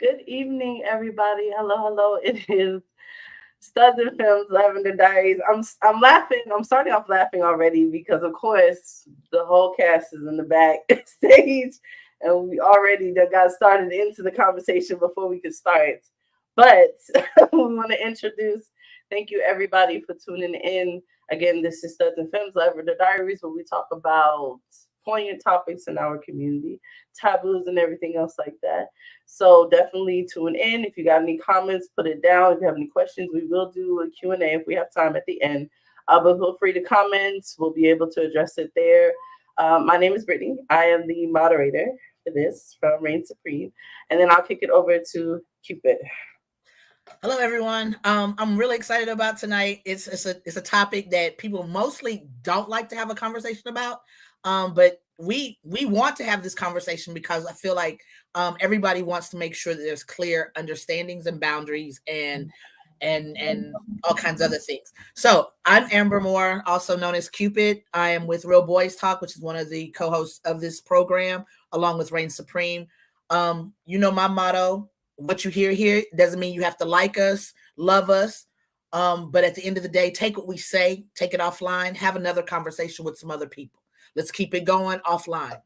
Good evening, everybody. Hello. It is Studs and Films, Lavender Diaries. I'm laughing. I'm starting off laughing already because, of course, the whole cast is in the back stage, and we already got started into the conversation before we could start. But we want to introduce. Thank you, everybody, for tuning in. Again, this is Studs and Films, Lavender Diaries, where we talk about poignant topics in our community, taboos, and everything else like that. So definitely tune in. If you got any comments, put it down. If you have any questions, we will do a Q&A if we have time at the end. But feel free to comment. We'll be able to address it there. My name is Brittany. I am the moderator for this from Reign Supreme. And then I'll kick it over to Cupid. Hello, everyone. I'm really excited about tonight. It's a topic that people mostly don't like to have a conversation about, but we want to have this conversation because I feel like everybody wants to make sure that there's clear understandings and boundaries and all kinds of other things. So I'm Amber Moore, also known as Cupid. I am with Real Boys Talk, which is one of the co-hosts of this program, along with Reign Supreme. You know my motto. What you hear here doesn't mean you have to like us, love us. But at the end of the day, take what we say, take it offline, have another conversation with some other people. Let's keep it going offline.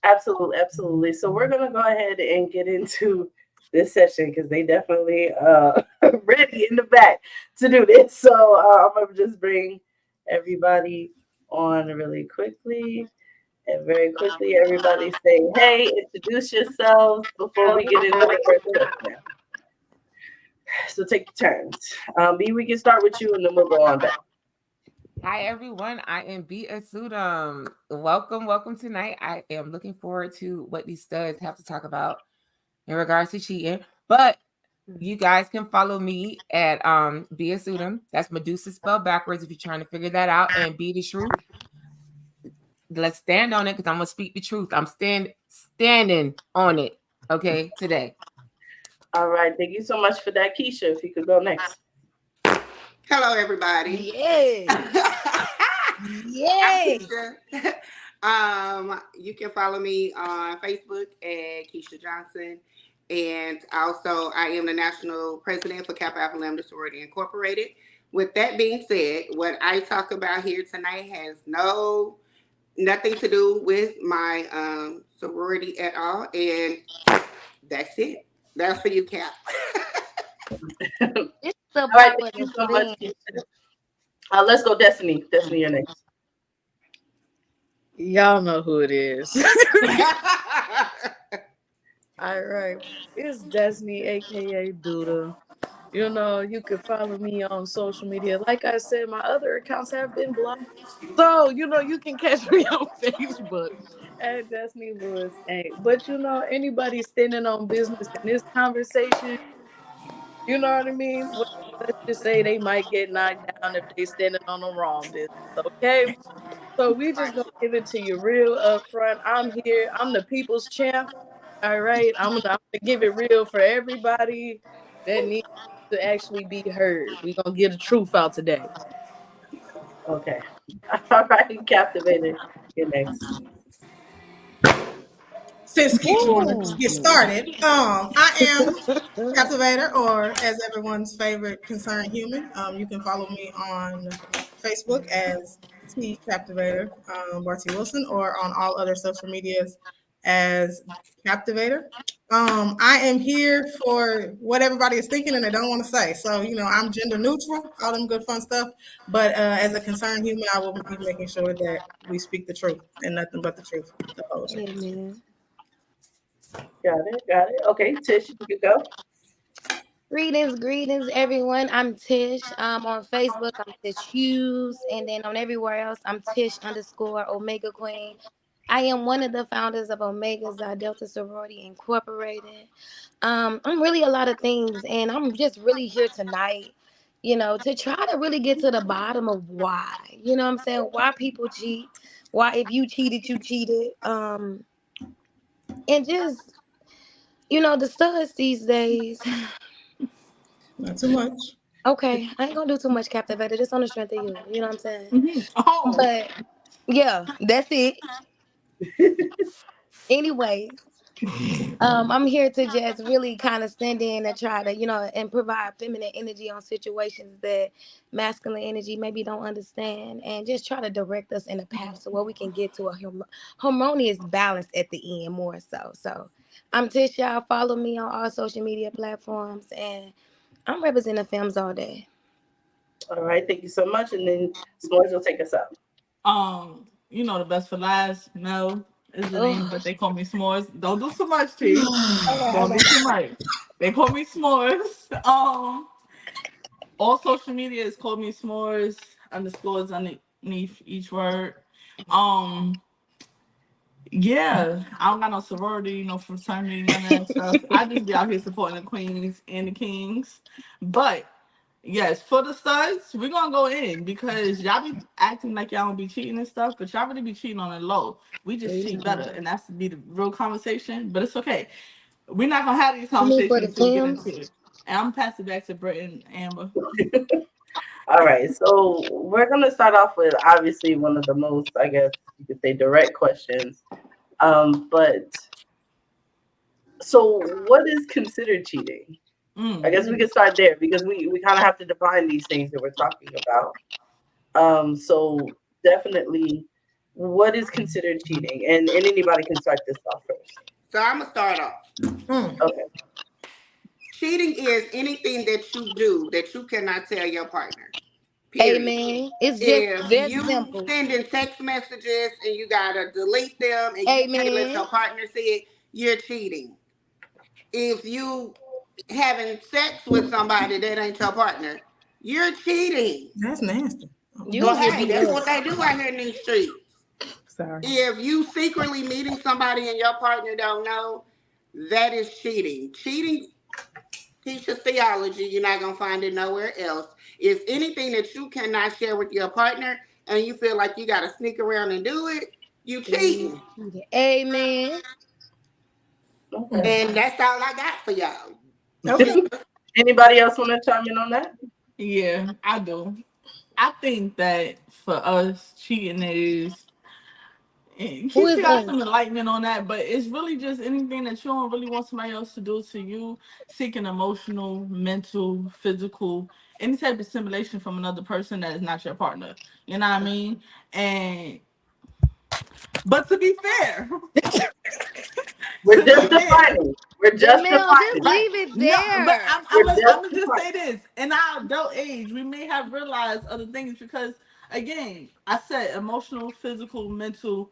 Absolutely. So we're going to go ahead and get into this session because they definitely ready in the back to do this. So I'm going to just bring everybody on really quickly. And very quickly, everybody say, hey, introduce yourselves before we get into the first question. So take your turns. B, we can start with you and then we'll go on back. Hi, everyone. I am B. Asudam. Welcome tonight. I am looking forward to what these studs have to talk about in regards to cheating. But you guys can follow me at B. Asudam. That's Medusa spelled backwards if you're trying to figure that out. And B. the Truth. Let's stand on it because I'm gonna speak the truth. I'm standing on it. Okay, today. All right, thank you so much for that, Keisha. If you could go next. Hello, everybody. Yay! Yay! You can follow me on Facebook at Keisha Johnson, and also I am the national president for Kappa Alpha Lambda Sorority Incorporated. With that being said, what I talk about here tonight has nothing to do with my sorority at all, and that's it. That's for you, Cap. It's the all right, thank you so much. Let's go, Destiny. Destiny, you're next. Y'all know who it is. All right, it's Destiny, aka Duda. You know, you can follow me on social media. Like I said, my other accounts have been blocked. So, you know, you can catch me on Facebook at Destiny Lewis. But, you know, anybody standing on business in this conversation, you know what I mean? Well, let's just say they might get knocked down if they standing on the wrong business, okay? So we just gonna give it to you real upfront. I'm here. I'm the people's champ. All right. I'm gonna give it real for everybody that needs to actually be heard. We're gonna get the truth out today. Okay. All right, Captivated. You're next. Since Keisha wanted to get started, I am Captivator, or as everyone's favorite concerned human. You can follow me on Facebook as T Captivator, Barty Wilson, or on all other social medias as Captivator. I am here for what everybody is thinking and they don't want to say. So, you know, I'm gender neutral, all them good fun stuff. But as a concerned human, I will be making sure that we speak the truth and nothing but the truth. The whole truth. Amen. Got it. Okay, Tish, you can go. Greetings, everyone. I'm Tish. On Facebook, I'm Tish Hughes, and then on everywhere else, I'm Tish _ Omega Queen. I am one of the founders of Omega Xi Delta Sorority Incorporated. I'm really a lot of things, and I'm just really here tonight, to try to really get to the bottom of why. You know what I'm saying? Why people cheat? Why if you cheated, you cheated. And just the studs these days. Not too much. Okay, I ain't gonna do too much captivated, just on the strength of you. You know what I'm saying? Mm-hmm. Oh. But yeah, that's it. Anyways, I'm here to just really kind of stand in and try to, and provide feminine energy on situations that masculine energy maybe don't understand, and just try to direct us in a path so where we can get to a harmonious balance at the end more so. So I'm Tish, y'all. Follow me on all social media platforms, and I'm representing Femmes all day. All right, thank you so much. And then S'mores will take us out. The best for last. Mel is the name, Oh, but they call me S'mores. Don't do too much, T. all Don't do right. too much. They call me S'mores. All social media is called me S'mores. Underscores underneath each word. Yeah, I don't got no sorority, no fraternity, none of that stuff. I just be out here supporting the queens and the kings. But yes, for the studs, we're gonna go in because y'all be acting like y'all don't be cheating and stuff, but y'all really be cheating on the low. We just cheat better, and that's to be the real conversation. But it's okay. We're not gonna have these You mean for the conversations until we get Femmes? into it. And I'm gonna pass it back to Britt and Amber. All right, so we're gonna start off with obviously one of the most, I guess you could say, direct questions. But so what is considered cheating? I guess we can start there because we kind of have to define these things that we're talking about. So definitely, what is considered cheating? And anybody can start this off first. So I'm gonna start off. Okay. Cheating is anything that you do that you cannot tell your partner. Period. Amen. It's just If that you simple. sending text messages and you gotta delete them and you can't let Amen. your partner see it, you're cheating. If you having sex with somebody that ain't your partner, you're cheating. That's nasty. You But will get hey, beat that's up. what they do out here in these streets. Sorry. If you secretly meeting somebody and your partner don't know, that is cheating. Cheating teaches theology. You're not gonna find it nowhere else. It's anything that you cannot share with your partner and you feel like you gotta sneak around and do it, you cheating. Amen. Okay. And that's all I got for y'all. Okay. Anybody else want to chime in on that? Yeah, I do. I think that for us, cheating is. And Who Keisha is got us? some enlightenment on that, but it's really just anything that you don't really want somebody else to do to you, seeking emotional, mental, physical, any type of stimulation from another person that is not your partner. You know what I mean? And but to be fair, We're to just be fair, defining. We're just Jamel, just defining. right? leave it No, but there. We're I'm just gonna just defining. say this: in our adult age, we may have realized other things because, again, I said emotional, physical, mental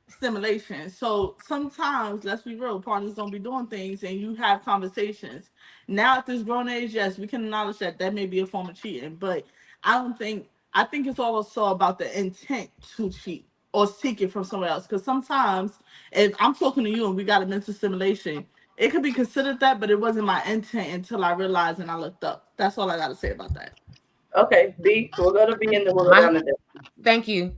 stimulation. So sometimes, let's be real, partners don't be doing things, and you have conversations. Now at this grown age, yes, we can acknowledge that that may be a form of cheating, but I don't think. I think it's also about the intent to cheat or seek it from somewhere else. Because sometimes, if I'm talking to you and we got a mental stimulation, it could be considered that, but it wasn't my intent until I realized and I looked up. That's all I got to say about that. Okay, B. We'll go to B and then we'll go My down to D. thank you.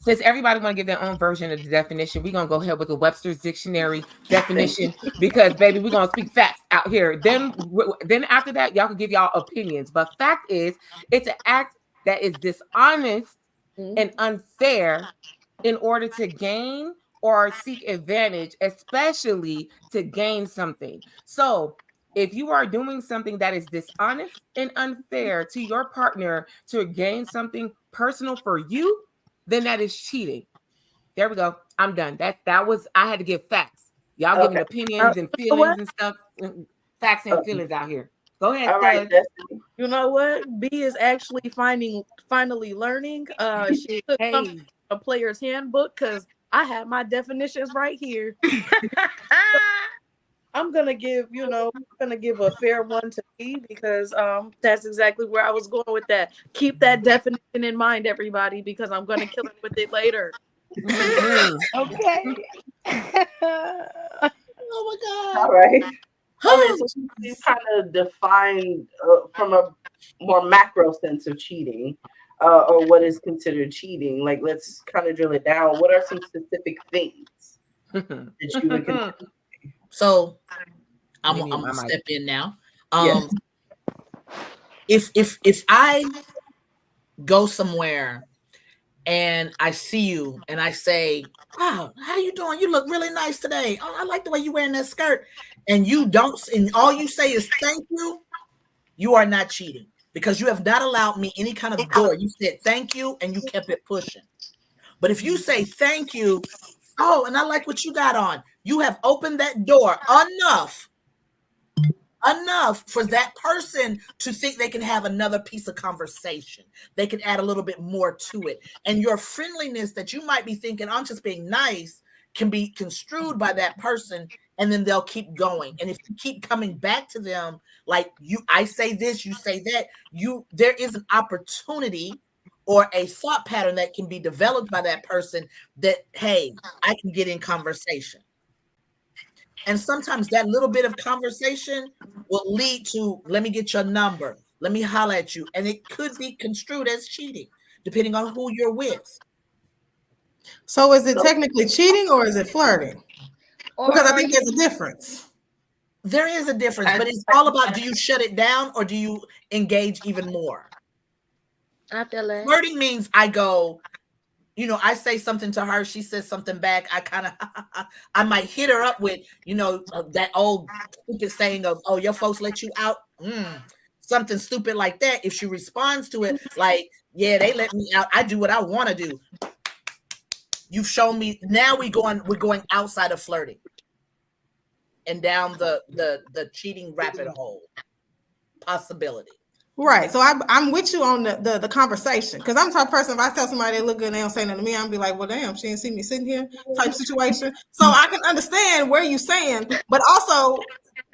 Since everybody want to give their own version of the definition, we're gonna go ahead with the Webster's Dictionary definition because baby, we're gonna speak facts out here. Then after that, y'all can give y'all opinions. But fact is, it's an act that is dishonest and unfair in order to gain or seek advantage, especially to gain something. So if you are doing something that is dishonest and unfair to your partner to gain something personal for you, then that is cheating. There we go. I'm done. That was I had to give facts. Y'all giving Okay. opinions and You know feelings what? and stuff. Facts and Okay. feelings out here. Go ahead, All right, Stud. Destiny. You know what? B is actually finally learning. She took something Hey. from a player's handbook because I have my definitions right here. I'm gonna give, a fair one to me because that's exactly where I was going with that. Keep that definition in mind, everybody, because I'm gonna kill it with it later. Mhm. Okay. Oh All right. Okay, my so god. you kind of defined from a more macro sense of cheating, or what is considered cheating. Like, let's kind of drill it down. What are some specific things that you would consider? So Let me I'm mute my gonna mic. step in now. Yes. Um, if I go somewhere and I see you and I say, "Wow, how you doing? You look really nice today. Oh, I like the way you wearing that skirt," and you don't, and all you say is "thank you," you are not cheating because you have not allowed me any kind of door. You said "thank you" and you kept it pushing. But if you say "thank you," oh, and I like what you got on, you have opened that door enough for that person to think they can have another piece of conversation. They can add a little bit more to it. And your friendliness that you might be thinking, I'm just being nice, can be construed by that person. And then they'll keep going. And if you keep coming back to them, like I say this, you say that, there is an opportunity or a thought pattern that can be developed by that person that, hey, I can get in conversation. And sometimes that little bit of conversation will lead to, let me get your number. Let me holler at you. And it could be construed as cheating, depending on who you're with. So is it So, technically cheating or is it flirting? Or Because I are think there's you? a difference. There is a difference, I, but it's all about, do you shut it down or do you engage even more? I feel that. Flirting means I go, I say something to her, she says something back. I kind of, I might hit her up with, that old stupid saying of, oh, your folks let you out. Something stupid like that. If she responds to it, like, yeah, they let me out. I do what I want to do. You've shown me. Now we're going outside of flirting and down the cheating rabbit hole possibility. Right. So I'm with you on the conversation. Because I'm the type of person, if I tell somebody they look good and they don't say nothing to me, I'm be like, well, damn, she didn't see me sitting here type situation. So I can understand where you're saying, but also,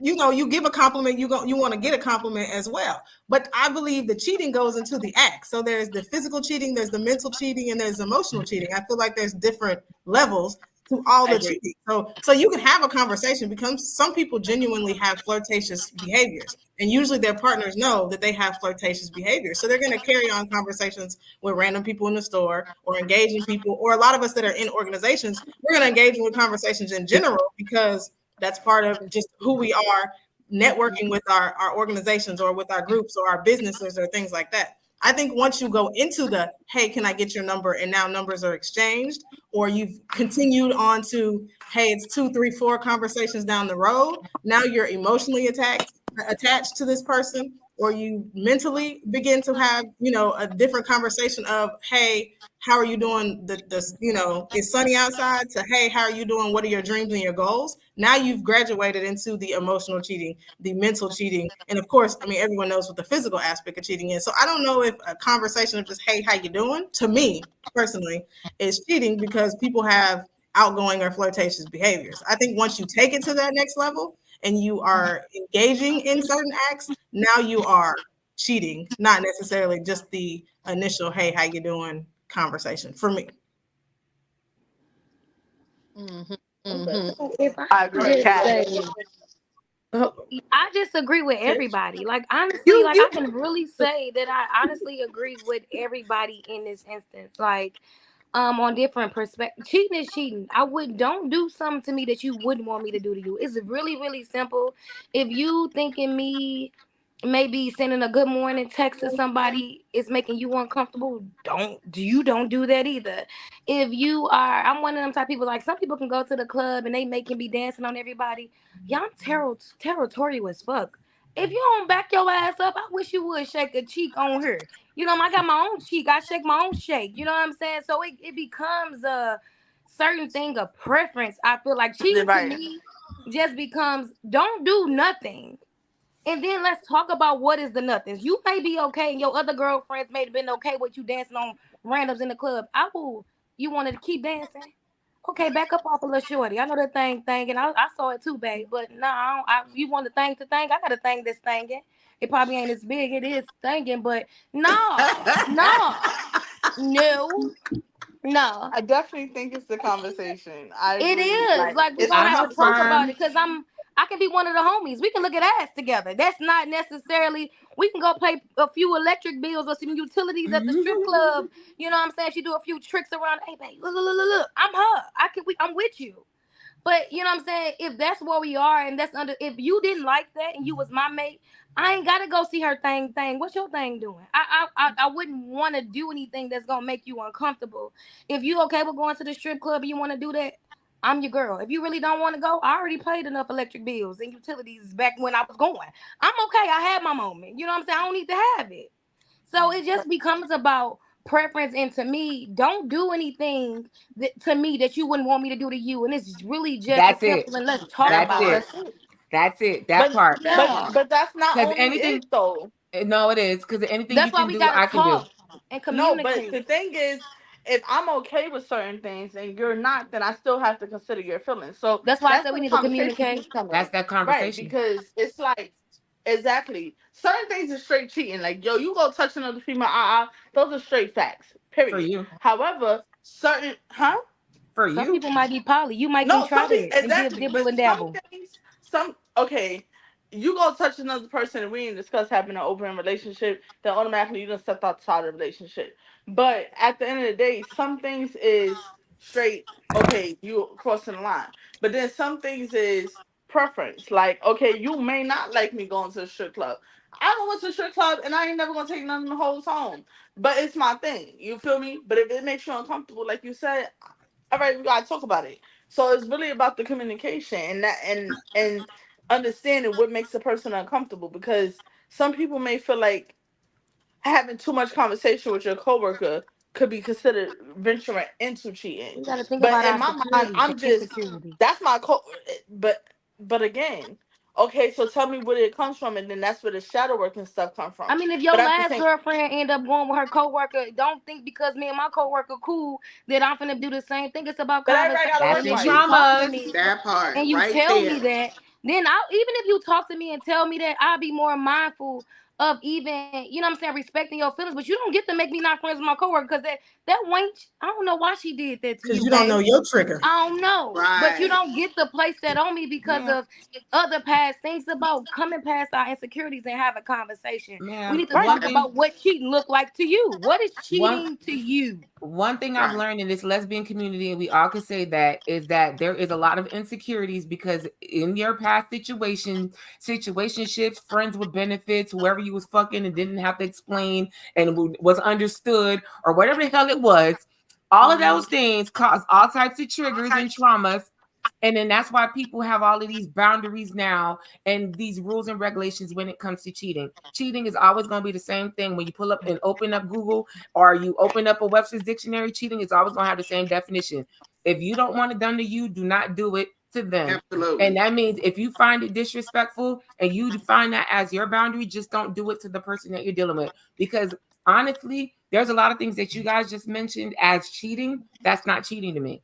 you give a compliment, you want to get a compliment as well. But I believe the cheating goes into the act. So there's the physical cheating, there's the mental cheating, and there's emotional cheating. I feel like there's different levels to all I the agree. cheating. So you can have a conversation because some people genuinely have flirtatious behaviors. And usually their partners know that they have flirtatious behavior. So they're going to carry on conversations with random people in the store or engaging people, or a lot of us that are in organizations, we're going to engage with conversations in general because that's part of just who we are, networking with our organizations or with our groups or our businesses or things like that. I think once you go into the, hey, can I get your number? And now numbers are exchanged, or you've continued on to, hey, it's 2, 3, 4 conversations down the road. Now you're emotionally attached to this person, or you mentally begin to have, a different conversation of, hey, how are you doing? It's sunny outside, to, hey, how are you doing? What are your dreams and your goals? Now you've graduated into the emotional cheating, the mental cheating. And of course, I mean, everyone knows what the physical aspect of cheating is. So I don't know if a conversation of just, hey, how you doing? To me personally is cheating because people have outgoing or flirtatious behaviors. I think once you take it to that next level and you are engaging in certain acts, now you are cheating, not necessarily just the initial, hey, how you doing conversation for me. Mm-hmm. Okay. Mm-hmm. If I I could agree. just Cat. say, I disagree with everybody. Like honestly, You like you I can really say that I honestly agree with everybody in this instance. Like on different perspectives. Cheating is cheating. I would don't do something to me that you wouldn't want me to do to you. It's really, really simple. If you thinking me maybe sending a good morning text to somebody is making you uncomfortable, don't do that either. If you are, I'm one of them type of people, like some people can go to the club and they making be dancing on everybody. Yeah, I'm territorial as fuck. If you don't back your ass up, I wish you would shake a cheek on her. I got my own cheek. I shake my own shake. You know what I'm saying? So it becomes a certain thing of preference. I feel like cheating to Right. me just becomes don't do nothing. And then let's talk about what is the nothings. You may be okay, and your other girlfriends may have been okay with you dancing on randoms in the club. You wanted to keep dancing? Okay, back up off a little shorty. I know that thing, and I saw it too, babe. But no, you want the thing to thing? I got a thing that's thinging. It probably ain't as big. It is thinging, but no, no. I definitely think it's the conversation. I It agree. is Like like we're it's gonna the I'm have a to talk about firm. it because I can be one of the homies. We can look at ass together. That's not necessarily. We can go pay a few electric bills or some utilities at the strip club. You know what I'm saying? She do a few tricks around. Hey, babe, look. I'm her. I'm with you. But you know what I'm saying? If that's where we are and that's under if you didn't like that and you was my mate, I ain't gotta go see her thing. What's your thing doing? I wouldn't want to do anything that's gonna make you uncomfortable. If you okay with going to the strip club and you want to do that, I'm your girl. If you really don't want to go, I already paid enough electric bills and utilities back when I was going. I'm okay. I had my moment. You know what I'm saying? I don't need to have it. So it just becomes about preference. And to me, don't do anything to me that you wouldn't want me to do to you. And it's really just as That's it. simple. And let's talk That That's about it. part. it. that's it. That's it. That part. Yeah. But that's not Because only anything, it though. no, it is. Because anything you That's why can we do, gotta I can do. talk and No, but communicate. the thing is, if I'm okay with certain things and you're not, then I still have to consider your feelings. So That's why I that's said we where the need to conversation communicate. keeps coming. That's that Right, conversation because it's like exactly certain things are straight cheating. Like, yo, you go touch another female, those are straight facts. for Period. you. However, certain For Some you. people might be poly. You might can no, try some people that and exactly, dibble but and some dabble. things, some okay. You go touch another person and we didn't discuss having an open relationship, then automatically you done stepped outside the relationship. But at the end of the day, some things is straight, okay, you crossing the line. But then some things is preference. Like, okay, you may not like me going to the strip club. I don't went to the strip club and I ain't never gonna take none of the hoes home. But it's my thing. You feel me? But if it makes you uncomfortable, like you said, all right, we gotta talk about it. So it's really about the communication and that and understanding what makes a person uncomfortable because some people may feel like having too much conversation with your coworker could be considered venturing into cheating. We gotta think But about in our my mind, security, I'm just insecurity. that's my but again, okay, so tell me where it comes from and then that's where the shadow work and stuff come I from. mean, if But your at the last same girlfriend end up going with her coworker, don't think because me and my coworker cool that I'm finna do the same thing. It's about but everybody got a conversation. That's work And if in you wife. talk to traumas. me That part and you right tell me there. that, then I'll even if you talk to me and tell me that, I'll be more mindful of even, you know what I'm saying, respecting your feelings. But you don't get to make me not friends with my coworker because that wench, I don't know why she did that to Because you, you don't know babe. your trigger. I don't know, but you Right. don't get to place that on me because Ma'am, of other past things. About coming past our insecurities and have a conversation. We ma'am, need to Right. talk about what cheating look like to you. What is one cheating to you? one thing I've Right. learned in this lesbian community, and we all can say that, is that there is a lot of insecurities because in your past situationships, friends with benefits, whoever you was fucking and didn't have to explain and was understood or whatever the hell it was, all of those things cause all types of triggers and traumas. And then that's why people have all of these boundaries now and these rules and regulations when it comes to cheating. Cheating is always going to be the same thing. When you pull up and open up Google or you open up a Webster's dictionary, cheating is always going to have the same definition. If you don't want it done to you, do not do it to them. And Absolutely. that means if you find it disrespectful and you define that as your boundary, just don't do it to the person that you're dealing with. Because honestly, there's a lot of things that you guys just mentioned as cheating. That's not cheating to me.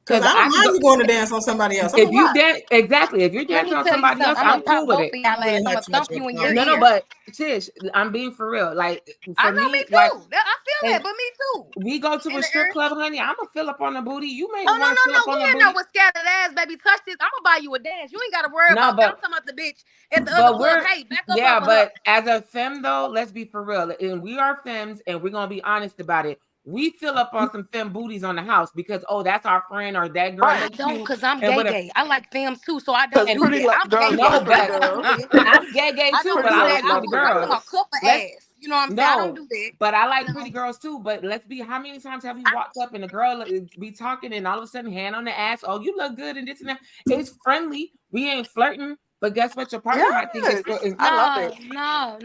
Because Because I don't I can go. mind you going to dance on somebody else. I'm If gonna you watch. dance, exactly. If you're Let dancing me on tell you somebody else, something. I'm I'm gonna cool pop with both it. of y'all I really ass. I'm had gonna too much thump of a you in your conversation. No, no, ear. but Tish, I'm being for real. Like I for know, me me, like, too. I feel that, and but me too. we go to In a the strip ear. club, honey. I'm gonna fill up on the booty. You may Oh want to fill up no. on We the in there booty. with scattered ass, baby. Touch this. I'm gonna buy you a dance. You ain't gotta worry No, about that. I'm but talking about the bitch at the other club. Hey, back up off yeah, of her. but as a femme though, let's be for real. And we are femmes, and we're gonna be honest about it. We fill up on some femme booties on the house because that's our friend or that girl Right. I look don't, cute cause I'm and gay whatever. gay. I like femmes too, so I Because don't And do pretty that. I'm gay girls gay. no, love I pretty but don't do girls. that. I'm gay I too, don't but Pretty do I that. girls like I'm love pretty pretty a girls. girls. cup of Let ass. You know what I'm saying? I don't No, do that. but I like No. pretty girls too. But let's be, how many times have you walked up and a girl be talking and all of a sudden hand on the ass? Oh, you look good and this and that. It's friendly. We ain't flirting. But guess what? Your partner might think it's Yes. I love it.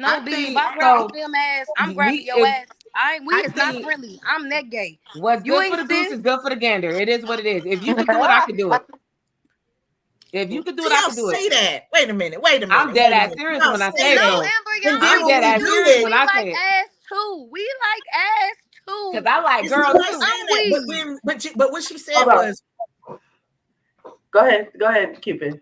I B. If think I grab a so. film ass, I'm grabbing We your if ass. We I is not think friendly. I'm that gay. what's You good for ain't the goose sis. is good for the gander. It is what it is. If you could do it, I could do it. If you could do How it, I y'all could do it. say that? Wait a minute. Wait a minute. I'm dead Wait a ass minute. serious Y'all when I say say No, it that. though. Amber, And y'all then I'm when dead we do ass do too. serious it, when We I like say it. ass too. We like ass Cause too. I like it's girls not too. saying I'm that. weak. But what she said Hold on. was Go ahead, Cupid.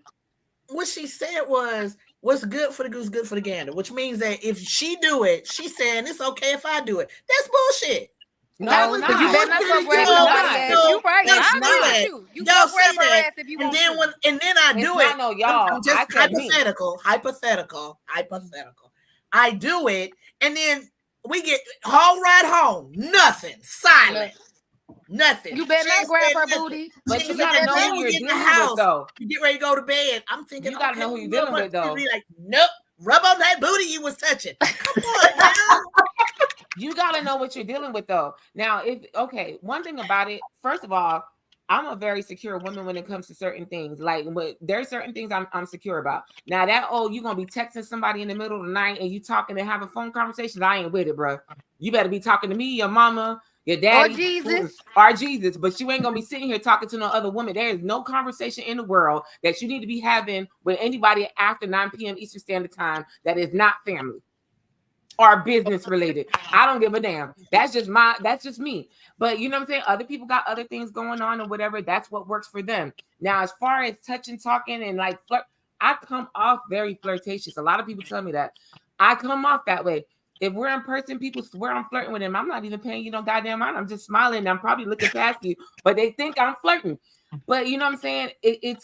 What she said was, what's good for the goose, good for the gander, which means that if she do it, she's saying it's okay if I do it. That's bullshit. No, That's not. You better not go bullshit. grab It's somebody not. ass. You right. Y'all I say agree that. with you. You Y'all go grab say her that. ass if you And want then to. and then I It's do not it. no y'all. I'm just I said me. hypothetical. I do it, and then we get whole ride home. Nothing. Silent. Nothing. You better She not ain't grab said her nothing. booty. But She you ain't said gotta nothing. know Then who we you're get in the dealing with, house. though. You get ready to go to bed. I'm thinking, You gotta okay, know who you're love dealing her. with, though. She be like, nope, rub on that booty you was touching. Come on now. You gotta know what you're dealing with, though. Now, one thing about it, first of all, I'm a very secure woman when it comes to certain things. Like, but there's certain things I'm secure about. Now that you're gonna be texting somebody in the middle of the night and you talking and having phone conversations, I ain't with it, bro. You better be talking to me, your mama, your daddy, Or Jesus. or Jesus. But you ain't gonna be sitting here talking to no other woman. There is no conversation in the world that you need to be having with anybody after 9 p.m. Eastern Standard Time that is not family or business related. I don't give a damn. That's just me. But you know what I'm saying? Other people got other things going on or whatever. That's what works for them. Now, as far as touching, talking, and like flirt, I come off very flirtatious. A lot of people tell me that. I come off that way. If we're in person, people swear I'm flirting with them. I'm not even paying you no goddamn mind. I'm just smiling. I'm probably looking past you, but they think I'm flirting. But you know what I'm saying? It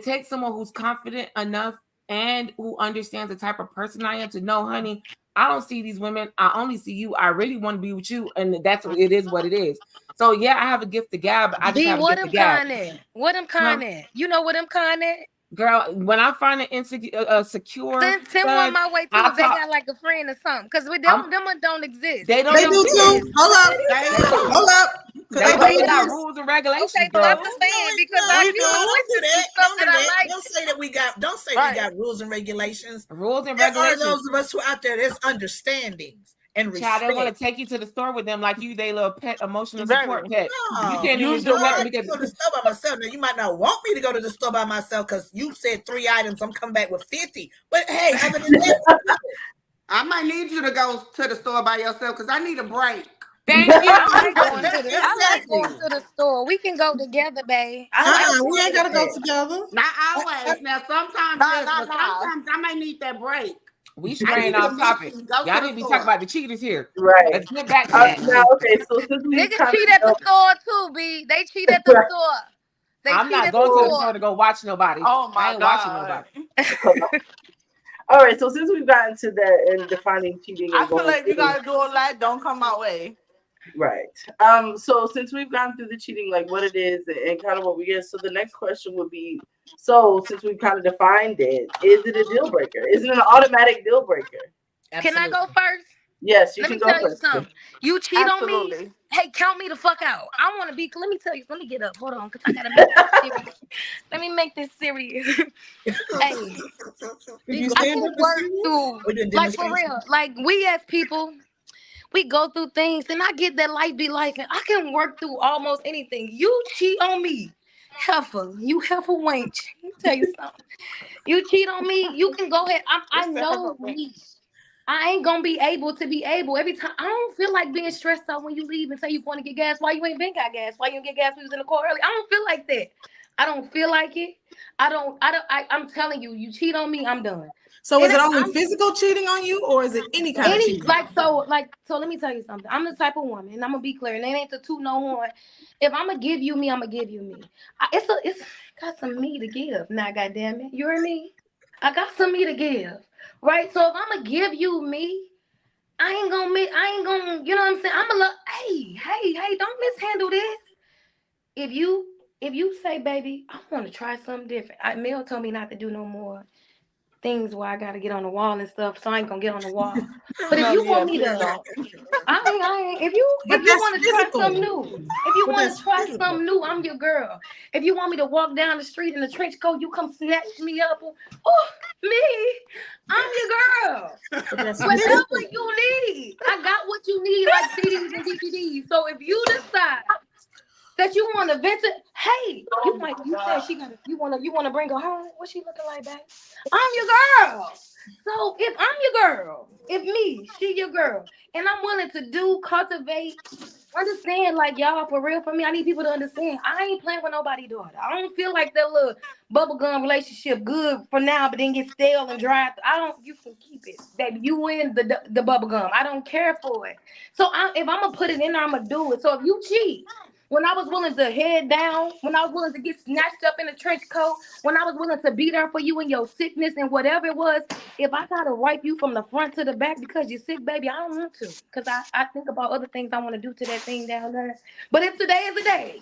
takes someone who's confident enough and who understands the type of person I am to know, honey, I don't see these women. I only see you. I really want to be with you. And that's what it is. So yeah, I have a gift to gab. I just B, have a what gift to them gab. kind at? What them kind at? You know what them kind at? Girl, when I find an secure Send one stud, my way too I if they talk. got like a friend or something. Cause with I'm, them one don't exist. they don't They do exist. too. Hold up. They Up. They They got, do we got exist. rules and regulations, Okay, so girl. I'm just saying because No, I we you do. know Don't do it's that. some stuff Don't do that I that. like. Don't say that we got. Don't say Right. we got rules and regulations. Rules and There are regulations. those of us who out there. There's understandings and Child, respect. they want to take you to the store with them like you they little pet, emotional Very. support pet. You No, can't even Use do your that words. because go to the store by myself. Now you might not want me to go to the store by myself because you said 3 items. I'm coming back with 50. But hey, other than that, I might need you to go to the store by yourself because I need a break. thank you. I like going to exactly. the store. We can go together, babe. We ain't gotta go together. Not always. Now sometimes, yes, but sometimes I may need that break. We I straying need off topic. permission. Go Y'all to need the to be store. talking about the cheaters here. Right. Let's get back to that. Now, okay, so since we Niggas kind cheat at the store too, B. They cheat at the store. They I'm cheat not at going to the the store to go watch nobody. Oh I my ain't watching God. nobody. all right, so since we've gotten to that and defining cheating I and feel going like if you through, gotta do all that, don't come my way. right. So since we've gone through the cheating, like what it is and kind of what we get, so the next question would be, so since we've kind of defined it, is it a deal breaker? Is it an automatic deal breaker? Can I go first? Yes, you Let can me go tell you first. something. You cheat on me. Absolutely. Hey, count me the fuck out. I want to be. Let me tell you. Let me get up. Hold on, cause I gotta make this serious. Let me make this serious. Hey, If you I stand can up and work see through, We're doing like for demonstrations. real. Like we as people, we go through things, and I get that life be life, and I can work through almost anything. You cheat on me, heifer. You heifer wench. Let me tell you something. You cheat on me, you can go ahead. I know me. I ain't gonna be able to be able every time. I don't feel like being stressed out when you leave and say you going to get gas. Why you ain't been got gas? Why you didn't get gas when you was in the car early? I don't feel like that. I don't feel like it. I'm telling you, you cheat on me, I'm done. So is it only physical cheating on you, or is it any kind of cheating? So let me tell you something. I'm the type of woman, and I'm gonna be clear, and it ain't to toot no horn. If I'm gonna give you me, I'm gonna give you me. It's got some me to give. Now, goddamn it, you hear me? I got some me to give, right? So if I'm gonna give you me, I ain't gonna, you know what I'm saying? I'm gonna look, hey, don't mishandle this. If you say, baby, I want to try something different. Mel told me not to do no more things where I gotta get on the wall and stuff, so I ain't gonna get on the wall. But if you want me to, I ain't. If you want to try something new, I'm your girl. If you want me to walk down the street in a trench coat, you come snatch me up. Oh, me, I'm your girl. Whatever you need, I got what you need, like CDs and DVDs. So if you decide that you want to vent it, hey, you said she got. You wanna bring her home. What's she looking like, babe? I'm your girl. So if I'm your girl, if me, she your girl, and I'm willing to cultivate, understand, like y'all for real for me, I need people to understand. I ain't playing with nobody daughter. I don't feel like that little bubblegum relationship good for now, but then get stale and dry. I don't. You can keep it, baby. You win the bubblegum. I don't care for it. So if I'm gonna put it in there, I'm gonna do it. So if you cheat. When I was willing to head down, when I was willing to get snatched up in a trench coat, when I was willing to be there for you in your sickness and whatever it was, if I gotta wipe you from the front to the back because you're sick, baby, I don't want to. Because I think about other things I want to do to that thing down there. But if today is the day,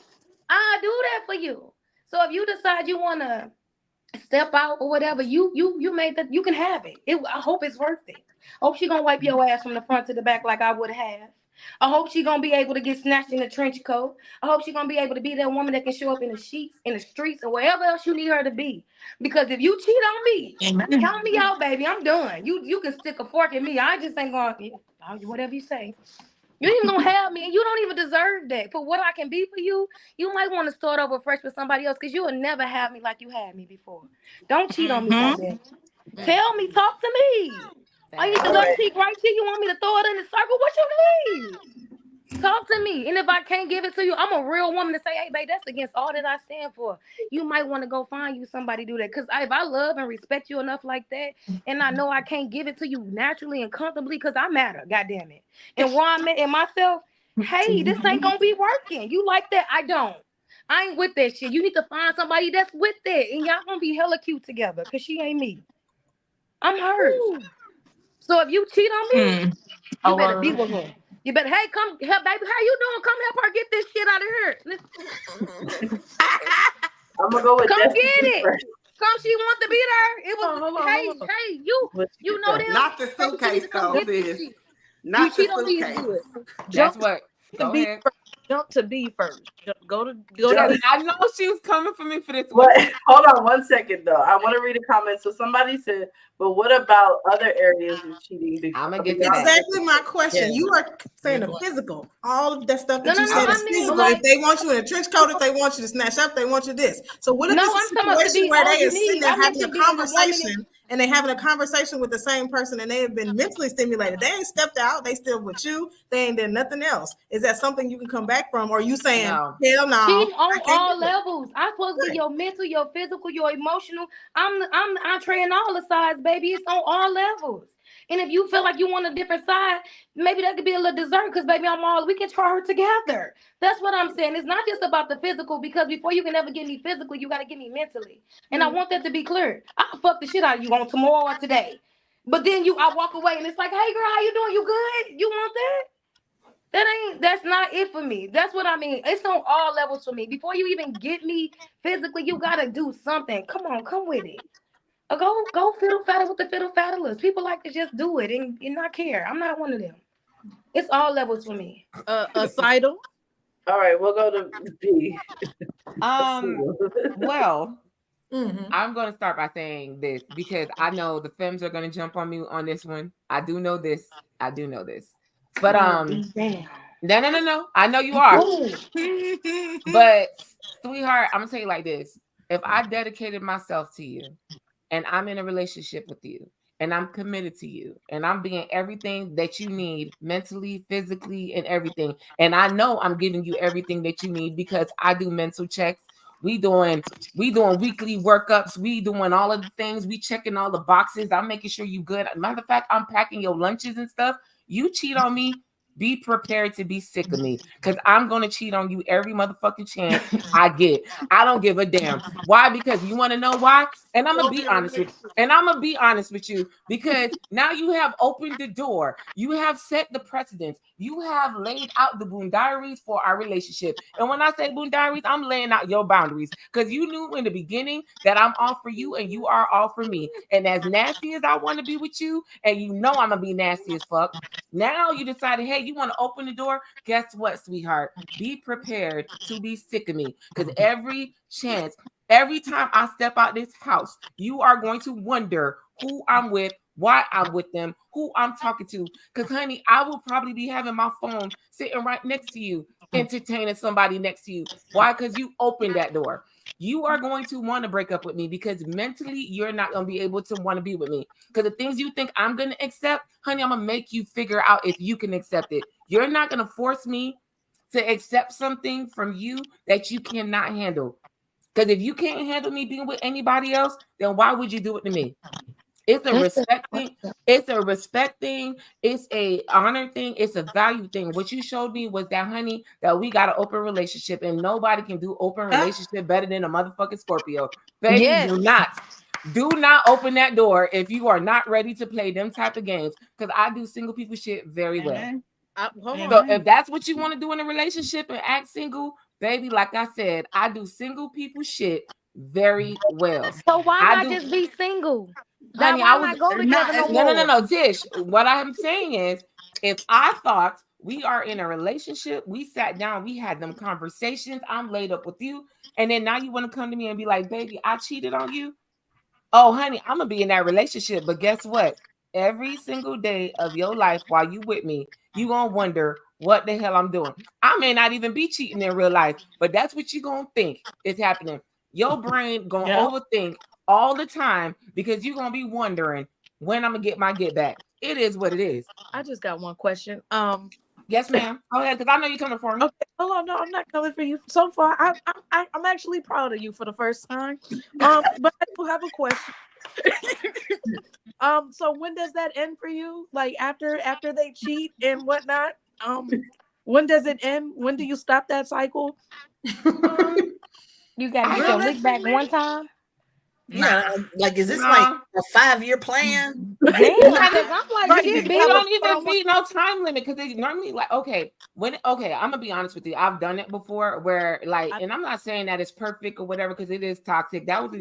I'll do that for you. So if you decide you wanna step out or whatever, you made that, you can have it. I hope it's worth it. I hope she gonna wipe your ass from the front to the back like I would have. I hope she gonna be able to get snatched in a trench coat. I hope she gonna be able to be that woman that can show up in the sheets, in the streets, or wherever else you need her to be. Because if you cheat on me, count me out, baby. I'm done. You can stick a fork in me. I just ain't gonna, yeah, whatever you say. You ain't even gonna have me, and you don't even deserve that. For what I can be for you, you might want to start over fresh with somebody else, because you will never have me like you had me before. Don't cheat on me like that. Tell me, talk to me. I need the All left right. cheek, right cheek. You want me to throw it in the circle? What you need? Talk to me. And if I can't give it to you, I'm a real woman to say, hey, babe, that's against all that I stand for. You might want to go find you somebody to do that. Because if I love and respect you enough like that, and I know I can't give it to you naturally and comfortably, because I matter, goddamn it. And where I'm at in myself, hey, this ain't going to be working. You like that? I don't. I ain't with that shit. You need to find somebody that's with that. And y'all going to be hella cute together, because she ain't me. I'm hers. So if you cheat on me, you better be with her. You better, hey, come help, baby. How you doing? Come help her get this shit out of here. I'm gonna go with Come Destiny get it. first. Come, she want to be there. It was, Hold on. hey, What you know say? them. Not the Baby, you need suitcase, to come though, get this sis. shit. You Not the cheat on me is suitcase. good. That's Jump what. to Go B ahead. first. Jump to B first. Go to Because B. I know she was coming for me for this one. But hold on 1 second though. I want to read a comment. So somebody said, "But what about other areas of cheating?" I'ma get to that. Exactly my question. Yeah. You are saying the physical. All of that stuff that No, you said is I mean, physical. like, If they want you in a trench coat, if they want you to snatch up, they want you this. So what if no, it's a I'm talking about to situation be where all they you are sitting need. there I having a mentioned being a woman. conversation and they having a conversation with the same person and they have been mentally stimulated. They ain't stepped out. They still with you. They ain't done nothing else. Is that something you can come back from? Or are you saying, No. hell no, Cheating I on can't all do it? levels. I'm supposed to be Right. your mental, your physical, your emotional. I'm the entree in all the sides, baby. It's on all levels. And if you feel like you want a different side, maybe that could be a little dessert, because baby, I'm all, we can try her together. That's what I'm saying. It's not just about the physical, because before you can ever get me physically, you got to get me mentally. And I want that to be clear. I'll fuck the shit out of you on tomorrow or today. But then I walk away and it's like, hey girl, how you doing? You good? You want that? That's not it for me. That's what I mean. It's on all levels for me. Before you even get me physically, you gotta do something. Come on, come with it. Go fiddle faddle with the fiddle faddlers. People like to just do it and not care. I'm not one of them. It's all levels for me. A Seidel. All right, we'll go to B. Well, Mhm. I'm going to start by saying this because I know the Femmes are going to jump on me on this one. I do know this. But Damn. no. I know you are. But sweetheart, I'm gonna tell you like this. If I dedicated myself to you and I'm in a relationship with you and I'm committed to you and I'm being everything that you need mentally, physically, and everything, and I know I'm giving you everything that you need because I do mental checks. We doing weekly workups. We doing all of the things. We checking all the boxes. I'm making sure you good. Matter of fact, I'm packing your lunches and stuff. You cheat on me, be prepared to be sick of me because I'm going to cheat on you every motherfucking chance I get. I don't give a damn. Why? Because you want to know why? And I'm going to be honest with you because now you have opened the door. You have set the precedence. You have laid out the Diaries for our relationship. And when I say Diaries, I'm laying out your boundaries because you knew in the beginning that I'm all for you and you are all for me. And as nasty as I want to be with you, and you know I'm going to be nasty as fuck, now you decided, hey, you want to open the door? Guess what, sweetheart? Be prepared to be sick of me. Because every time I step out this house, you are going to wonder who I'm with, why I'm with them, who I'm talking to. Because, honey, I will probably be having my phone sitting right next to you, entertaining somebody next to you. Why? Because you opened that door. You are going to want to break up with me because mentally you're not going to be able to want to be with me. Because the things you think I'm going to accept, honey, I'm going to make you figure out if you can accept it. You're not going to force me to accept something from you that you cannot handle. Because if you can't handle me being with anybody else, then why would you do it to me? It's a respect thing. It's a respect thing. It's a honor thing. It's a value thing. What you showed me was that, honey, that we got an open relationship and nobody can do open relationship better than a motherfucking Scorpio. Baby, Yes. do not open that door if you are not ready to play them type of games. Because I do single people shit very well. So if that's what you want to do in a relationship and act single, baby, like I said, I do single people shit very well. So why not just be single? Honey, why not go together no more? No, Tish. What I'm saying is, if I thought we are in a relationship, we sat down, we had them conversations, I'm laid up with you, and then now you want to come to me and be like, baby, I cheated on you. Oh, honey, I'm gonna be in that relationship, but guess what? Every single day of your life while you with me, you gonna wonder what the hell I'm doing. I may not even be cheating in real life, but that's what you gonna think is happening. Your brain gonna overthink all the time because you're gonna be wondering when I'm gonna get my get back. It is what it is. I just got one question. Yes, ma'am. Go ahead, because I know you're coming for me. Okay. Hold on, no, I'm not coming for you. So far, I'm actually proud of you for the first time. But I do have a question. So when does that end for you? Like after they cheat and whatnot? When does it end? When do you stop that cycle? You gotta get your lick back one time. Yeah, like is this like a 5-year plan? Damn, I'm like, you don't even be no time limit because they normally like okay, I'm gonna be honest with you. I've done it before where like, and I'm not saying that it's perfect or whatever because it is toxic. That was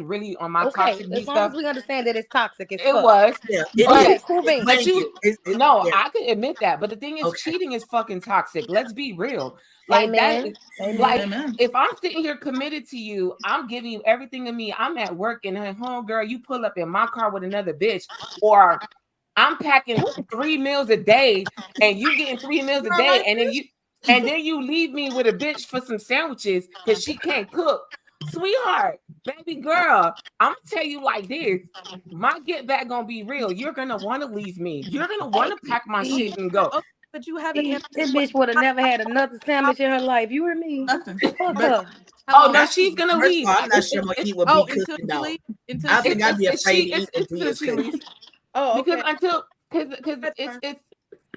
really on my toxic as long stuff. as we understand that it's toxic, it was. Yeah, okay, cool beans. But I could admit that. But the thing is, cheating is fucking toxic. Let's be real. Like Amen. Like if I'm sitting here committed to you, I'm giving you everything of me. I'm at work and at home, girl, you pull up in my car with another bitch, or I'm packing 3 meals a day and you getting 3 meals a day, and then you leave me with a bitch for some sandwiches because she can't cook. Sweetheart, baby girl, I'm gonna tell you like this. My get back gonna be real. You're gonna want to leave me. You're gonna want to pack my shit and go. Okay, but you haven't. This bitch would have never had another sandwich in her life. You heard me? Fuck her. Oh no, she's gonna leave. I'm not sure I'm gonna eat what be cooking though. I think I'd be afraid to eat what she cooking. Oh, okay. Because it's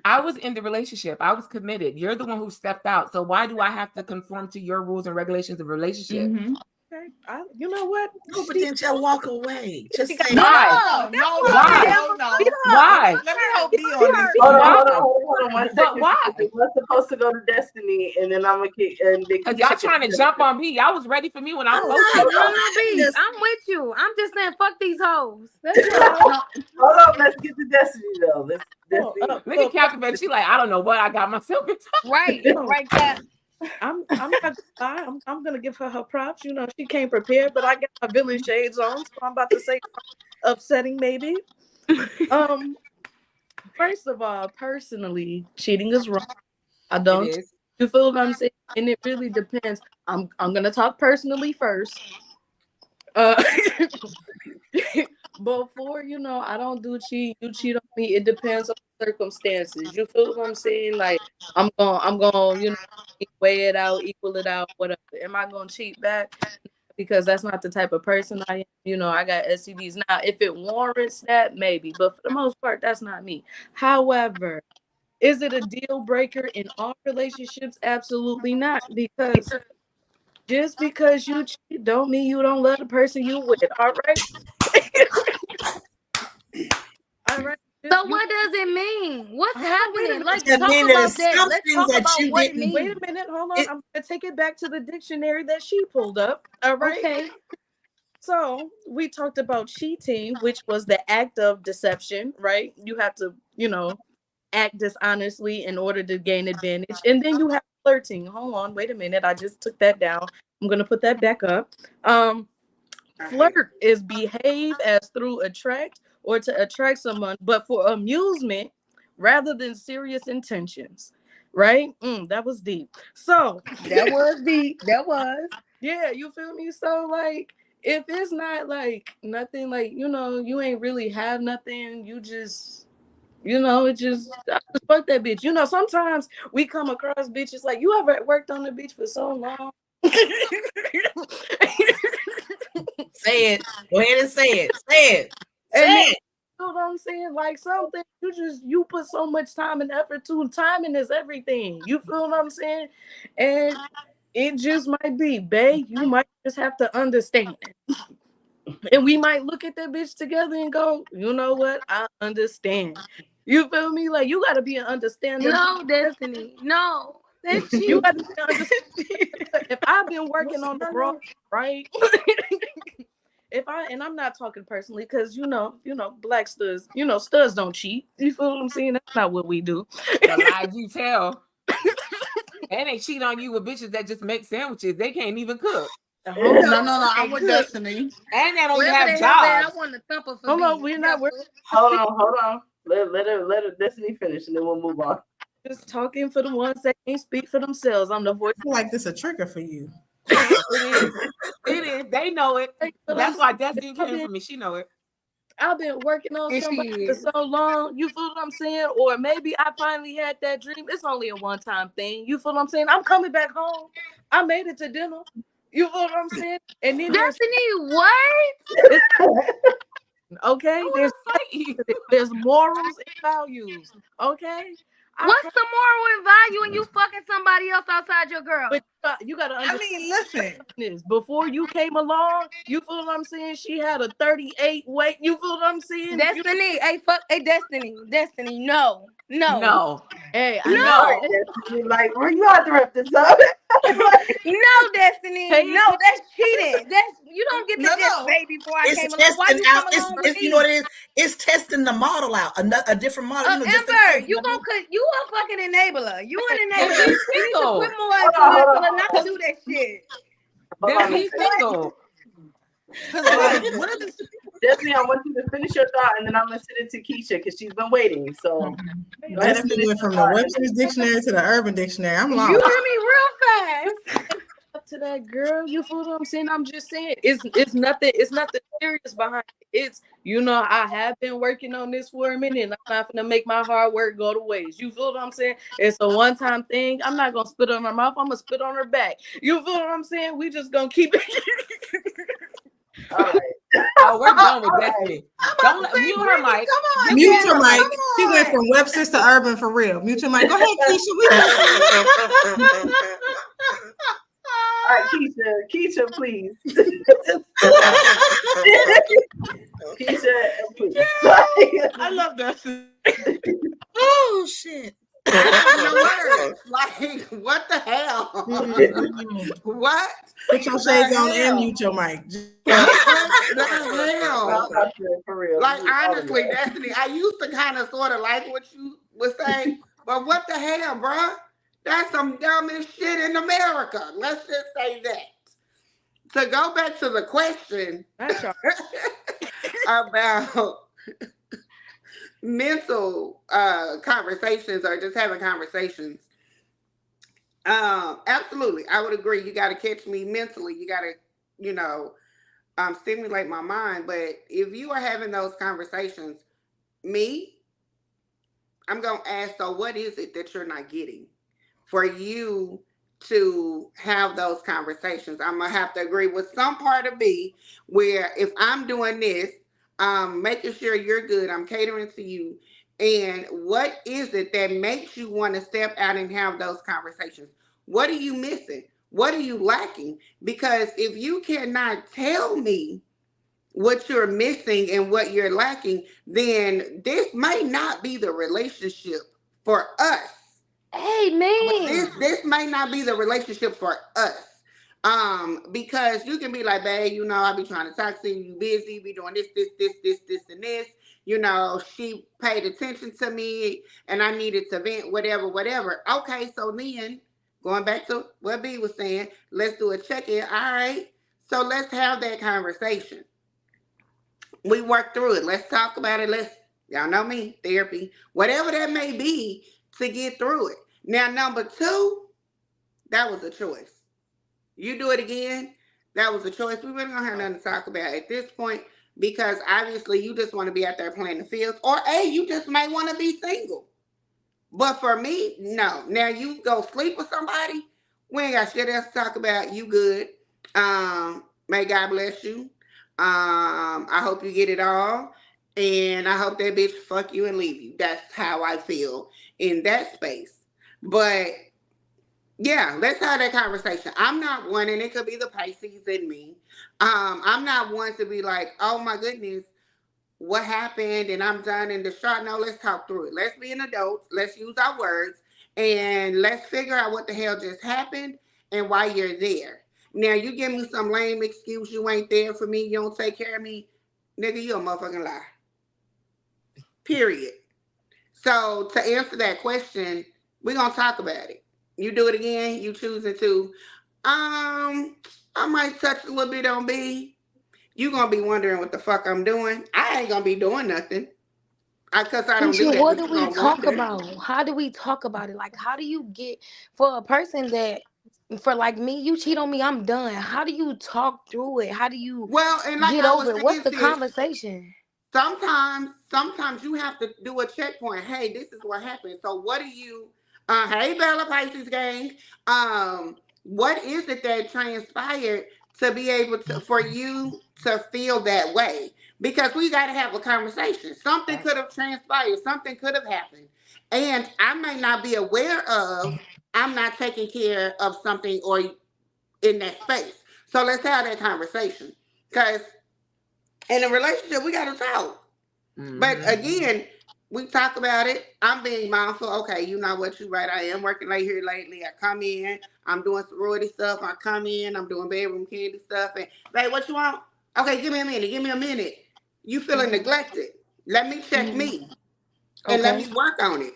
I was in the relationship. I was committed. You're the one who stepped out. So why do I have to conform to your rules and regulations of relationship? Mm-hmm. Okay. You know what? No, but then just walk away. Just say why? Why? Let me help you on this. Hold on. But why? We're supposed to go to Destiny, and then I'm gonna kick. Because y'all trying to jump on me. Y'all was ready for me when I'm I'm with you. I'm just saying, fuck these hoes. Hold on, let's get to Destiny though. Look at Captain. She like, I don't know what I got myself into. Right, Cap. I'm not gonna lie. I'm gonna give her props. You know, she came prepared, but I got my villain shades on, so I'm about to say upsetting maybe. First of all, personally, cheating is wrong. I don't. You feel what I'm saying? And it really depends. I'm gonna talk personally first. Before, I don't do cheat. You cheat on me. It depends on the circumstances. You feel what I'm saying? Like I'm gonna, weigh it out, equal it out, whatever. Am I gonna cheat back? Because that's not the type of person I am. I got STDs. Now, if it warrants that, maybe. But for the most part, that's not me. However, is it a deal breaker in all relationships? Absolutely not. Because just because you cheat don't mean you don't love the person you with. All right. All right. So what does it mean? What's happening? Let's That talk mean about there's that. some Let's things talk that about you what it didn't- means. Wait a minute. Hold on. I'm going to take it back to the dictionary that she pulled up. All right. Okay. So we talked about cheating, which was the act of deception, right? You have to, act dishonestly in order to gain advantage. And then you have flirting. Hold on. Wait a minute. I just took that down. I'm going to put that back up. Flirt is behave as through attract or to attract someone, but for amusement rather than serious intentions. Right? That was deep. So That was deep. That was. yeah, you feel me? So like if it's not like nothing, like you ain't really have nothing, you just it just I just fuck that bitch. Sometimes we come across bitches like you ever worked on the bitch for so long. Say it. Go ahead and say it. Say it. Say And then, it. you know what I'm saying? Like something you put so much time and effort to. Timing is everything. You feel what I'm saying? And it just might be, babe. You might just have to understand. And we might look at that bitch together and go, you know what? I understand. You feel me? Like you gotta be an understanding. No, Destiny. No. That's You cheap. gotta be an understanding. If I've been working on the broad, right? And I'm not talking personally, because black studs, studs don't cheat. You feel what I'm saying? That's not what we do. The lies you tell. And they cheat on you with bitches that just make sandwiches. They can't even cook. No. I'm with Destiny. And they don't even Wherever have they have that, I jobs. want to thump her for Hold on, beef. we're not. We're Hold on. Let her Destiny finish, and then we'll move on. just talking for the ones that can't speak for themselves. I'm the voice. I feel like this a trigger for you. It is. It is. They know it. But That's why Destiny came been, for me. She know it. I've been working on And she somebody for is. so long. You feel what I'm saying? Or maybe I finally had that dream. It's only a one-time thing. You feel what I'm saying? I'm coming back home. I made it to dinner. You feel what I'm saying? And then Destiny, what? it's okay. I wanna fight you. There's morals and values. Okay. What's the moral and value in you fucking somebody else outside your girl? But you gotta I understand mean, listen. this. Before you came along, you feel what I'm saying? She had a 38 weight. You feel what I'm saying? Destiny, hey, Destiny, no. No. Hey, I know. No. Destiny, like, where you have to wrap this up? No, Destiny, Pay no, that's cheating. You don't get to just say before I It's came along. Why testing you out. come along with It's me? you know what it is. It's testing the model out. A different model. Just in Amber, case, you a fucking enabler. You an Then enabler. be You need to single. quit more Hold to on, her hold for on. not to do that shit. Hold Then on. be single. What are the Destiny, I want you to finish your thought, and then I'm gonna send it to Keisha because she's been waiting. So go ahead and Destiny finish went your from the thought. Webster's dictionary to the Urban Dictionary. I'm You lost. hear me real fast. Up to that girl. You feel what I'm saying? I'm just saying it's nothing serious behind it. It's I have been working on this for a minute, and I'm not gonna make my hard work go to waste. You feel what I'm saying? It's a one-time thing. I'm not gonna spit on her mouth, I'm gonna spit on her back. You feel what I'm saying? We just gonna keep it. All right. Oh, we're done with All Destiny. I'm Don't about let to say, mute her Brittany, mic. come on, Just Mute mute your her mic. mic. She went from Webster's to Urban for real. Mute your mic. Go ahead, Keisha. All right, Keisha, please. Keisha, please. I love Destiny. oh shit. I have no words. Like, what the hell? What? Put your shades on and hell? mute your mic. What the hell? For real. Like, honestly, Destiny, I used to kind of sort of like what you would say, but what the hell, bruh? That's some dumbest shit in America. Let's just say that. To go back to the question about mental conversations or just having conversations, absolutely, I would agree. You got to catch me mentally. You got to, stimulate my mind. But if you are having those conversations, I'm going to ask, so what is it that you're not getting for you to have those conversations? I'm going to have to agree with some part of me where if I'm doing this, making sure you're good, I'm catering to you. And what is it that makes you want to step out and have those conversations? What are you missing? What are you lacking? Because if you cannot tell me what you're missing and what you're lacking, then this might not be the relationship for us. Hey, man. This might not be the relationship for us. Because you can be like, babe, I be trying to talk to you, you busy, be doing this, and this. She paid attention to me and I needed to vent, whatever. Okay, so then going back to what B was saying, let's do a check-in. All right. So let's have that conversation. We work through it. Let's talk about it. Y'all know me, therapy, whatever that may be, to get through it. Now, number two, that was a choice. You do it again, that was a choice. We really don't have nothing to talk about at this point because obviously you just want to be out there playing the fields, or you just might want to be single. But for me, no. Now you go sleep with somebody, we ain't got shit else to talk about. You good. May God bless you. I hope you get it all. And I hope that bitch fuck you and leave you. That's how I feel in that space. But yeah, let's have that conversation. I'm not one, and it could be the Pisces in me. I'm not one to be like, oh my goodness, what happened and I'm done and distraught. No, let's talk through it. Let's be an adult. Let's use our words and let's figure out what the hell just happened and why you're there. Now, you give me some lame excuse, you ain't there for me, you don't take care of me, nigga, you a motherfucking lie. Period. So to answer that question, we're gonna talk about it. You do it again, you choosing to. I might touch a little bit on B. You gonna be wondering what the fuck I'm doing. I ain't gonna be doing nothing. Cause I don't do that. What But do you we gonna talk wonder. about? How do we talk about it? Like, how do you get for a person that, for like me, you cheat on me, I'm done. How do you talk through it? How do you Well, and like get I was over it? What's saying, the sis, conversation? sometimes you have to do a checkpoint. Hey, this is what happened. So what do you hey Bella Pisces gang. What is it that transpired to be able to for you to feel that way? Because we gotta have a conversation. Something could have transpired, something could have happened. And I may not be aware of I'm not taking care of something or in that space. So let's have that conversation. Because in a relationship, we got to talk. But again, we talk about it. I'm being mindful. Okay, you know what? You're right. I am working late here lately. I come in. I'm doing sorority stuff. I come in. I'm doing bedroom candy stuff. And, babe, what you want? Okay, give me a minute. Give me a minute. You feeling neglected. Let me check me. And let Okay. me work on it.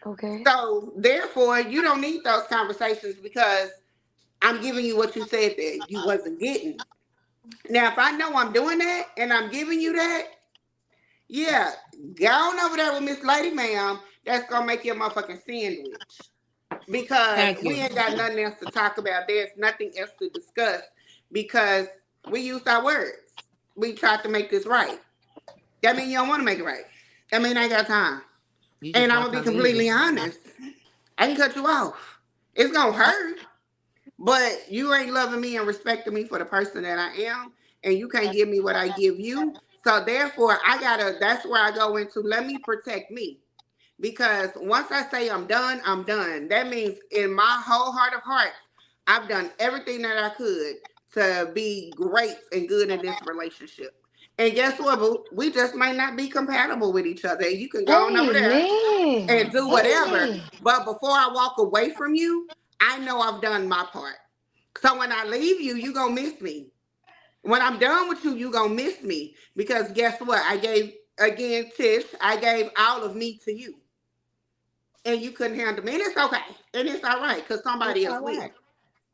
Okay. So, therefore, you don't need those conversations because I'm giving you what you said that you wasn't getting. Now, if I know I'm doing that and I'm giving you that, yeah, go on over there with Miss Lady Ma'am. That's gonna make you a motherfucking sandwich because Thank we you. ain't got nothing else to talk about. There's nothing else to discuss because we used our words. We tried to make this right. That mean you don't want to make it right. I mean, I ain't got time. You just And I'm want gonna be something easy. completely honest. I can cut you off. It's gonna hurt. But you ain't loving me and respecting me for the person that I am, and you can't give me what I give you. So therefore, that's where I go into let me protect me. Because once I say I'm done, I'm done. That means in my whole heart of hearts, I've done everything that I could to be great and good in this relationship. And guess what, boo? We just might not be compatible with each other. You can go on over there and Amen. do whatever. Amen. But before I walk away from you, I know I've done my part. So when I leave you, you gonna miss me. When I'm done with you, you gonna miss me. Because guess what? I gave again, Tish, I gave all of me to you. And you couldn't handle me. And it's okay. And it's all right, because somebody It's else all will. right.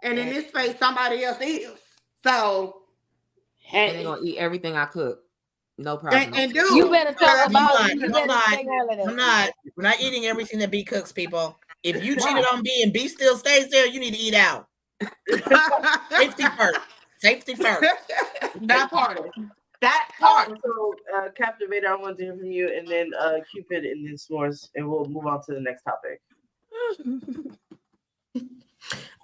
And in And, this space, somebody else is. So and they're hey. gonna eat everything I cook. No And, problem. and You dude, better talk I'm about not. it. You I'm better not. say all of I'm that. not. We're not eating everything that B cooks, people. If you Why? cheated on B and B still stays there, you need to eat out. Safety first. Safety first. That part. That part. So, Captivator, I want to hear from you, and then Cupid, and then S'mores, and we'll move on to the next topic.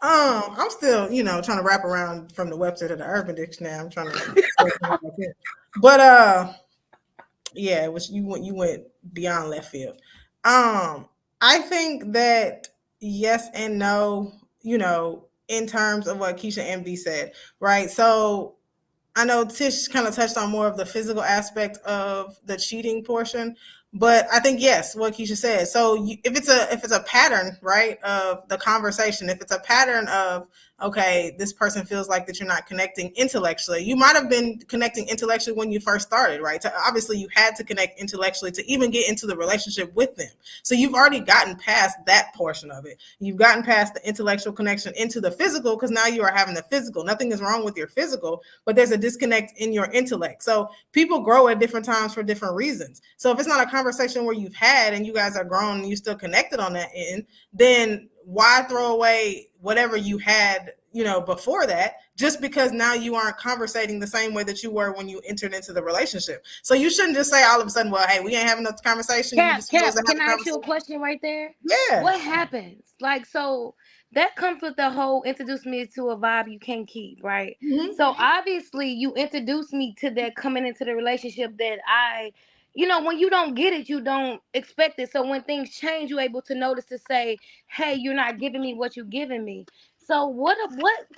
I'm still, trying to wrap around from the Webster to the Urban Dictionary. I'm trying to, but yeah, it was you went beyond left field. I think that yes and no, in terms of what Keisha MD said, right? So I know Tish kind of touched on more of the physical aspect of the cheating portion, but I think yes, what Keisha said. So if it's a pattern, right, of the conversation, if it's a pattern of okay, this person feels like that you're not connecting intellectually. You might have been connecting intellectually when you first started, right? So obviously you had to connect intellectually to even get into the relationship with them. So you've already gotten past that portion of it. You've gotten past the intellectual connection into the physical, because now you are having the physical. Nothing is wrong with your physical, but there's a disconnect in your intellect. So people grow at different times for different reasons. So if it's not a conversation where you've had and you guys are grown and you're still connected on that end, then why throw away whatever you had, before that, just because now you aren't conversating the same way that you were when you entered into the relationship. So you shouldn't just say all of a sudden, well, hey, we ain't having enough conversation. Cap, can I ask you a question right there? Yeah. What happens? Like, so that comes with the whole introduce me to a vibe you can't keep, right? Mm-hmm. So obviously you introduced me to that coming into the relationship that when you don't get it, you don't expect it. So when things change, you're able to notice to say, hey, you're not giving me what you're giving me. So what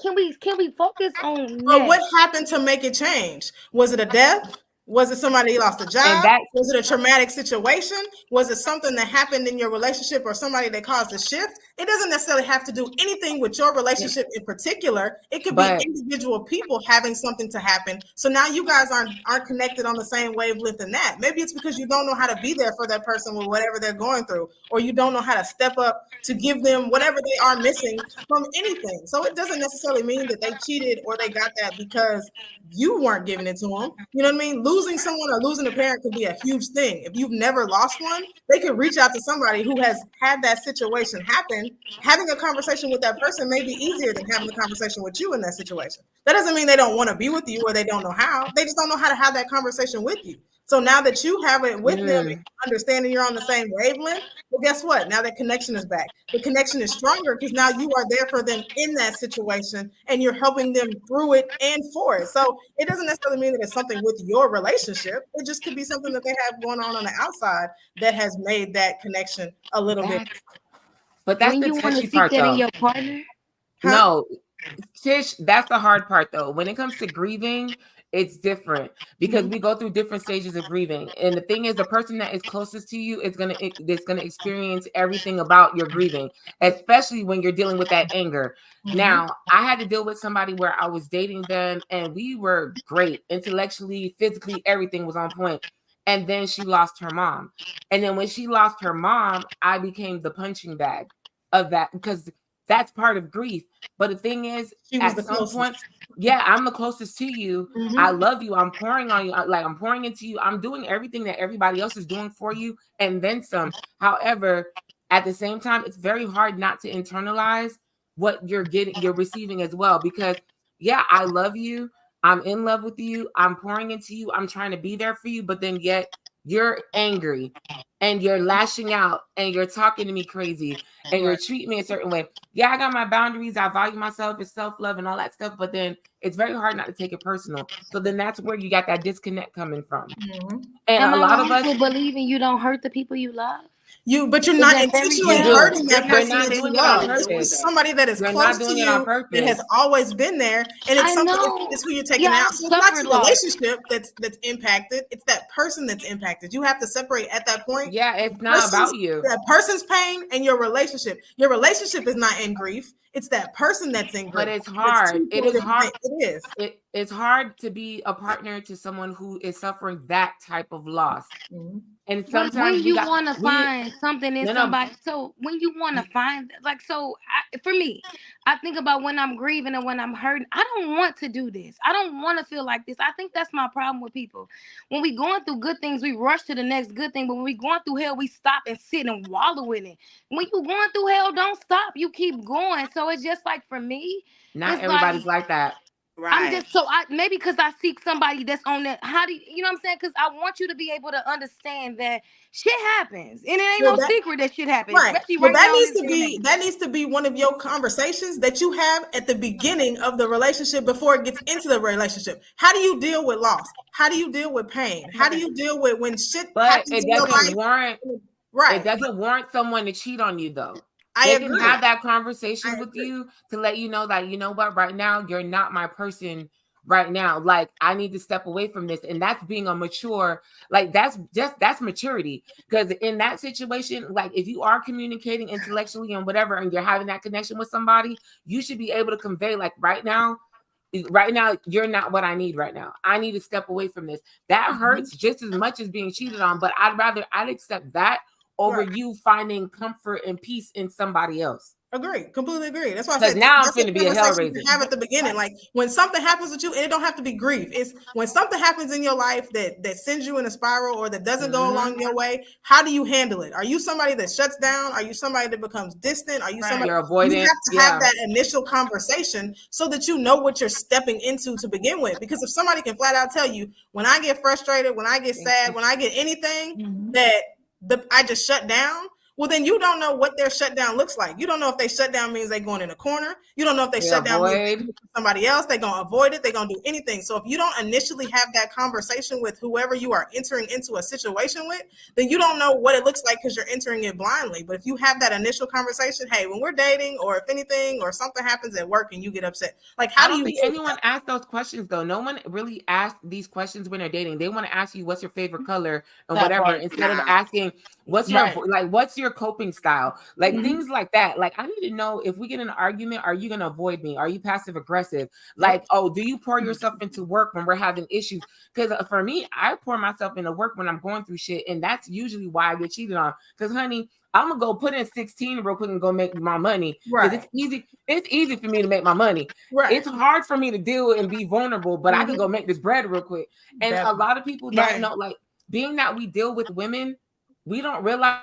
can we focus on But what next? happened to make it change? Was it a death? Was it somebody lost a job? Was it a traumatic situation? Was it something that happened in your relationship or somebody that caused a shift? It doesn't necessarily have to do anything with your relationship in particular. It could be individual people having something to happen. So now you guys aren't connected on the same wavelength in that. Maybe it's because you don't know how to be there for that person with whatever they're going through, or you don't know how to step up to give them whatever they are missing from anything. So it doesn't necessarily mean that they cheated or they got that because you weren't giving it to them. You know what I mean? Losing someone or losing a parent could be a huge thing. If you've never lost one, they could reach out to somebody who has had that situation happen. Having a conversation with that person may be easier than having a conversation with you in that situation. That doesn't mean they don't want to be with you or they don't know how. They just don't know how to have that conversation with you. So now that you have it with them, understanding you're on the same wavelength, well, guess what? Now that connection is back. The connection is stronger because now you are there for them in that situation and you're helping them through it and for it. So it doesn't necessarily mean that it's something with your relationship. It just could be something that they have going on the outside that has made that connection a little bit. But that's when the you want to touchy seek part, that though. in your partner. No, Tish, that's the hard part, though. When it comes to grieving, it's different because we go through different stages of grieving. And the thing is, the person that is closest to you is gonna experience everything about your grieving, especially when you're dealing with that anger. Now, I had to deal with somebody where I was dating them and we were great intellectually, physically, everything was on point. And then she lost her mom. And then when she lost her mom, I became the punching bag of that because that's part of grief. But the thing is, at some point, yeah, I'm the closest to you. I love you. I'm pouring on you. I'm pouring into you. I'm doing everything that everybody else is doing for you and then some. However, at the same time, it's very hard not to internalize what you're receiving as well. Because yeah, I love you. I'm in love with you. I'm pouring into you. I'm trying to be there for you. But then yet you're angry and you're lashing out and you're talking to me crazy and you're treating me a certain way. Yeah, I got my boundaries. I value myself. It's self-love and all that stuff. But then it's very hard not to take it personal. So then that's where you got that disconnect coming from. And Am a lot of us believing you don't hurt the people you love. But you're not intentionally hurting that person that you love. It's somebody that is close to you, that has always been there, and it's something. It's who you're taking out. So it's not your relationship that's impacted. It's that person that's impacted. You have to separate at that point. Yeah, it's not about you. That person's pain and your relationship. Your relationship is not in grief. It's that person that's in grief. But it's hard. It is hard. It is. It's hard to be a partner to someone who is suffering that type of loss. And sometimes when you want to find something in somebody, so when you want to find, for me, I think about when I'm grieving and when I'm hurting. I don't want to do this. I don't want to feel like this. I think that's my problem with people. When we going through good things, we rush to the next good thing. But when we going through hell, we stop and sit and wallow in it. When you going through hell, don't stop. You keep going. So it's just like for me, not everybody's like that. Right. I'm just maybe because I seek somebody that's on that. How do you know what I'm saying? Because I want you to be able to understand that shit happens, and it ain't no secret that shit happens. Right. Well, that needs to be one of your conversations that you have at the beginning of the relationship before it gets into the relationship. How do you deal with loss? How do you deal with pain? How do you deal with when shit happens in your life? It doesn't warrant someone to cheat on you, though. They can have that conversation with you to let you know that, you know what, right now, you're not my person right now. Like, I need to step away from this. And that's being a mature, like, that's maturity. Because in that situation, like, if you are communicating intellectually and whatever, and you're having that connection with somebody, you should be able to convey, like, right now, you're not what I need right now. I need to step away from this. That hurts just as much as being cheated on, but I'd accept that over you finding comfort and peace in somebody else. Agree, completely agree. That's why I said now I'm that's finna be a hellraiser. Have at the beginning, like when something happens with you, and it don't have to be grief. It's when something happens in your life that sends you in a spiral or that doesn't go along your way. How do you handle it? Are you somebody that shuts down? Are you somebody that becomes distant? Are you somebody you're avoidant? You have to have that initial conversation so that you know what you're stepping into to begin with. Because if somebody can flat out tell you, when I get frustrated, when I get sad, when I get anything I just shut down. Well, then you don't know what their shutdown looks like. You don't know if they shut down means they're going in a corner. You don't know if they shut down means somebody else. They're going to avoid it. They're going to do anything. So if you don't initially have that conversation with whoever you are entering into a situation with, then you don't know what it looks like because you're entering it blindly. But if you have that initial conversation, hey, when we're dating or if anything or something happens at work and you get upset, like how do you think anyone asked those questions though? No one really asked these questions when they're dating. They want to ask you what's your favorite color and whatever instead of asking what's your coping style, like things like that. Like, I need to know, if we get in an argument, are you going to avoid me? Are you passive aggressive? Like, oh, do you pour yourself into work when we're having issues? Because for me, I pour myself into work when I'm going through shit, and that's usually why I get cheated on. Because honey, I'm gonna go put in 16 real quick and go make my money. Because it's easy for me to make my money. It's hard for me to deal and be vulnerable, but I can go make this bread real quick. And a lot of people don't know, like, being that we deal with women, we don't realize,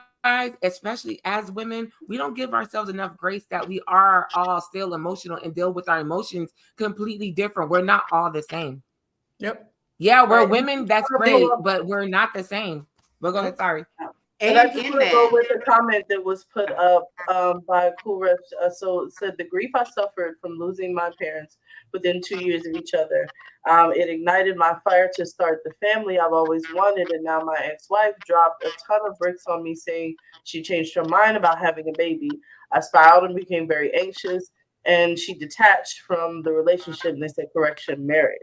especially as women, we don't give ourselves enough grace that we are all still emotional and deal with our emotions completely different. We're not all the same. Yeah, we're women. That's great, but we're not the same. But go ahead. Sorry. And I just want to go with the comment that was put up by Kura. So it said, the grief I suffered from losing my parents within 2 years of each other. It ignited my fire to start the family I've always wanted. And now my ex-wife dropped a ton of bricks on me saying she changed her mind about having a baby. I spiraled and became very anxious. And she detached from the relationship, and they said, correction, marriage.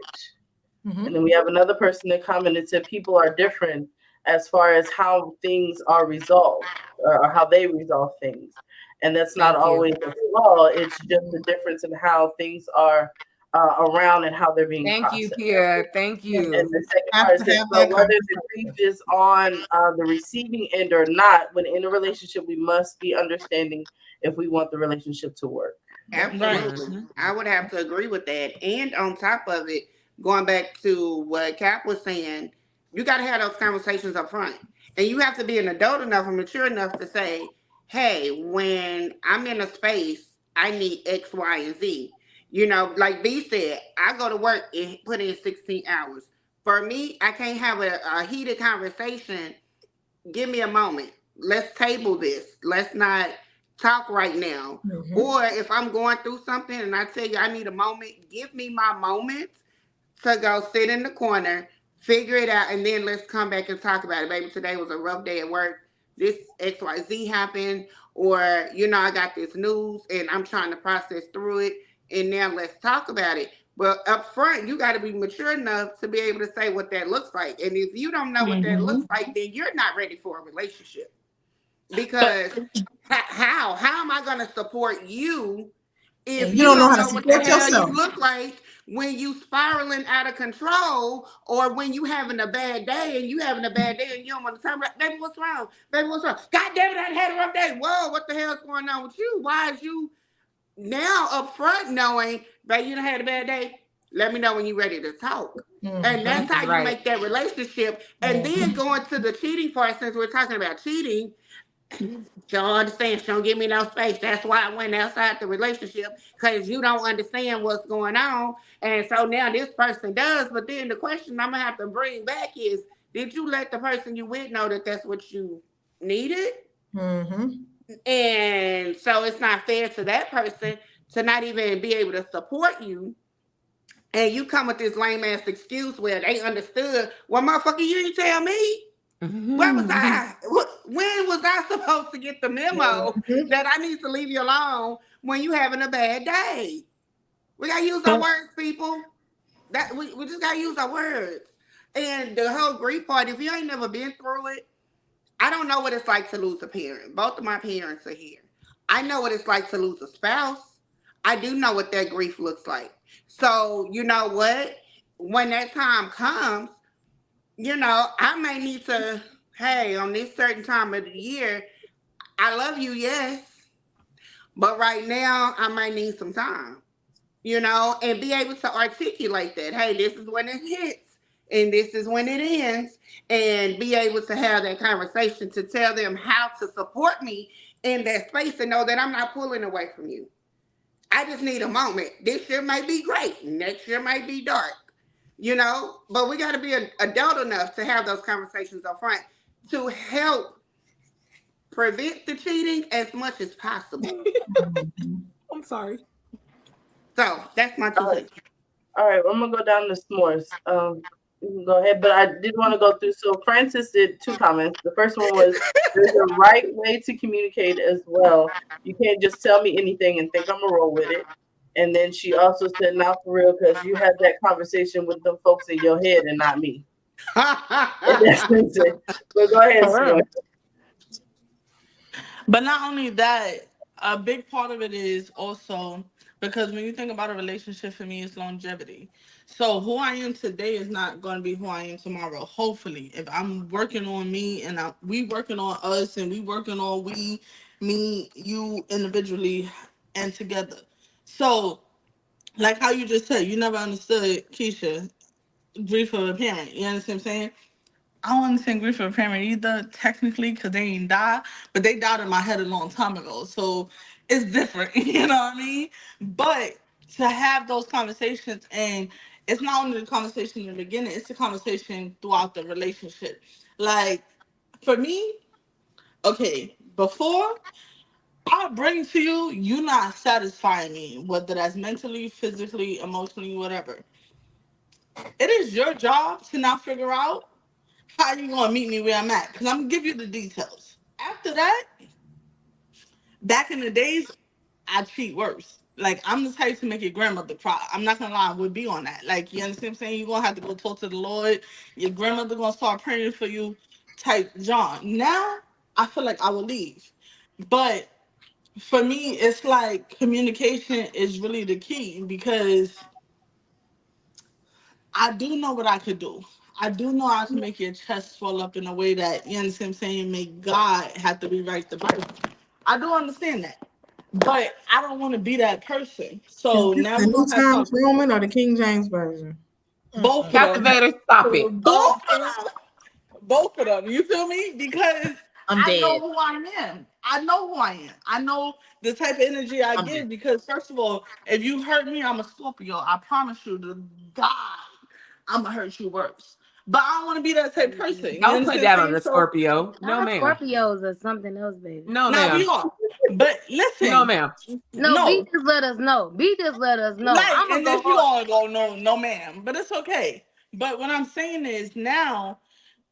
And then we have another person that commented, said people are different as far as how things are resolved or how they resolve things. And that's not always a flaw. It's just a difference in how things are around and how they're being processed. Thank you, Kia. Thank you. And the second part is whether the grief is on the receiving end or not, when in a relationship, we must be understanding if we want the relationship to work. Absolutely. I would have to agree with that. And on top of it, going back to what Cap was saying, you got to have those conversations up front. And you have to be an adult enough and mature enough to say, hey, when I'm in a space, I need X, Y, and Z. You know, like B said, I go to work and put in 16 hours. For me, I can't have a heated conversation. Give me a moment. Let's table this. Let's not talk right now. Or if I'm going through something and I tell you I need a moment, give me my moment to go sit in the corner, figure it out, and then let's come back and talk about it. Baby, today was a rough day at work. This XYZ happened, or, you know, I got this news and I'm trying to process through it, and now let's talk about it. But up front, you got to be mature enough to be able to say what that looks like. And if you don't know what that looks like, then you're not ready for a relationship. Because how am I going to support you if you don't know what the hell you look like when you spiraling out of control, or when you having a bad day and you don't want to turn around? Baby, what's wrong? Baby, what's wrong? God damn it, I had a rough day. Whoa, what the hell's going on with you? Why is you now up front knowing, baby, you done had a bad day? Let me know when you're ready to talk. And that's how you make that relationship. And then going to the cheating part, since we're talking about cheating, she don't understand. She don't give me no space. That's why I went outside the relationship, because you don't understand what's going on. And so now this person does. But then the question I'm going to have to bring back is, did you let the person you with know that that's what you needed? And so it's not fair to that person to not even be able to support you. And you come with this lame ass excuse where they understood, well, motherfucker, you didn't tell me. Where was I? When was I supposed to get the memo that I need to leave you alone when you having a bad day? We gotta use our words, people. That we just gotta use our words. And the whole grief part, if you ain't never been through it, I don't know what it's like to lose a parent. Both of my parents are here. I know what it's like to lose a spouse. I do know what that grief looks like. So, you know what? When that time comes, I may need to, hey, on this certain time of the year, I love you, yes, but right now I might need some time, and be able to articulate that. Hey, this is when it hits and this is when it ends, and be able to have that conversation to tell them how to support me in that space and know that I'm not pulling away from you. I just need a moment. This year might be great, next year might be dark, but we got to be adult enough to have those conversations up front to help prevent the cheating as much as possible. I'm sorry. So that's my 2 cents. All right, I'm gonna go down to s'mores. You can go ahead, but I did want to go through. So Francis did 2 comments. The first one was, "There's a right way to communicate as well. You can't just tell me anything and think I'm gonna roll with it." And then she also said, "Not for real, because you had that conversation with them folks in your head and not me." And that's it. But go ahead, For real. s'mores. But not only that, a big part of it is also because when you think about a relationship, for me, it's longevity. So who I am today is not going to be who I am tomorrow. Hopefully, if I'm working on me and we working on us and we working on me, you individually and together. So like how you just said, you never understood Keisha grief of a parent. You understand what I'm saying? I don't understand grief of a parent either, technically, because they ain't died, but they died in my head a long time ago. So it's different, you know what I mean? But to have those conversations, and it's not only the conversation in the beginning, it's the conversation throughout the relationship. Like, for me, okay, before I bring to you, you not satisfying me, whether that's mentally, physically, emotionally, whatever. It is your job to now figure out how you gonna meet me where I'm at? Because I'm gonna give you the details. After that, back in the days, I treat worse. Like I'm the type to make your grandmother cry. I'm not gonna lie, I would be on that. Like you understand what I'm saying? You're gonna have to go talk to the Lord. Your grandmother gonna start praying for you, type John. Now I feel like I will leave. But for me, it's like communication is really the key because I do know what I could do. I do know I can make your chest swell up in a way that you understand what I'm saying, make God have to rewrite the Bible. I do understand that. But I don't want to be that person. Is So this now the we're New gonna have Times to Roman or the King James Version? both of them. Captivator, stop it. Both of them. Both of them. You feel me? Because I'm I know dead. who I am. I know who I am. I know the type of energy I I'm give dead. because first of all, if you hurt me, I'm a Scorpio. I promise you to God, I'm gonna hurt you worse. But I don't want to be that type of person. You Don't put understand what that I'm on saying? the So Scorpio. No, Our ma'am. Scorpios or something else, baby. No, now we ma'am. are. But No, listen, ma'am. No, B no. just let us know. B just let us know. Like, I'm gonna and go if you hard. all go, no, no, ma'am. But it's okay. But what I'm saying is now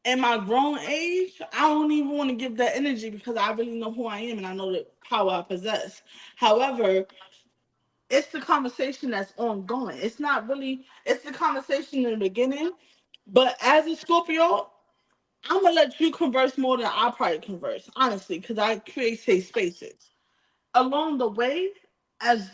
in my grown age, I don't even want to give that energy because I really know who I am and I know the power I possess. However, it's the conversation that's ongoing. It's not really, it's the conversation in the beginning. But as a Scorpio, I'm gonna let you converse more than I probably converse, honestly, because I create safe spaces along the way, as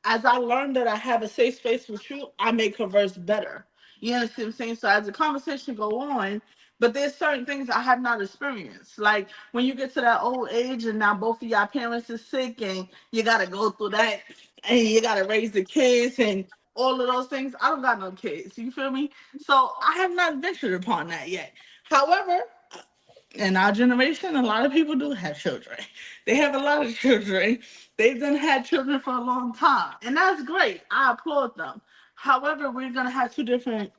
as I learned that I have a safe space with you, I may converse better. You understand what I'm saying? So as the conversation go on, but there's certain things I have not experienced. Like when you get to that old age and now both of your parents are sick and you gotta go through that and you gotta raise the kids and all of those things. I don't got no kids. You feel me? So I have not ventured upon that yet. However, in our generation, a lot of people do have children. They have a lot of children. They've done had children for a long time, and that's great. I applaud them. However, we're gonna have two different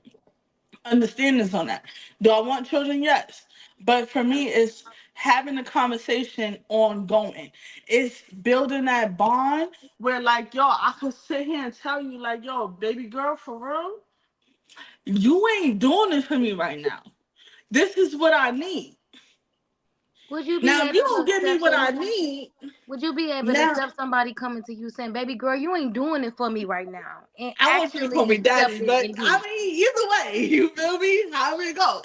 understandings on that. Do I want children? Yes, but for me, it's having the conversation ongoing. It's building that bond where, like, yo, I could sit here and tell you, like, yo, baby girl, for real, you ain't doing it for me right now. This is what I need. Would you be Now, if able you to don't give me accept what it I now? need, Would you be able to now accept somebody coming to you saying, "Baby girl, you ain't doing it for me right now," and I want you to call actually me accept daddy. it But and do I it? mean, either way, you feel me? However it go.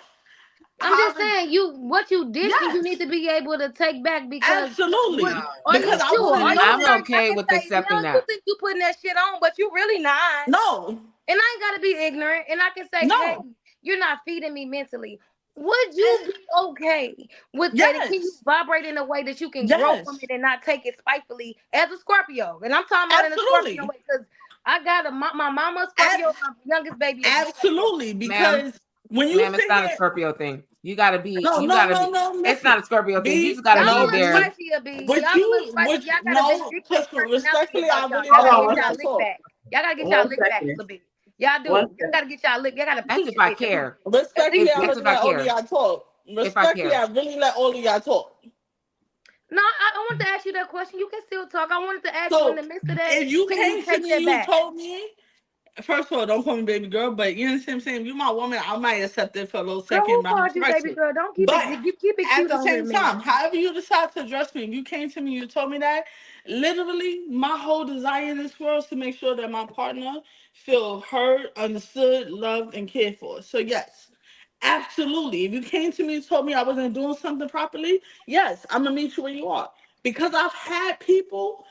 I'm just However, saying, what you dishing, you need yes, to be able to take back because what? absolutely. No, Are you Because no. I sure? want to Are know you I'm that. certain? I okay can with say accepting now you that. think you putting that shit on, but you really not. No, And I ain't gotta be ignorant. And I can say, hey, no. you're not feeding me mentally. Would you be okay with that? And can you Yes, vibrate in a way that you can grow from yes, it and not take it spitefully as a Scorpio? And I'm talking about in a Scorpio absolutely. way because I got my mama a Scorpio, my youngest baby is a Scorpio. Absolutely, Ma'am, because when you ma'am, it's sit not a here, Scorpio thing. You gotta be, no, you no, gotta no, be, no. it's Listen, not a Scorpio thing. You B, just gotta Y'all be a no, little there. B. spicy, a B. What Y'all a little you, spicy. what Y'all got a no? vindictive Because personality respectfully, about I y'all. really Y'all let Hold gotta on all get one of y'all y'all lick second. talk. back. Y'all gotta get y'all One lick back a second. little bit. Y'all do. One Y'all second. gotta get y'all lick. Y'all gotta That's peach if a I bit at least. care. At Respectfully, least I That's peach if a I let bit. all of care. y'all talk. If I Respectfully, care. I really let all of y'all talk. No, I want to ask you that question. You can still talk. I wanted to ask you in So the midst of that, if you can you came to take me, that you back? told me. First of all, don't call me baby girl, but you understand what I'm saying? If you my woman, I might accept it for a little Girl, second, who but I'm called you baby correct. girl? Don't keep it But keep it at cute the on here, same man. time, however you decide to address me, if you came to me, you told me that. Literally, my whole desire in this world is to make sure that my partner feel heard, understood, loved, and cared for. So yes, absolutely. If you came to me and told me I wasn't doing something properly, yes, I'm gonna meet you where you are. Because I've had people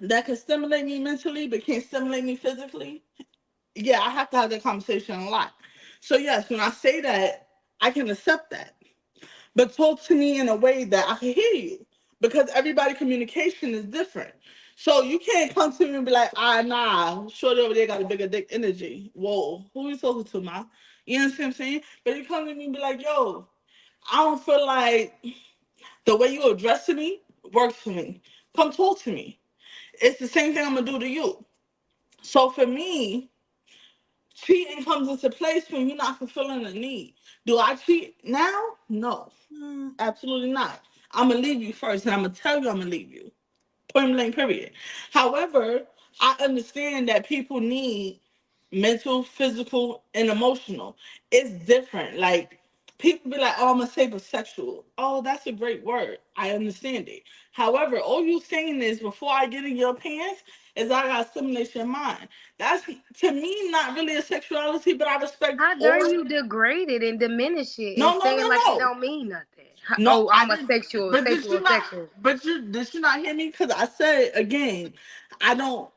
that can stimulate me mentally but can't stimulate me physically. Yeah, I have to have that conversation a lot. So yes, when I say that, I can accept that, but talk to me in a way that I can hear you, because everybody communication is different. So you can't come to me and be like, ah, nah, shorty over there got a bigger dick energy. Whoa, who you talking to, ma? You understand what I'm saying? But you come to me and be like, yo, I don't feel like the way you addressing me works for me. Come talk to me. It's the same thing I'm gonna do to you. So for me, cheating comes into place when you're not fulfilling a need. Do I cheat now? No, absolutely not. I'm gonna leave you first, and I'm gonna tell you I'm gonna leave you. Point blank, period. However, I understand that people need mental, physical, and emotional. It's different. Like people be like, "Oh, I'm a sapiosexual." Oh, that's a great word. I understand it. However, all you saying is before I get in your pants is I got stimulate your mind. That's to me not really a sexuality, but I respect How dare all. you degrade it and diminish it and No, no, say it no, like it no. don't mean nothing? No, Oh, I I'm a didn't. sexual, But did sexual, you not? sexual. But you did you not hear me? Because I said again, I don't.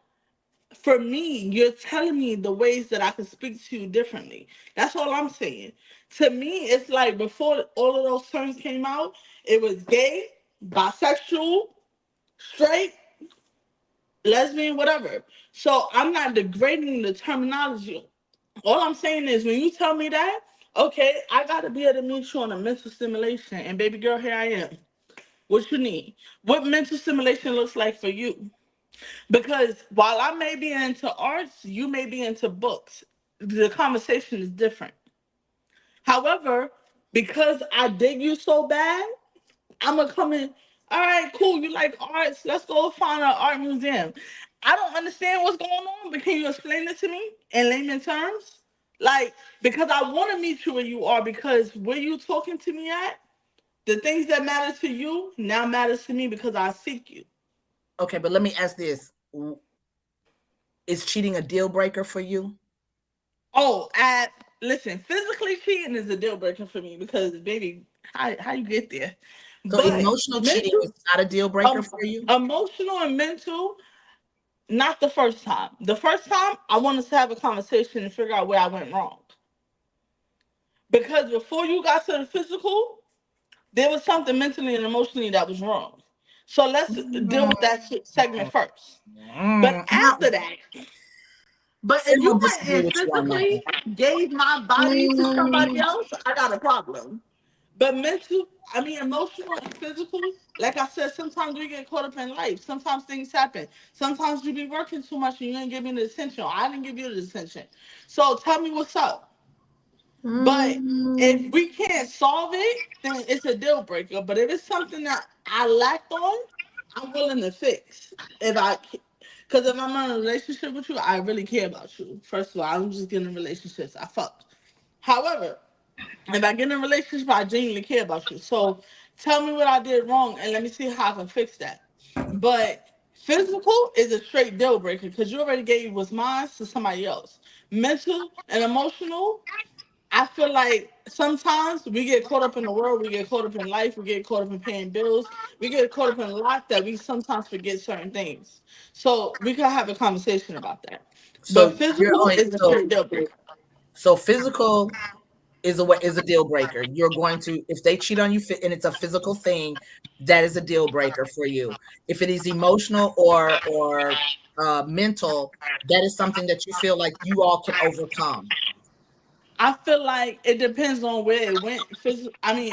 For me, you're telling me the ways that I can speak to you differently. That's all I'm saying. To me, it's like before all of those terms came out, it was gay, bisexual, straight, lesbian, whatever. So I'm not degrading the terminology. All I'm saying is when you tell me that, okay, I gotta be able to meet you on a mental stimulation. And baby girl, here I am. What you need? What mental stimulation looks like for you? Because while I may be into arts, you may be into books. The conversation is different. However, because I dig you so bad, I'm gonna come in. All right, cool. You like arts? Let's go find an art museum. I don't understand what's going on, but can you explain it to me in layman terms? Like, because I want to meet you where you are, because where you talking to me at, the things that matter to you now matters to me because I seek you. Okay, but let me ask this: is cheating a deal breaker for you? Oh, listen, physically cheating is a deal breaker for me because baby, how you get there? So But emotional cheating mental, is not a deal breaker for you? emotional and mental, not the first time. The first time I want us to have a conversation and figure out where I went wrong. Because before you got to the physical, there was something mentally and emotionally that was wrong. So let's deal with that segment first. But after that, but I if you will went disagree and with you on that. physically gave my body to somebody else, I got a problem. But mental, I mean, emotional and physical, like I said, sometimes we get caught up in life. Sometimes things happen. Sometimes you be working too much and you didn't give me the attention. Or I didn't give you the attention. So tell me what's up. But if we can't solve it, then it's a deal breaker. But if it's something that I lacked on, I'm willing to fix. Because if I'm in a relationship with you, I really care about you. First of all, I'm just getting in relationships. I fucked. However, if I get in a relationship, I genuinely care about you. So Tell me what I did wrong and let me see how I can fix that. But physical is a straight deal breaker because you already gave what's mine to somebody else. Mental and emotional, I feel like sometimes we get caught up in the world, we get caught up in life, we get caught up in paying bills, we get caught up in a lot that we sometimes forget certain things. So we could have a conversation about that. But So you're physical only is a straight deal breaker. so physical is a deal breaker. You're going to, if they cheat on you and it's a physical thing, that is a deal breaker for you. If it is emotional or mental, that is something that you feel like you all can overcome. I feel like it depends on where it went,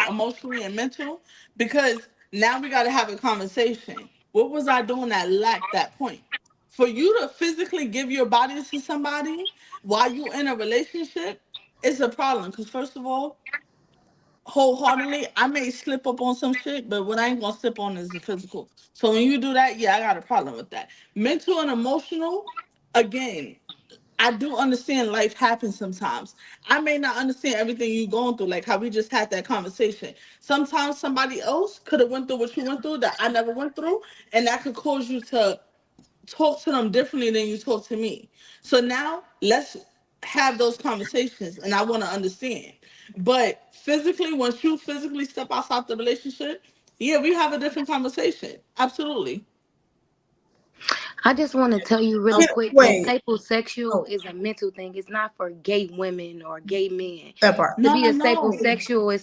emotionally and mental, because now we got to have a conversation. What was I doing that lacked that point? For you to physically give your body to somebody while you in a relationship, it's a problem. Because first of all, wholeheartedly, I may slip up on some shit, but what I ain't gonna slip on is the physical. So when you do that, yeah, I got a problem with that. Mental and emotional, again, I do understand life happens sometimes. I may not understand everything you're going through, like how we just had that conversation. Sometimes somebody else could have went through what you went through that I never went through, and that could cause you to talk to them differently than you talk to me. So now let's have those conversations, and I want to understand. But physically, once you physically step outside the relationship, yeah, we have a different conversation. Absolutely. I just want to tell you really quick that Wait. sapiosexual Oh, is a mental thing. It's not for gay women or gay men. that part. To No, be no, a no. sapiosexual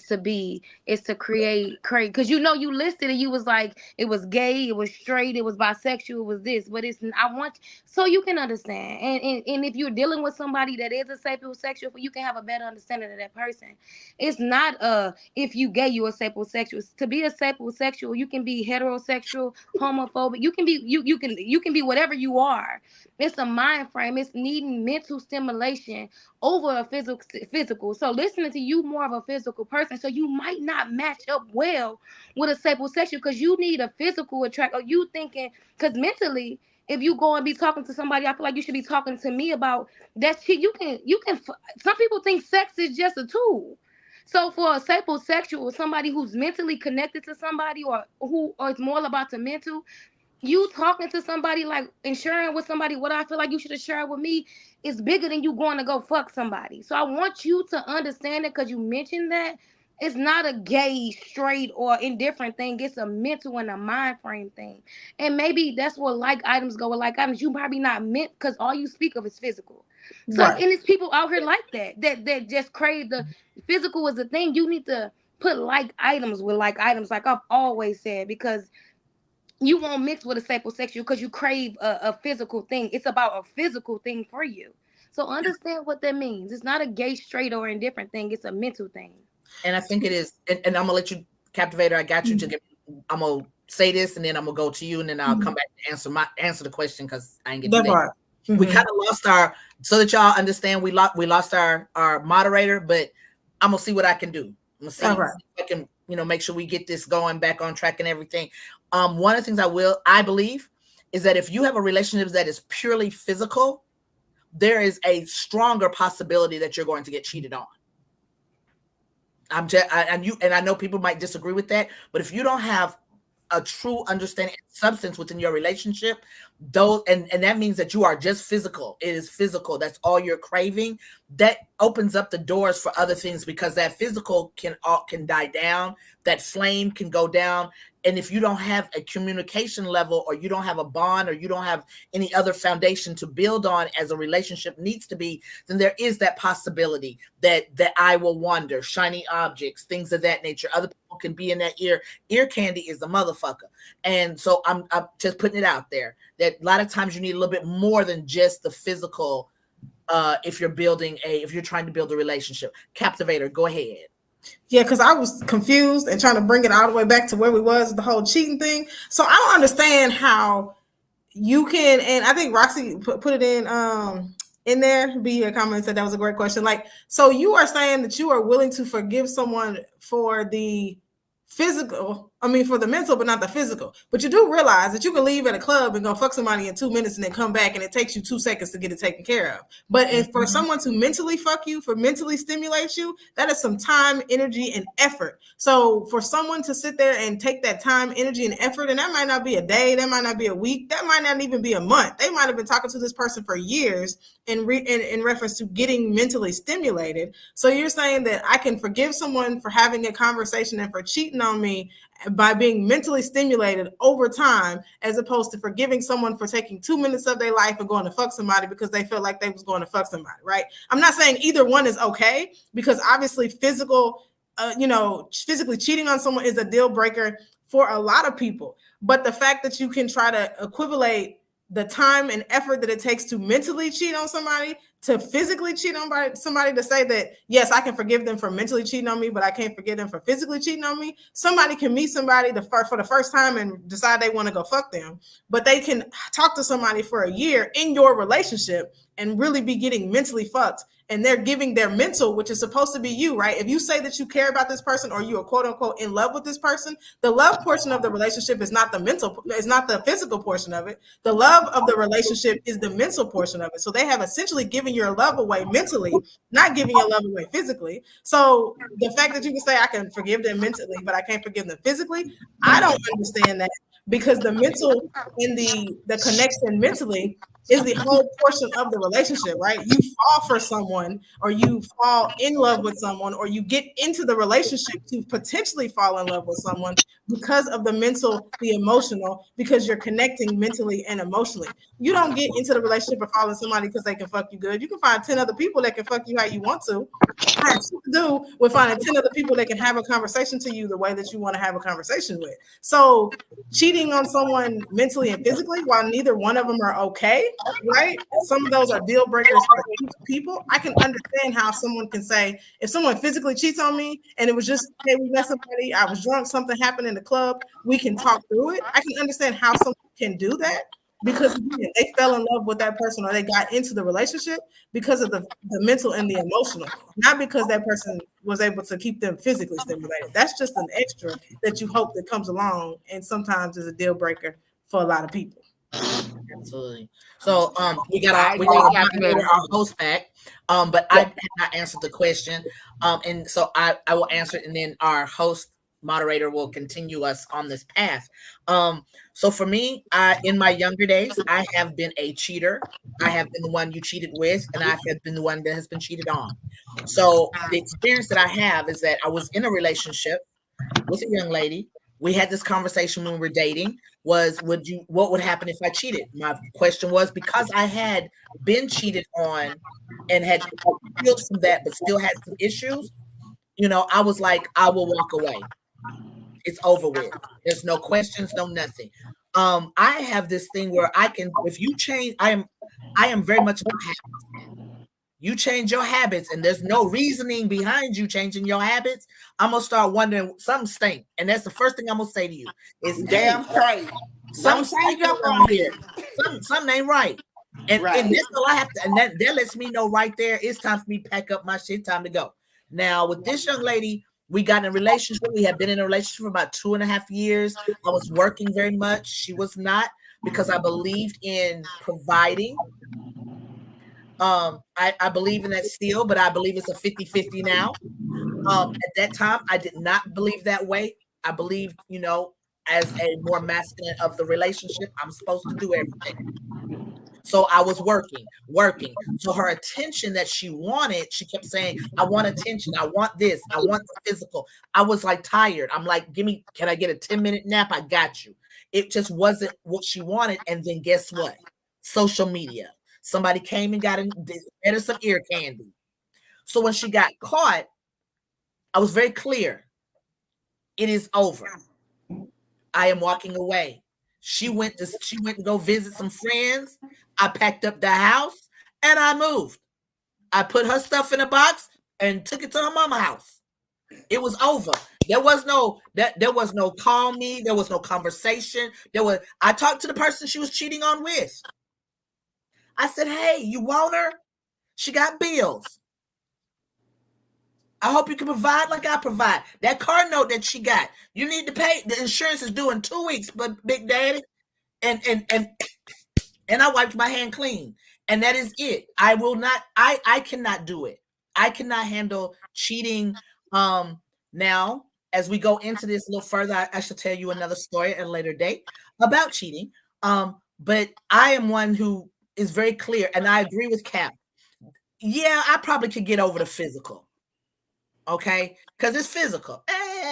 is to create because you listed it. You was like it was gay, it was straight, it was bisexual, it was this. But it's I want so you can understand. And if you're dealing with somebody that is a sapiosexual, you can have a better understanding of that person. It's not if you gay you a sapiosexual. To be a sapiosexual, you can be heterosexual, homophobic. You can be you can be whatever you are. It's a mind frame. It's needing mental stimulation over a physical. So listening to you more of a physical person. So you might not match up well with a sapiosexual because you need a physical attract. Or you thinking because mentally, if you go and be talking to somebody, I feel like you should be talking to me about that shit. You can. Some people think sex is just a tool. So for a sapiosexual, somebody who's mentally connected to somebody or it's more about the mental, you talking to somebody like and sharing with somebody what I feel like you should have shared with me is bigger than you going to go fuck somebody. So I want you to understand it because you mentioned that it's not a gay, straight, or indifferent thing. It's a mental and a mind frame thing. And maybe that's where like items go with like items. You probably not meant because all you speak of is physical. So Right. and it's people out here like that just crave the physical is a thing. You need to put like items with like items, like I've always said, because you won't mix with a sapiosexual because you crave a physical thing. It's about a physical thing for you. So understand what that means. It's not a gay, straight, or indifferent thing. It's a mental thing. And I think it is, and I'm gonna let you, Captivator. I got you to get. I'm gonna say this, and then I'm gonna go to you, and then I'll come back and answer the question because I didn't get That to that. part. We kind of lost our, so that y'all understand, we lost our moderator, but I'm gonna see what I can do. I'm gonna see if I can, make sure we get this going back on track and everything. One of the things I believe is that if you have a relationship that is purely physical, there is a stronger possibility that you're going to get cheated on. And I know people might disagree with that, but if you don't have a true understanding and substance within your relationship, and that means that you are just physical. It is physical. That's all you're craving. That opens up the doors for other things because that physical can die down. That flame can go down. And if you don't have a communication level, or you don't have a bond, or you don't have any other foundation to build on as a relationship needs to be, then there is that possibility that I will wander, shiny objects, things of that nature. Other people can be in that ear candy is the motherfucker. And so I'm just putting it out there that a lot of times you need a little bit more than just the physical. If you're trying to build a relationship. Captivator, go ahead. Yeah, because I was confused and trying to bring it all the way back to where we was, the whole cheating thing. So I don't understand how you can, and I think Roxy put it in there. Be a comment said that was a great question. Like, so you are saying that you are willing to forgive someone for the physical I mean, for the mental, but not the physical. But you do realize that you can leave at a club and go fuck somebody in 2 minutes and then come back and it takes you 2 seconds to get it taken care of. But if for someone to mentally fuck you, for mentally stimulate you, that is some time, energy, and effort. So for someone to sit there and take that time, energy, and effort, and that might not be a day, that might not be a week, that might not even be a month. They might have been talking to this person for years in reference to getting mentally stimulated. So you're saying that I can forgive someone for having a conversation and for cheating on me by being mentally stimulated over time, as opposed to forgiving someone for taking 2 minutes of their life and going to fuck somebody because they felt like they was going to fuck somebody, right? I'm not saying either one is okay, because obviously physically cheating on someone is a deal breaker for a lot of people. But the fact that you can try to equivalate the time and effort that it takes to mentally cheat on somebody to physically cheat on somebody, to say that, yes, I can forgive them for mentally cheating on me, but I can't forgive them for physically cheating on me. Somebody can meet somebody for the first time and decide they want to go fuck them, but they can talk to somebody for a year in your relationship and really be getting mentally fucked. And they're giving their mental, which is supposed to be you, right? If you say that you care about this person or you are quote unquote in love with this person, the love portion of the relationship is not the mental, is not the physical portion of it. The love of the relationship is the mental portion of it. So they have essentially given your love away mentally, not giving your love away physically. So the fact that you can say I can forgive them mentally, but I can't forgive them physically, I don't understand that, because the mental and the connection mentally is the whole portion of the relationship, right? You fall for someone, or you fall in love with someone, or you get into the relationship to potentially fall in love with someone because of the mental, the emotional, because you're connecting mentally and emotionally. You don't get into the relationship or fall in somebody because they can fuck you good. You can find 10 other people that can fuck you how you want to. It has to do with finding 10 other people that can have a conversation to you the way that you want to have a conversation with. So cheating on someone mentally and physically, while neither one of them are okay, right? Some of those are deal breakers for people. I can understand how someone can say, if someone physically cheats on me and it was just, hey, we met somebody, I was drunk, something happened in the club, we can talk through it. I can understand how someone can do that, because again, they fell in love with that person or they got into the relationship because of the mental and the emotional, not because that person was able to keep them physically stimulated. That's just an extra that you hope that comes along, and sometimes is a deal breaker for a lot of people. Absolutely. So we got I our agree, moderator, our host back. But I have not answered the question. And so I will answer it, and then our host moderator will continue us on this path. So for me, in my younger days, I have been a cheater. I have been the one you cheated with, and I have been the one that has been cheated on. So the experience that I have is that I was in a relationship with a young lady. We had this conversation when we were dating, was what would happen if I cheated? My question was, because I had been cheated on and had healed from that, but still had some issues, I was like, I will walk away. It's over with. There's no questions, no nothing. I have this thing where I can, if you change, I am very much about habits. You change your habits and there's no reasoning behind you changing your habits, I'm gonna start wondering something stink. And that's the first thing I'm gonna say to you is, Damn straight. Don't change up on me. Something ain't right. And Right. that's all I have to, and that lets me know right there, it's time for me to pack up my shit, time to go. Now with this young lady, we got in a relationship. We had been in a relationship for about 2.5 years. I was working very much. She was not, because I believed in providing. I believe in that still, but I believe it's a 50-50 now. At that time, I did not believe that way. I believed, as a more masculine of the relationship, I'm supposed to do everything. So I was working. So her attention that she wanted, she kept saying, I want attention. I want this. I want the physical. I was like tired. I'm like, can I get a 10-minute nap? I got you. It just wasn't what she wanted. And then guess what? Social media. Somebody came and got her some ear candy. So when she got caught, I was very clear. It is over. I am walking away. She went to go visit some friends. I packed up the house and I moved. I put her stuff in a box and took it to her mama's house. It was over. There was no call me. There was no conversation. I talked to the person she was cheating on with. I said, hey, you want her? She got bills. I hope you can provide like I provide. That car note that she got, you need to pay. The insurance is due in 2 weeks, but Big Daddy, and I wiped my hand clean. And that is it. I will not, I cannot do it. I cannot handle cheating. Now, as we go into this a little further, I shall tell you another story at a later date about cheating. But I am one who is very clear, and I agree with Cap. Yeah, I probably could get over the physical. Okay, because it's physical.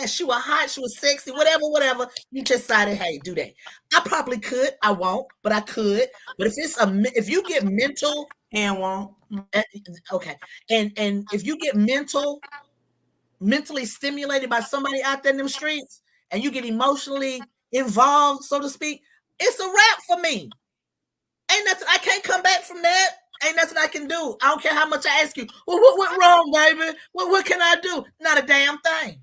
She was hot, she was sexy, whatever. You just decided, hey, do that. I probably could. I won't, but I could. But if you get mental And won't. okay, and if you get mentally stimulated by somebody out there in them streets, and you get emotionally involved, so to speak, it's a wrap for me. Ain't nothing. I can't come back from that. Ain't nothing I can do. I don't care how much I ask you. Well, what went wrong, baby? What can I do? Not a damn thing.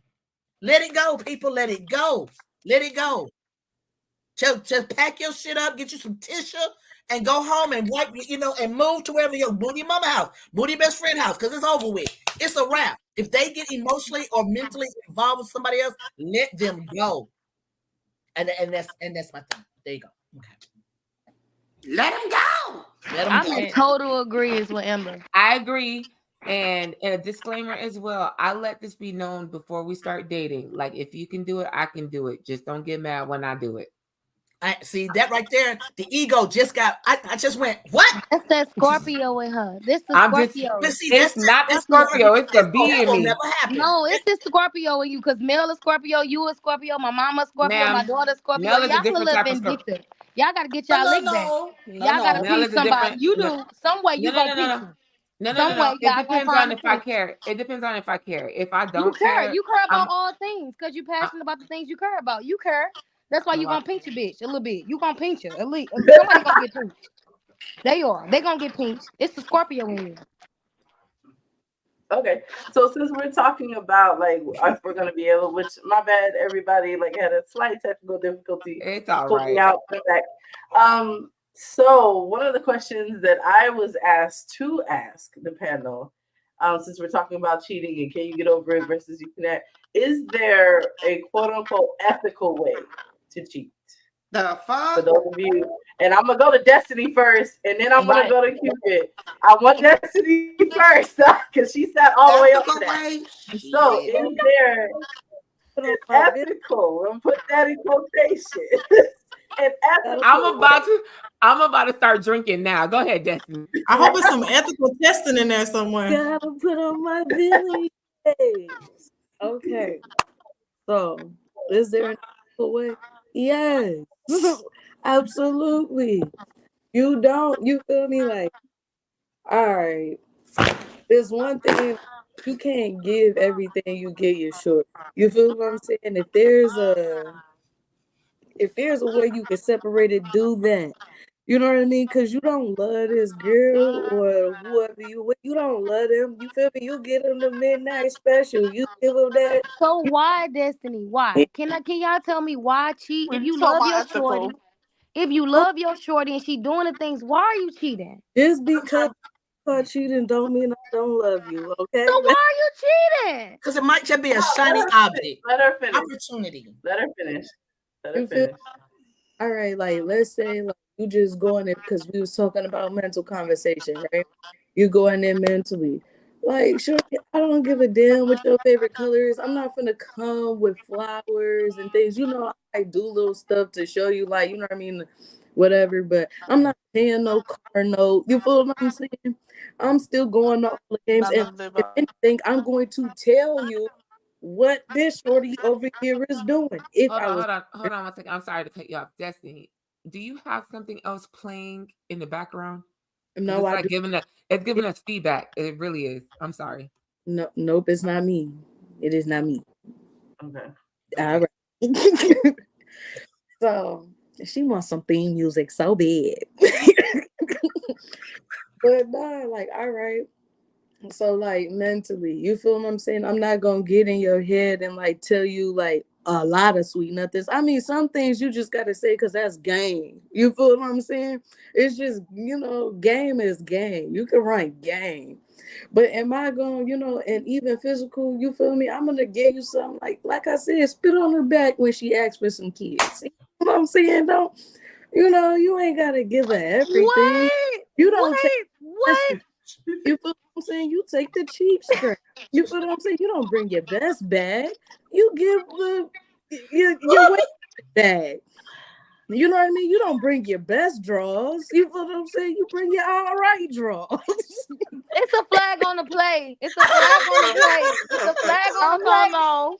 Let it go, people. Let it go. Let it go. Just pack your shit up, get you some tissue, and go home and wipe, and move to wherever your booty mama house, booty best friend house, because it's over with. It's a wrap. If they get emotionally or mentally involved with somebody else, let them go. And that's my thing. There you go. Okay. Let them go. I'm in total agreement with Ember. I agree. And a disclaimer as well. I let this be known before we start dating. Like, if you can do it, I can do it. Just don't get mad when I do it. I see that right there. The ego just got. I just went. What? That's that Scorpio in her. This the I'm Scorpio. It's not the Scorpio. It's the B in me. No, it's the Scorpio in you. Because Mel is Scorpio, you a Scorpio, my mama Scorpio, Ma'am, my daughter Scorpio. Mel is a Y'all a different little type of Scorpio. vindictive. Y'all gotta get y'all lick back. Y'all gotta Mel piece is a somebody. different. You do some way. You gonna piece them. No. It depends on if I care. It depends on if I care. If I don't care, you care about all things because you passionate about the things you care about. You care. That's why you gonna pinch a bitch a little bit. You gonna pinch her. At least somebody gonna get pinched. They gonna get pinched. It's the Scorpio in you. Okay, so since we're talking about like if we're gonna be able, which my bad, everybody like had a slight technical difficulty. It's all pulling right. out the back. So one of the questions that I was asked to ask the panel, since we're talking about cheating and can you get over it versus you connect, is there a quote unquote ethical way to cheat? The fuck? For those of you, and I'm gonna go to Destiny first, and then I'm gonna go to Cupid. I want Destiny first because she sat all the way up to that. So, is there it's ethical? I'm put that in quotation. I'm about to start drinking now. Go ahead, Destiny. I hope there's some ethical testing in there somewhere. Gotta put on my Billy face. Okay. So, is there an ethical way? Yes. Absolutely. You feel me? Like, all right. There's one thing, you can't give everything you get your short. You feel what I'm saying? If there's a way you can separate it, do that. You know what I mean? Because you don't love this girl or whoever you don't love them. You feel me? You get them the midnight special. You give them that. So why Destiny? Why? Can y'all tell me why cheat? If you love your shorty, and she doing the things, why are you cheating? Just because cheating don't mean I don't love you. Okay. So why are you cheating? Because it might just be a shiny object. Let her finish. Opportunity. Let her finish. All right, like let's say like you just go in there because we was talking about mental conversation, right? You go in there mentally. Like, sure, I don't give a damn what your favorite color is. I'm not gonna come with flowers and things. You know, I do little stuff to show you, like, you know what I mean, whatever. But I'm not paying no car note. You feel what I'm saying? I'm still going to all the games, and if anything, I'm going to tell you what this shorty over here is doing. Hold on 1 second. I'm sorry to cut you off. Destiny, do you have something else playing in the background? No, it's giving us feedback. It really is. I'm sorry. No, nope, it's not me. It is not me. Okay. All right. So she wants some theme music so bad. But nah, like, all right. So like mentally, you feel what I'm saying? I'm not gonna get in your head and like tell you like, a lot of sweet nothings. I mean, some things you just gotta say because that's game. You feel what I'm saying? It's just, game is game. You can run game. But am I going, and even physical, you feel me? I'm gonna give you something like I said, spit on her back when she asks for some kids. You know what I'm saying? Don't you ain't gotta give her everything. You don't take What? you feel what I'm saying? You take the cheap strength. You feel what I'm saying? You don't bring your best bag. You give your way bag. You know what I mean? You don't bring your best draws. You feel what I'm saying? You bring your all right draws. It's a flag on the play. It's a flag on the play. It's a flag on the play. No.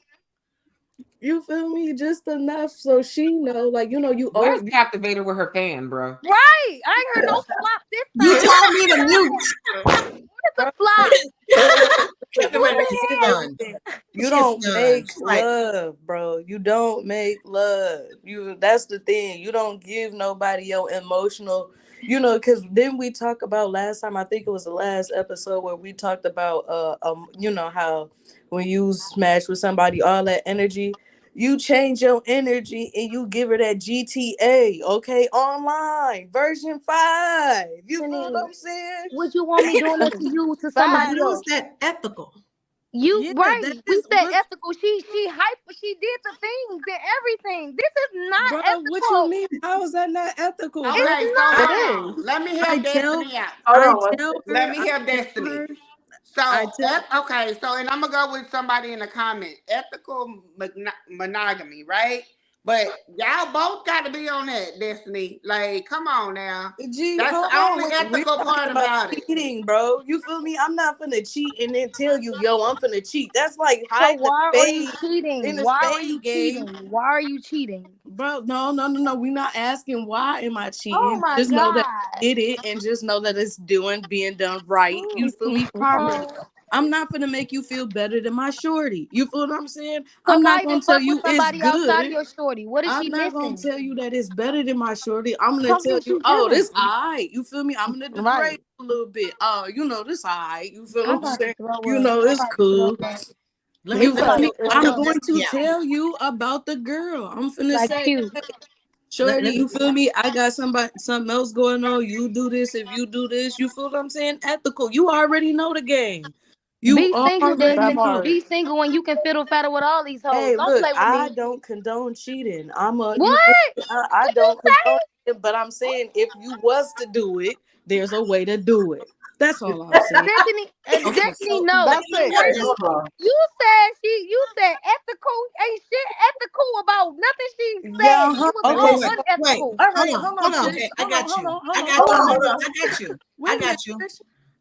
You feel me? Just enough so she know, you Where's owe. Captivator with her fan, bro? Right. I ain't heard no flop this You time. told me to mute. It's a flop. You don't make love, bro. You don't make love. That's the thing. You don't give nobody your emotional, because then we talk about last time, I think it was the last episode where we talked about how when you smash with somebody, all that energy, you change your energy and you give her that GTA, okay? Online, version 5. You feel what I'm saying? Would you want me doing that to you to somebody How else? is that ethical? You right. that We is said what- ethical. She hyped. She did the things and everything. This is not Bro, ethical. what you mean? How is that not ethical? Okay, It's so not. hold on. Let me help Destiny out. Let me help Destiny. Okay, so and I'm gonna go with somebody in the comment. Ethical monogamy, right? But y'all both got to be on that, Destiny. Like, come on now. That's the only ethical part about it. Cheating, bro. You feel me? I'm not finna cheat and then tell you, yo, I'm finna cheat. That's like So hiding why the are you spade cheating? in the Why are spade you game. cheating? Why are you cheating? Bro, no. We're not asking why am I cheating. Oh my just know that God. I did it and just know that it's being done right. You feel me? Properly. I'm not gonna make you feel better than my shorty. You feel what I'm saying? So I'm why not even gonna tell fuck with you it's somebody outside of good. your shorty? What is she I'm not gonna missing? tell you that it's better than my shorty. I'm gonna Fuck tell is she you, oh, doing? this alright. You feel me? I'm gonna degrade Right. a little bit. Oh, this alright. You feel I'm what I'm about to saying? throw up. It's I'm about to throw cool. up. Let You me feel me? help I'm your going to Destiny out. tell you about the girl. I'm finna Like say, cute. hey, shorty, you feel me? I got something else going on. You do this. If you do this, you feel what I'm saying? Ethical. You already know the game. Be single, already That Destiny. part. Be single when you can fiddle faddle with all these hoes. Hey, Don't look, play with I me. don't condone cheating. You What? feel me? I What you don't condone say? it, but I'm saying if you was to do it, there's a way to do it. That's all I'm saying. Destiny, Okay, Destiny, so no. That's it. What Destiny, you said ethical ain't shit ethical about nothing she Yeah. said. It was Okay. all So, unethical. all right. hold Hold on. on. Okay, Tish. I got you. Hold I on. got you. Hold on. I Wait a minute, got you. Tish.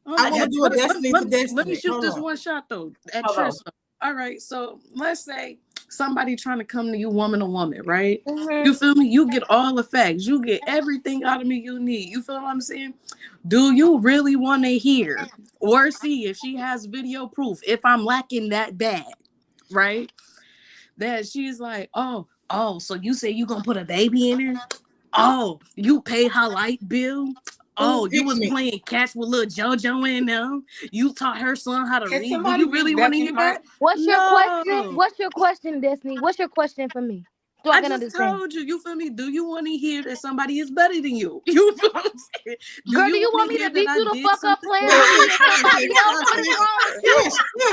I'm gonna do a destiny to Let me destiny. shoot Hold this on. one shot though at Hold on. Trisha. All right, so let's say somebody trying to come to you woman to woman, right? Mm-hmm. You feel me? You get all the facts. You get everything out of me you need. You feel what I'm saying? Do you really want to hear or see if she has video proof if I'm lacking that bad, right? That she's like, oh, so you say you gonna put a baby in her? Oh, you pay her light bill? Oh, you was playing catch with little JoJo and them. You taught her son how to Can read. Do somebody you really mute want to Destiny hear mic? that? What's your question? No. What's your question, Destiny? What's your question for me? So I I can just understand. told you. You feel me? Do you want to hear that somebody is better than you? You feel what I'm saying? Girl, do you want me hear to that beat I you the did fuck up something? playing with me or somebody else? What is wrong with you?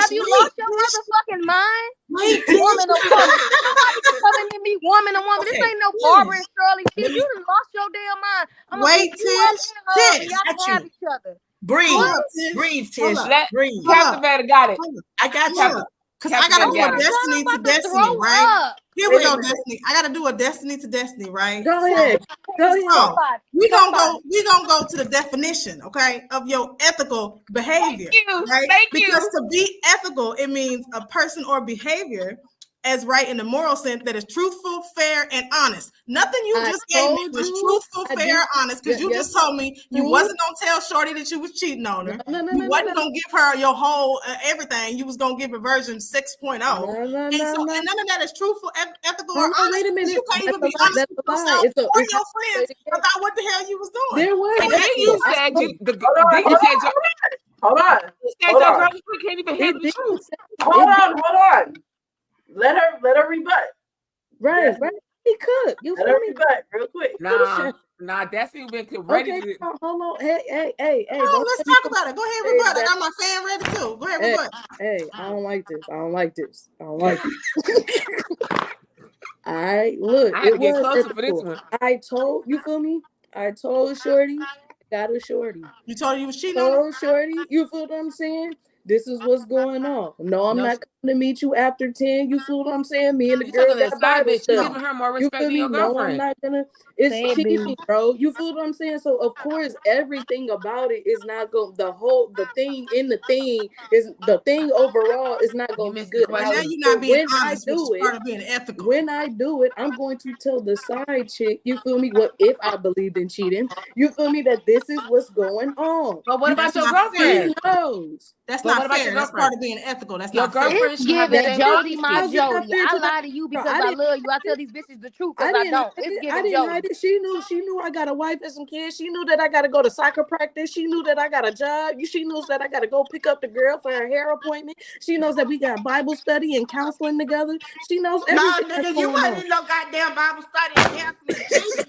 Have you lost your motherfucking mind? Woman to woman. Nobody coming to me woman to woman. This ain't no Barbara and Shirley shit. You done lost your damn mind. I'm gonna beat you up in the hug and y'all can have each other. Breathe, Tish. Let Breathe. Captivator got it. I got you. Because I gotta do a destiny to destiny, right? Here we go, Destiny. I gotta do a destiny to destiny, right? Go ahead. So we gonna go to the definition, okay, of your ethical behavior. Right? Because to be ethical, it means a person or behavior as right in the moral sense that is truthful, fair, and honest. Nothing you just gave me was truthful, fair, honest, because you just told me you wasn't gonna tell Shorty that you was cheating on her. You wasn't gonna give her your whole everything. You was gonna give her version 6.0. And none of that is truthful, ethical, or honest. Wait a minute. You can't even be honest with yourself or your friends about what the hell you was doing. There was. Then you said then you said Hold on. you said your girl can't even handle the truth. Hold on. Let her rebut. Right, Destiny, right. He could. You let feel her me? be back real quick. Nah, Destiny been ready Okay, to. hold on. Hey, Oh, don't let's let me talk about it. Go ahead, say rebut. I that. got my fan ready too. Go ahead, Hey, rebut. hey, I don't like this. I don't like this. I don't like it. All right, look, I had it to get was closer for this ethical. one. I told you feel me. I told Shorty, I got a Shorty. You told her you was cheating on her? Told Shorty, you feel what I'm saying? This is what's going on. No, I'm No, not coming to meet you after 10. You feel what I'm saying? Me and the you girl talking to the got side Bible bitch. You study. giving her more You respect feel than me? your No, I'm girlfriend. not gonna. It's Say it, cheating, B. bro. You feel what I'm saying? So of course, everything about it is not going. The thing in the thing is the thing overall is not You gonna be missed the good. Well, However, now question. you're not being when I honest, which is do it, part of being ethical. when I do it, I'm going to tell the side chick, you feel me, what if I believed in cheating, you feel me, that this is what's going on. But what about That's your not fair. She girlfriend? knows. That's But what not about your fair. That's girlfriend? part of being ethical. That's Your not fair. girlfriend It's should have the giving That same is, Jody, my how's honesty. it not Jody. fair I to the lie to you bro? because I love you. I tell these bitches the truth because I I didn't hide don't. It's it. I giving didn't Jody. hide it. She knew I got a wife and some kids. She knew that I gotta go to soccer practice. She knew that I got a job. She knows that I gotta go pick up the girl for her hair appointment. She knows that we got Bible study and counseling together. She knows No, everything that's nigga, you going wasn't on. in no goddamn Bible study and counseling. Jesus.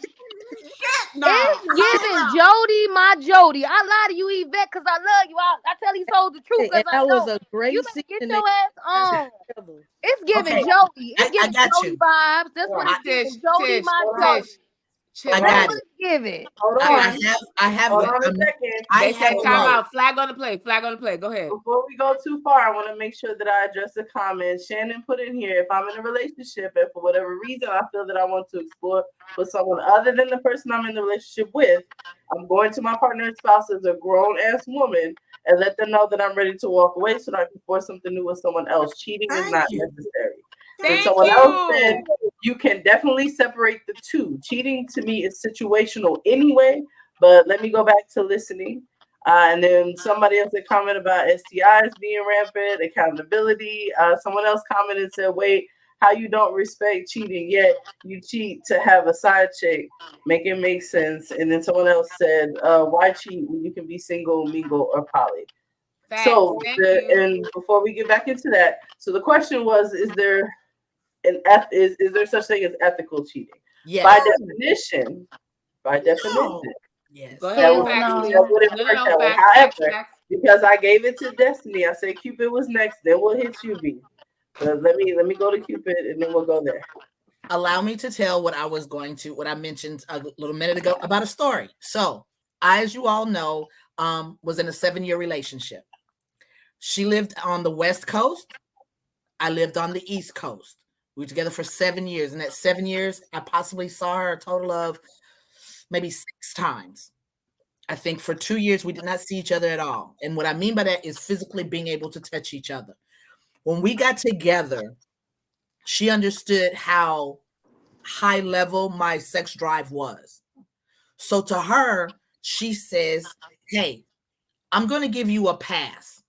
Shit, no. It's giving Hold on. Jody, my Jody. I lie to you, Yvette, because I love you. I tell these hoes the truth Hey, because and I that was don't. a You great better season get they your ass had on. together. It's giving Okay, Jody. It's I giving got Jody you. vibes. That's what I it's Tish, giving. Jody, Tish, my Hold on. Tish, Jody. chill I That's got out. what it. it's giving. Hold I on. Tish, have Hold on a second. they said a time note. out. Flag on the play. Flag on the play. Go ahead. Before we go too far, I want to make sure that I address the comments. Shannon put in here, if I'm in a relationship and for whatever reason I feel that I want to explore with someone other than the person I'm in the relationship with, I'm going to my partner's spouse as a grown-ass woman and let them know that I'm ready to walk away so that I can force something new with someone else. Cheating is Thank not you. necessary. And Thank someone else said you. you can definitely separate the two. Cheating to me is situational anyway, but let me go back to listening. And then somebody else had commented about STIs being rampant, accountability. Someone else commented and said, wait, how you don't respect cheating, yet you cheat to have a side chick. Make it make sense. And then someone else said, why cheat when you can be single, mingle, or poly? Facts. So, Thank you. and before we get back into that, so the question was, is there is there such thing as ethical cheating? Yes. By definition, by definition, No. Yes. Go ahead that with Hell would facts, no. Leah. that wouldn't No, work that way. facts, facts, However, facts. because I gave it to Destiny, I said Cupid was next. Then we'll hit you, B. But let me go to Cupid and then we'll go there. Allow me to tell what I mentioned a little minute ago about a story. So, as you all know, was in a 7-year relationship. She lived on the West Coast. I lived on the East Coast. We were together for 7 years. In that 7 years, I possibly saw her a total of maybe 6 times. I think for 2 years, we did not see each other at all. And what I mean by that is physically being able to touch each other. When we got together, she understood how high level my sex drive was. So to her, she says, hey, I'm going to give you a pass.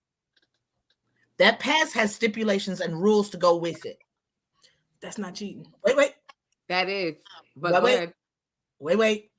That pass has stipulations and rules to go with it. That's not cheating. Wait. That is. But go ahead. Wait.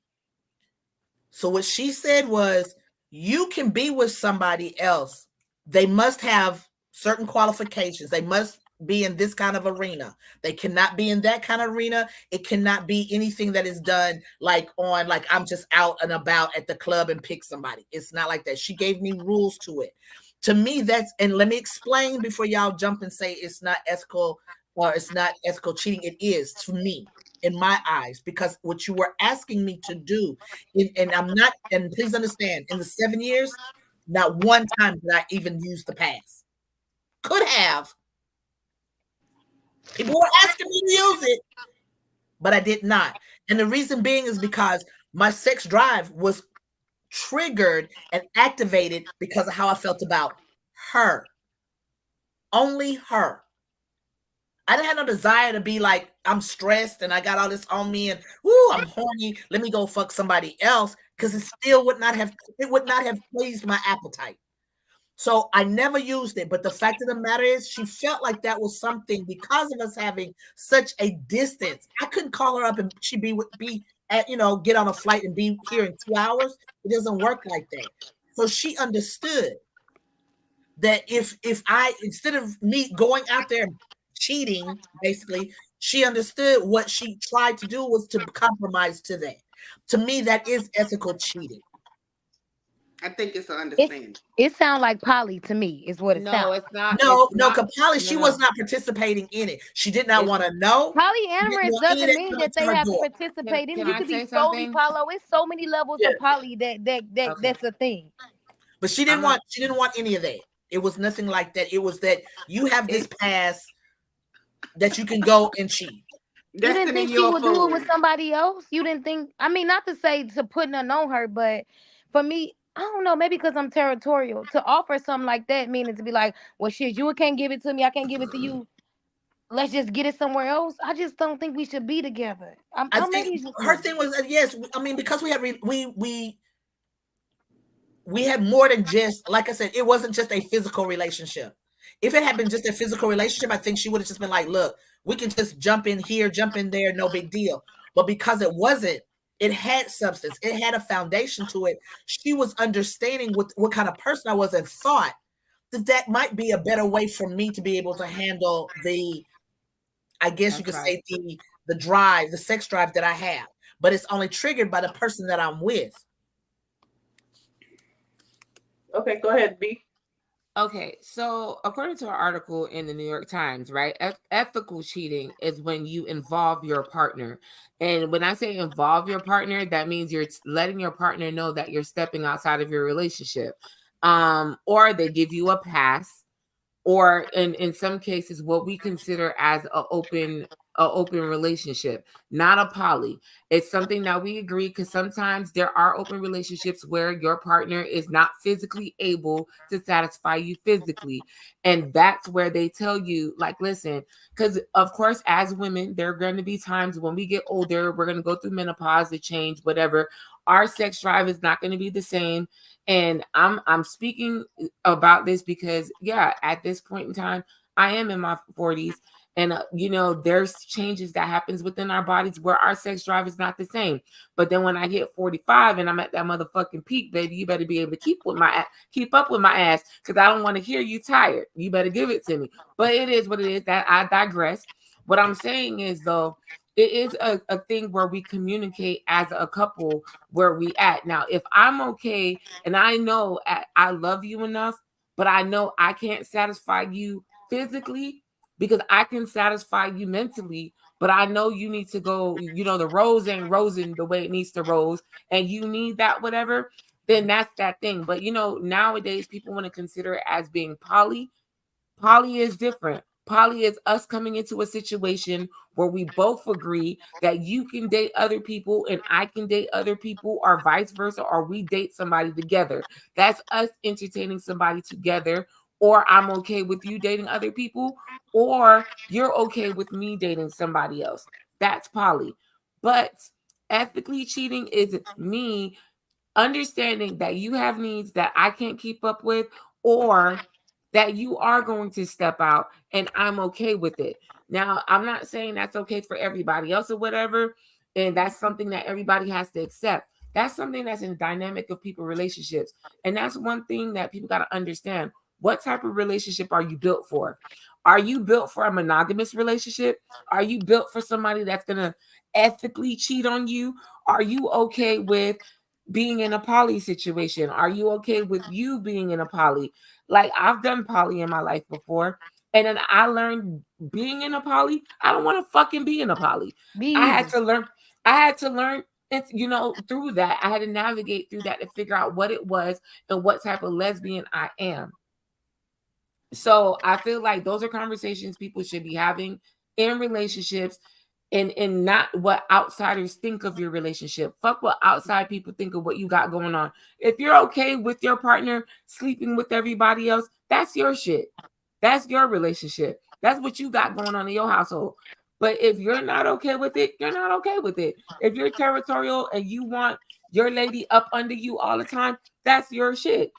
So what she said was, you can be with somebody else. They must have certain qualifications. They must be in this kind of arena. They cannot be in that kind of arena. It cannot be anything that is done like I'm just out and about at the club and pick somebody. It's not like that. She gave me rules to it. To me, and let me explain before y'all jump and say it's not ethical or it's not ethical cheating. It is to me, in my eyes, because what you were asking me to do, and I'm not, and please understand, in the 7 years, not one time did I even use the pass. Could have. People were asking me to use it, but I did not. And the reason being is because my sex drive was triggered and activated because of how I felt about her. Only her. I didn't have no desire to be like, I'm stressed and I got all this on me and I'm horny. Let me go fuck somebody else, because it would not have pleased my appetite. So I never used it. But the fact of the matter is, she felt like that was something because of us having such a distance. I couldn't call her up and she'd be at, get on a flight and be here in 2 hours. It doesn't work like that. So she understood that if I, instead of me going out there cheating, basically, She understood what she tried to do was to compromise to that. To me, that is ethical cheating. I think it's an understanding. It sounds like poly to me, is what it No, sounds. it's not. No, It's no, not. Kapali, No, she was no. not participating in it. She did not It's, want to know. She didn't Polyamorous want any of doesn't that mean coming that to they her have to door. participate in it. can You I could be say solely something? poly. It's so many levels Yeah. of poly Okay. that's a thing. But she I'm didn't not. want any of that. It was nothing like that. It was that you have this It, pass that you can go and cheat. You didn't Destiny, think she you're a would do it with fool. somebody else? You didn't think, I mean, not to say to put nothing on her, but for me, I don't know, maybe because I'm territorial. To offer something like that, meaning to be like, well, shit, you can't give it to me, I can't give it to you. Let's just get it somewhere else. I just don't think we should be together. I Maybe think it's just her me. thing was yes. I mean, because we had more than just, like I said, it wasn't just a physical relationship. If it had been just a physical relationship, I think she would have just been like, look, we can just jump in here, jump in there, no big deal. But because it wasn't, it had substance, it had a foundation to it. She was understanding what kind of person I was and thought that might be a better way for me to be able to handle I guess you that's could right. say the drive, the sex drive that I have. But it's only triggered by the person that I'm with. Okay, go ahead, B. Okay, so according to an article in the New York Times, right, ethical cheating is when you involve your partner. And when I say involve your partner, that means you're letting your partner know that you're stepping outside of your relationship. Or they give you a pass, or in some cases what we consider as a open relationship, not a poly. It's something that we agree, because sometimes there are open relationships where your partner is not physically able to satisfy you physically, and that's where they tell you, like, listen, because of course as women there are going to be times when we get older, we're going to go through menopause, the change, whatever. Our sex drive is not going to be the same. And I'm speaking about this because, yeah, at this point in time, I am in my 40s, and there's changes that happens within our bodies where our sex drive is not the same. But then when I hit 45 and I'm at that motherfucking peak, baby, you better be able to keep up with my ass, because I don't want to hear you tired. You better give it to me. But it is what it is. That I digress. What I'm saying is, though, it is a thing where we communicate as a couple where we at. Now, if I'm okay and I know I love you enough, but I know I can't satisfy you physically, because I can satisfy you mentally, but I know you need to go, the rose ain't rosing the way it needs to rose, and you need that, whatever, then that's that thing. But nowadays people want to consider it as being poly. Poly is different. Poly is us coming into a situation where we both agree that you can date other people and I can date other people, or vice versa, or we date somebody together. That's us entertaining somebody together, or I'm okay with you dating other people, or you're okay with me dating somebody else. That's poly. But ethically cheating is me understanding that you have needs that I can't keep up with, or that you are going to step out, and I'm okay with it. Now, I'm not saying that's okay for everybody else or whatever, and that's something that everybody has to accept. That's something that's in the dynamic of people relationships. And that's one thing that people got to understand. What type of relationship are you built for? Are you built for a monogamous relationship? Are you built for somebody that's going to ethically cheat on you? Are you okay with being in a poly situation? Are you okay with you being in a poly? Like, I've done poly in my life before, and then I learned, being in a poly, I don't want to fucking be in a poly. Me I either. had to learn. I had to learn. It's, through that, I had to navigate through that to figure out what it was and what type of lesbian I am. So I feel like those are conversations people should be having in relationships, and not what outsiders think of your relationship. Fuck what outside people think of what you got going on. If you're okay with your partner sleeping with everybody else, that's your shit. That's your relationship. That's what you got going on in your household. But if you're not okay with it, you're not okay with it. If you're territorial and you want your lady up under you all the time, that's your shit.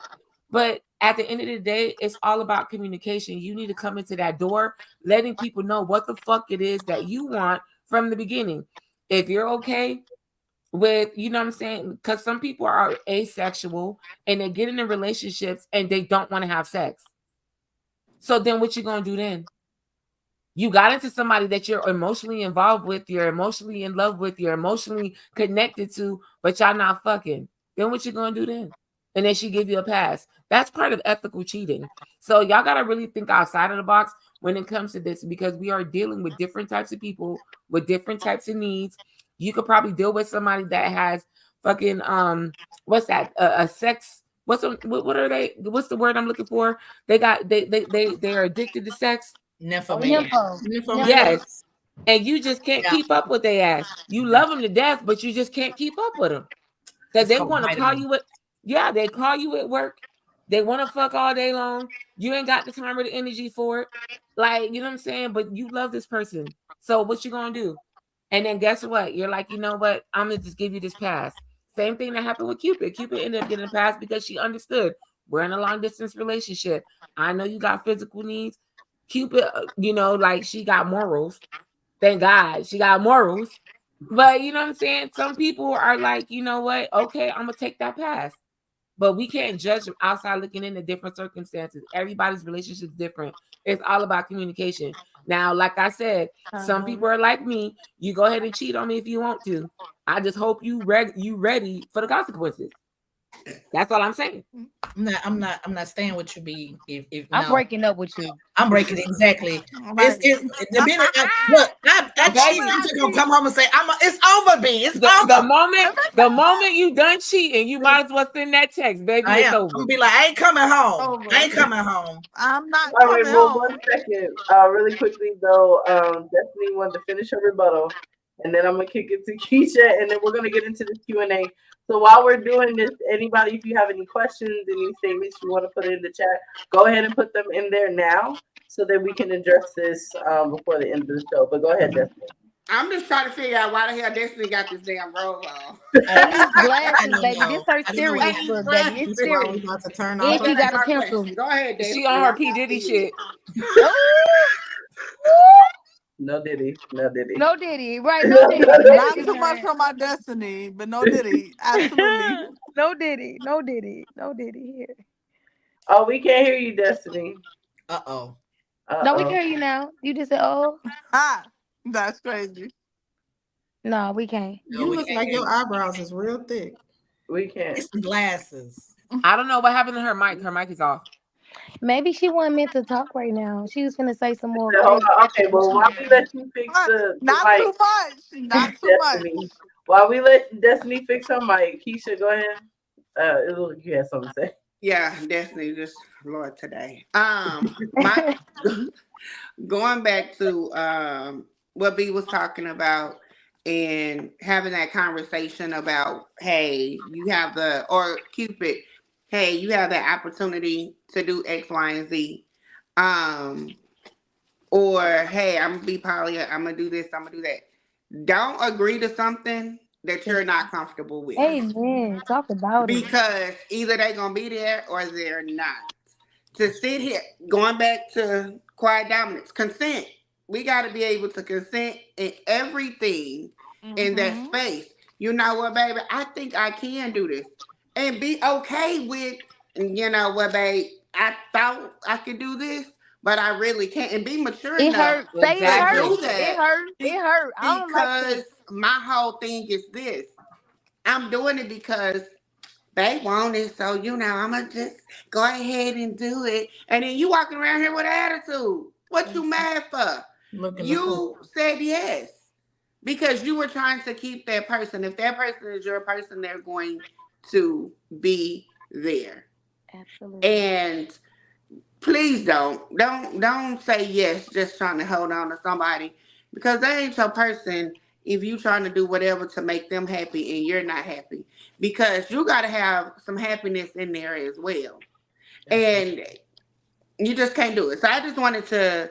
But at the end of the day, it's all about communication. You need to come into that door, letting people know what the fuck it is that you want from the beginning. If you're okay with, what I'm saying? Because some people are asexual and they get into relationships and they don't want to have sex. So then what you going to do then? You got into somebody that you're emotionally involved with, you're emotionally in love with, you're emotionally connected to, but y'all not fucking. Then what you gonna do then? And then she give you a pass. That's part of ethical cheating. So y'all gotta really think outside of the box when it comes to this, because we are dealing with different types of people with different types of needs. You could probably deal with somebody that has fucking what's that? A sex. What are they? What's the word I'm looking for? They're addicted to sex. Nymphomania. Yes. And you just can't Yeah. keep up with their ass. You love them to death, but you just can't keep up with them. Because It's they called want to call vitamin. you they call you at work. They want to fuck all day long. You ain't got the time or the energy for it. Like, you know what I'm saying? But you love this person. So what you gonna do? And then guess what? You're like, you know what? I'm gonna just give you this pass. Same thing that happened with Cupid. Cupid ended up getting a pass because she understood we're in a long distance relationship. I know you got physical needs. Cupid, like she got morals. Thank God she got morals. But you know what I'm saying? Some people are like, you know what? Okay, I'm gonna take that pass. But we can't judge them outside looking into different circumstances. Everybody's relationship is different. It's all about communication. Now, like I said, some people are like me. You go ahead and cheat on me if you want to. I just hope you ready for the consequences. That's all I'm saying. I'm not staying with you, B. If I'm no, breaking up with you. I'm breaking exactly. Right. Look, I cheated. I'm just gonna come home and say, it's over, B. It's over. The moment you done cheating, you might as well send that text, baby. I It's am. over. I'm gonna be like, I ain't coming home. Over. I ain't coming home. I'm not All right, coming well, home. 1 second. Really quickly though, Destiny wanted to finish her rebuttal, and then I'm gonna kick it to Keisha, and then we're gonna get into the Q&A. So while we're doing this, anybody, if you have any questions, any statements you want to put in the chat, go ahead and put them in there now, so that we can address this before the end of the show. But go ahead, Destiny. I'm just trying to figure out why the hell Destiny got this damn robe on. And these glasses, don't baby. know. This her I don't know serious why- look, baby. It's This is why we serious. about to turn And off. she Okay, got a my pencil. question. Go ahead, Destiny. She on her P. Diddy shit. No Diddy, no Diddy. No Diddy, right? No Diddy. Not too much for my Destiny, but no Diddy. Absolutely. No Diddy, no Diddy, no Diddy here. Oh, we can't hear you, Destiny. Uh-oh. No, we can hear you now. You just said, "Oh, Ah, that's crazy. no, we can't." No, You we look can't like hear your you. eyebrows is real thick. We can't. It's the glasses. I don't know what happened to her mic. Her mic is off. Maybe she wasn't meant to talk right now. She was finna say some more. Hold Crazy. on. Okay, well, while we let you fix the Not mic, too much. Not too much. Destiny. While we let Destiny fix her mic, Keisha, go ahead. You had something to say. Yeah, Destiny, just Lord today. My going back to what B was talking about and having that conversation about, hey, you have or Cupid, hey, you have the opportunity to do X, Y, and Z. Or hey, I'm gonna be poly, I'm gonna do this, I'm gonna do that. Don't agree to something that you're not comfortable with. Amen. Talk about it. Because either they're gonna be there or they're not. To sit here, going back to quiet dominance, consent. We got to be able to consent in everything in that space. You know what, baby? I think I can do this, and be okay with, you know what, babe? I thought I could do this, but I really can't, and be mature It enough hurt. Say it to Exactly. hurt. do that. It hurt. It hurt. I don't like Because this. my whole thing is this: I'm doing it because they want it, so I'ma just go ahead and do it. And then you walking around here with an attitude. What you mad for? You said yes because you were trying to keep that person. If that person is your person, they're going to be there. Absolutely. And please don't say yes just trying to hold on to somebody, because they ain't your person if you trying to do whatever to make them happy and you're not happy, because you got to have some happiness in there as well. And you just can't do it. So I just wanted to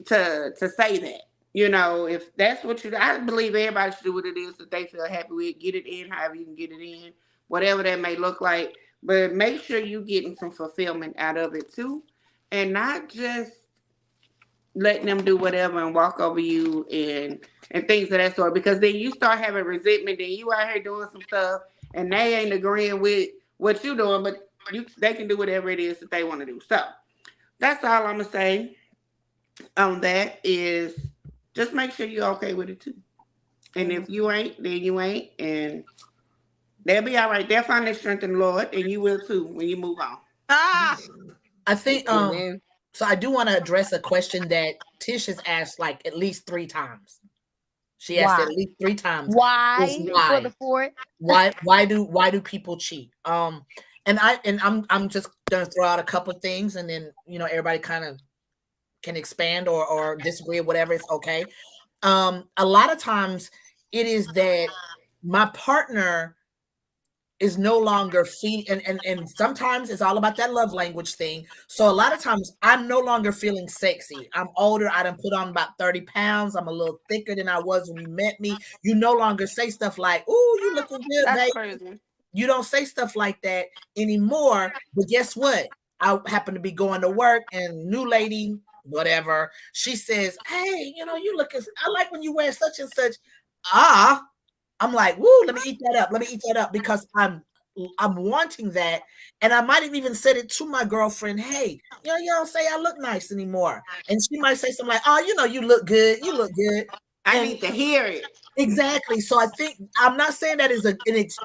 say that, if that's what I believe everybody should do what it is that they feel happy with. Get it in however you can get it in, whatever that may look like, but make sure you getting some fulfillment out of it too, and not just letting them do whatever and walk over you and things of that sort. Because then you start having resentment, then you out here doing some stuff and they ain't agreeing with what you doing, but they can do whatever it is that they want to do. So that's all I'm gonna say. on that is just make sure you're okay with it too. And if you ain't, then you ain't, and they'll be all right. They'll find their strength in the Lord, and you will too when you move on. I think Amen. so I do want to address a question that Tish has asked like at least 3 times. She asked Why? at least 3 times. Why? Why? For the fourth? Why do people cheat? And I'm just gonna throw out a couple of things, and then everybody kind of can expand or disagree or whatever. It's okay. A lot of times it is that my partner is no longer feeling, and sometimes it's all about that love language thing. So a lot of times I'm no longer feeling sexy. I'm older. I done put on about 30 pounds. I'm a little thicker than I was when you met me. You no longer say stuff like, "Ooh, you looking good, That's baby." crazy. You don't say stuff like that anymore. But guess what? I happen to be going to work, and new lady, whatever, she says, "Hey, you looking, I like when you wear such and such." I'm like, "Woo, let me eat that up. Let me eat that up," because I'm wanting that. And I might have even said it to my girlfriend, "Hey, you don't say I look nice anymore." And she might say something like, "Oh, you look good. You look good." I And need to hear it. exactly. So I think I'm not saying that is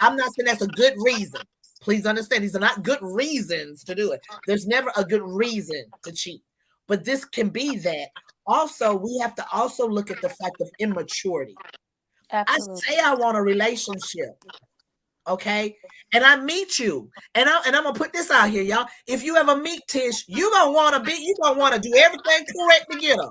I'm not saying that's a good reason. Please understand, these are not good reasons to do it. There's never a good reason to cheat. But this can be that. Also, we have to also look at the fact of immaturity. Absolutely. I say I want a relationship, okay? And I meet you. And I'm gonna put this out here, y'all. If you ever meet Tish, you're gonna want to do everything correct to get her.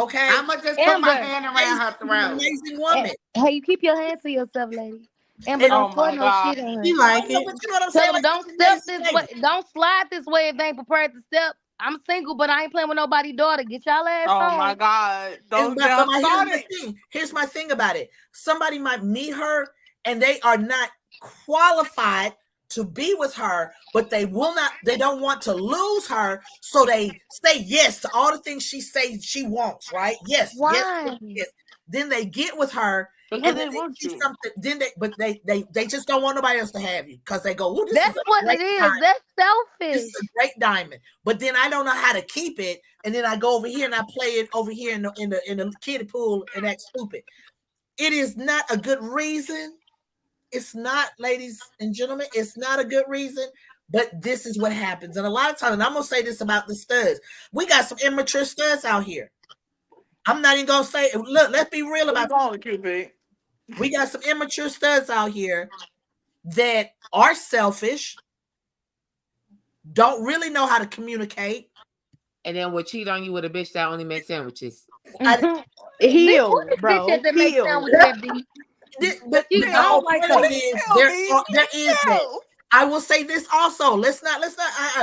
Okay? I'm gonna just put my Amber. hand around her throat. Amazing woman. Hey, you keep your hands to yourself, lady. Amber, And- don't Oh pour my no God. shit on her. He like No, it. but you know what I'm Tell saying? them Like, don't step this way. Don't slide this way if they ain't prepared to step. I'm single, but I ain't playing with nobody daughter. Get y'all ass Oh on. my God. Don't get But us started. here's my thing about it. Somebody might meet her and they are not qualified to be with her, but they don't want to lose her. So they say yes to all the things she says she wants, right? Yes, Why? yes. Then they get with her Because and they then they want see you. something, they just don't want nobody else to have you because they go, "Oh, this is That's a what great it is. diamond. That's This selfish. is a great diamond." But then I don't know how to keep it, and then I go over here and I play it over here in the kiddie pool and act stupid. It is not a good reason. It's not, ladies and gentlemen, it's not a good reason. But this is what happens. And a lot of times, and I'm gonna say this about the studs. We got some immature studs out here. I'm not even gonna say, look, let's be real about Going, Cupid. We got some immature studs out here that are selfish, don't really know how to communicate. And then would cheat on you with a bitch that only makes sandwiches. Heal, Who this bro. bitch that make Heal. sandwiches at D? But You the don't whole like point her. of it is there is that. I will say this also. Let's not.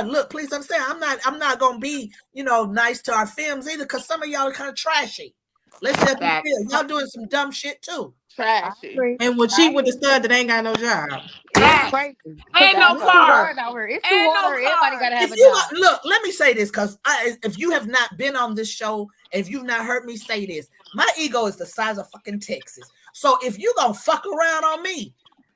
Look, please understand. I'm not gonna be nice to our femmes either, because some of y'all are kind of trashy. Let's just be Facts. real. Y'all doing some dumb shit too. Trashy. And will cheat with the stud that ain't got no job. That's Facts. crazy. Ain't no It's too hard car. out here. It's too Ain't no hard. Everybody car. gotta have If a you job. look, let me say this, because if you have not been on this show, if you've not heard me say this, my ego is the size of fucking Texas. So if you gonna fuck around on me,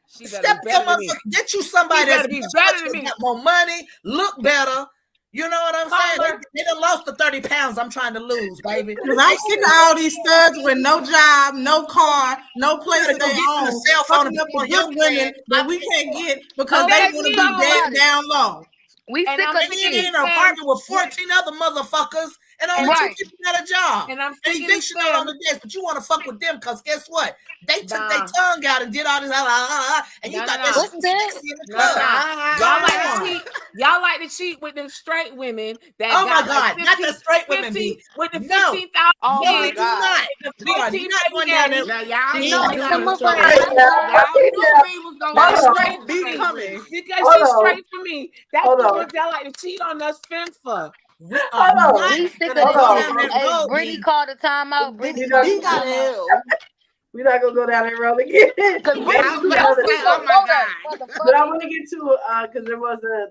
She better step be your better than me. motherfucker, get you somebody She that's better be better than me. got more money, look better. You know what I'm saying? Taller. They done lost the 30 pounds I'm trying to lose, baby. Because I'm sick of all these studs with no job, no car, no place Gotta of go their get you a own, cell phone fucking and up put with on your good women plan. that we can't get because Okay, they let's want to talk be about it. down low. We And sick I'm of And then thinking in shit. an apartment with 14 other motherfuckers and only Right. 2 people got a job. And I'm And thinking eviction it's note on them. the desk, but you want to fuck with them because guess what? They took their Nah. tongue out and did all this, and you No, thought no, that no. shit was What's that? sexy in the No, club. no. Come Y'all like to on. cheat. Y'all like to cheat with them straight women that Oh my got God, like not the 15, straight women, 15 B. with the No. 15,000 Oh No, my we kids, do God. not. with the We are 14 not baby going down there. daddies. Now y'all She know ain't we doing got the a show. story. Y'all knew B was gonna That be Hold on. straight be for me coming. because Hold she's on. straight for me. That's Hold the on. ones that like to cheat on us femmes for. We are Hold on. not We sick gonna of go this Hold down shit. that Hey, road, Brittany B. called the timeout. D Brittany got- called the got timeout. L. We're not gonna go down that road again. Cause Maybe Brittany, I was we we about got don't to other we say, stuff. oh gonna my go there, God. But I motherfucker. want to get to because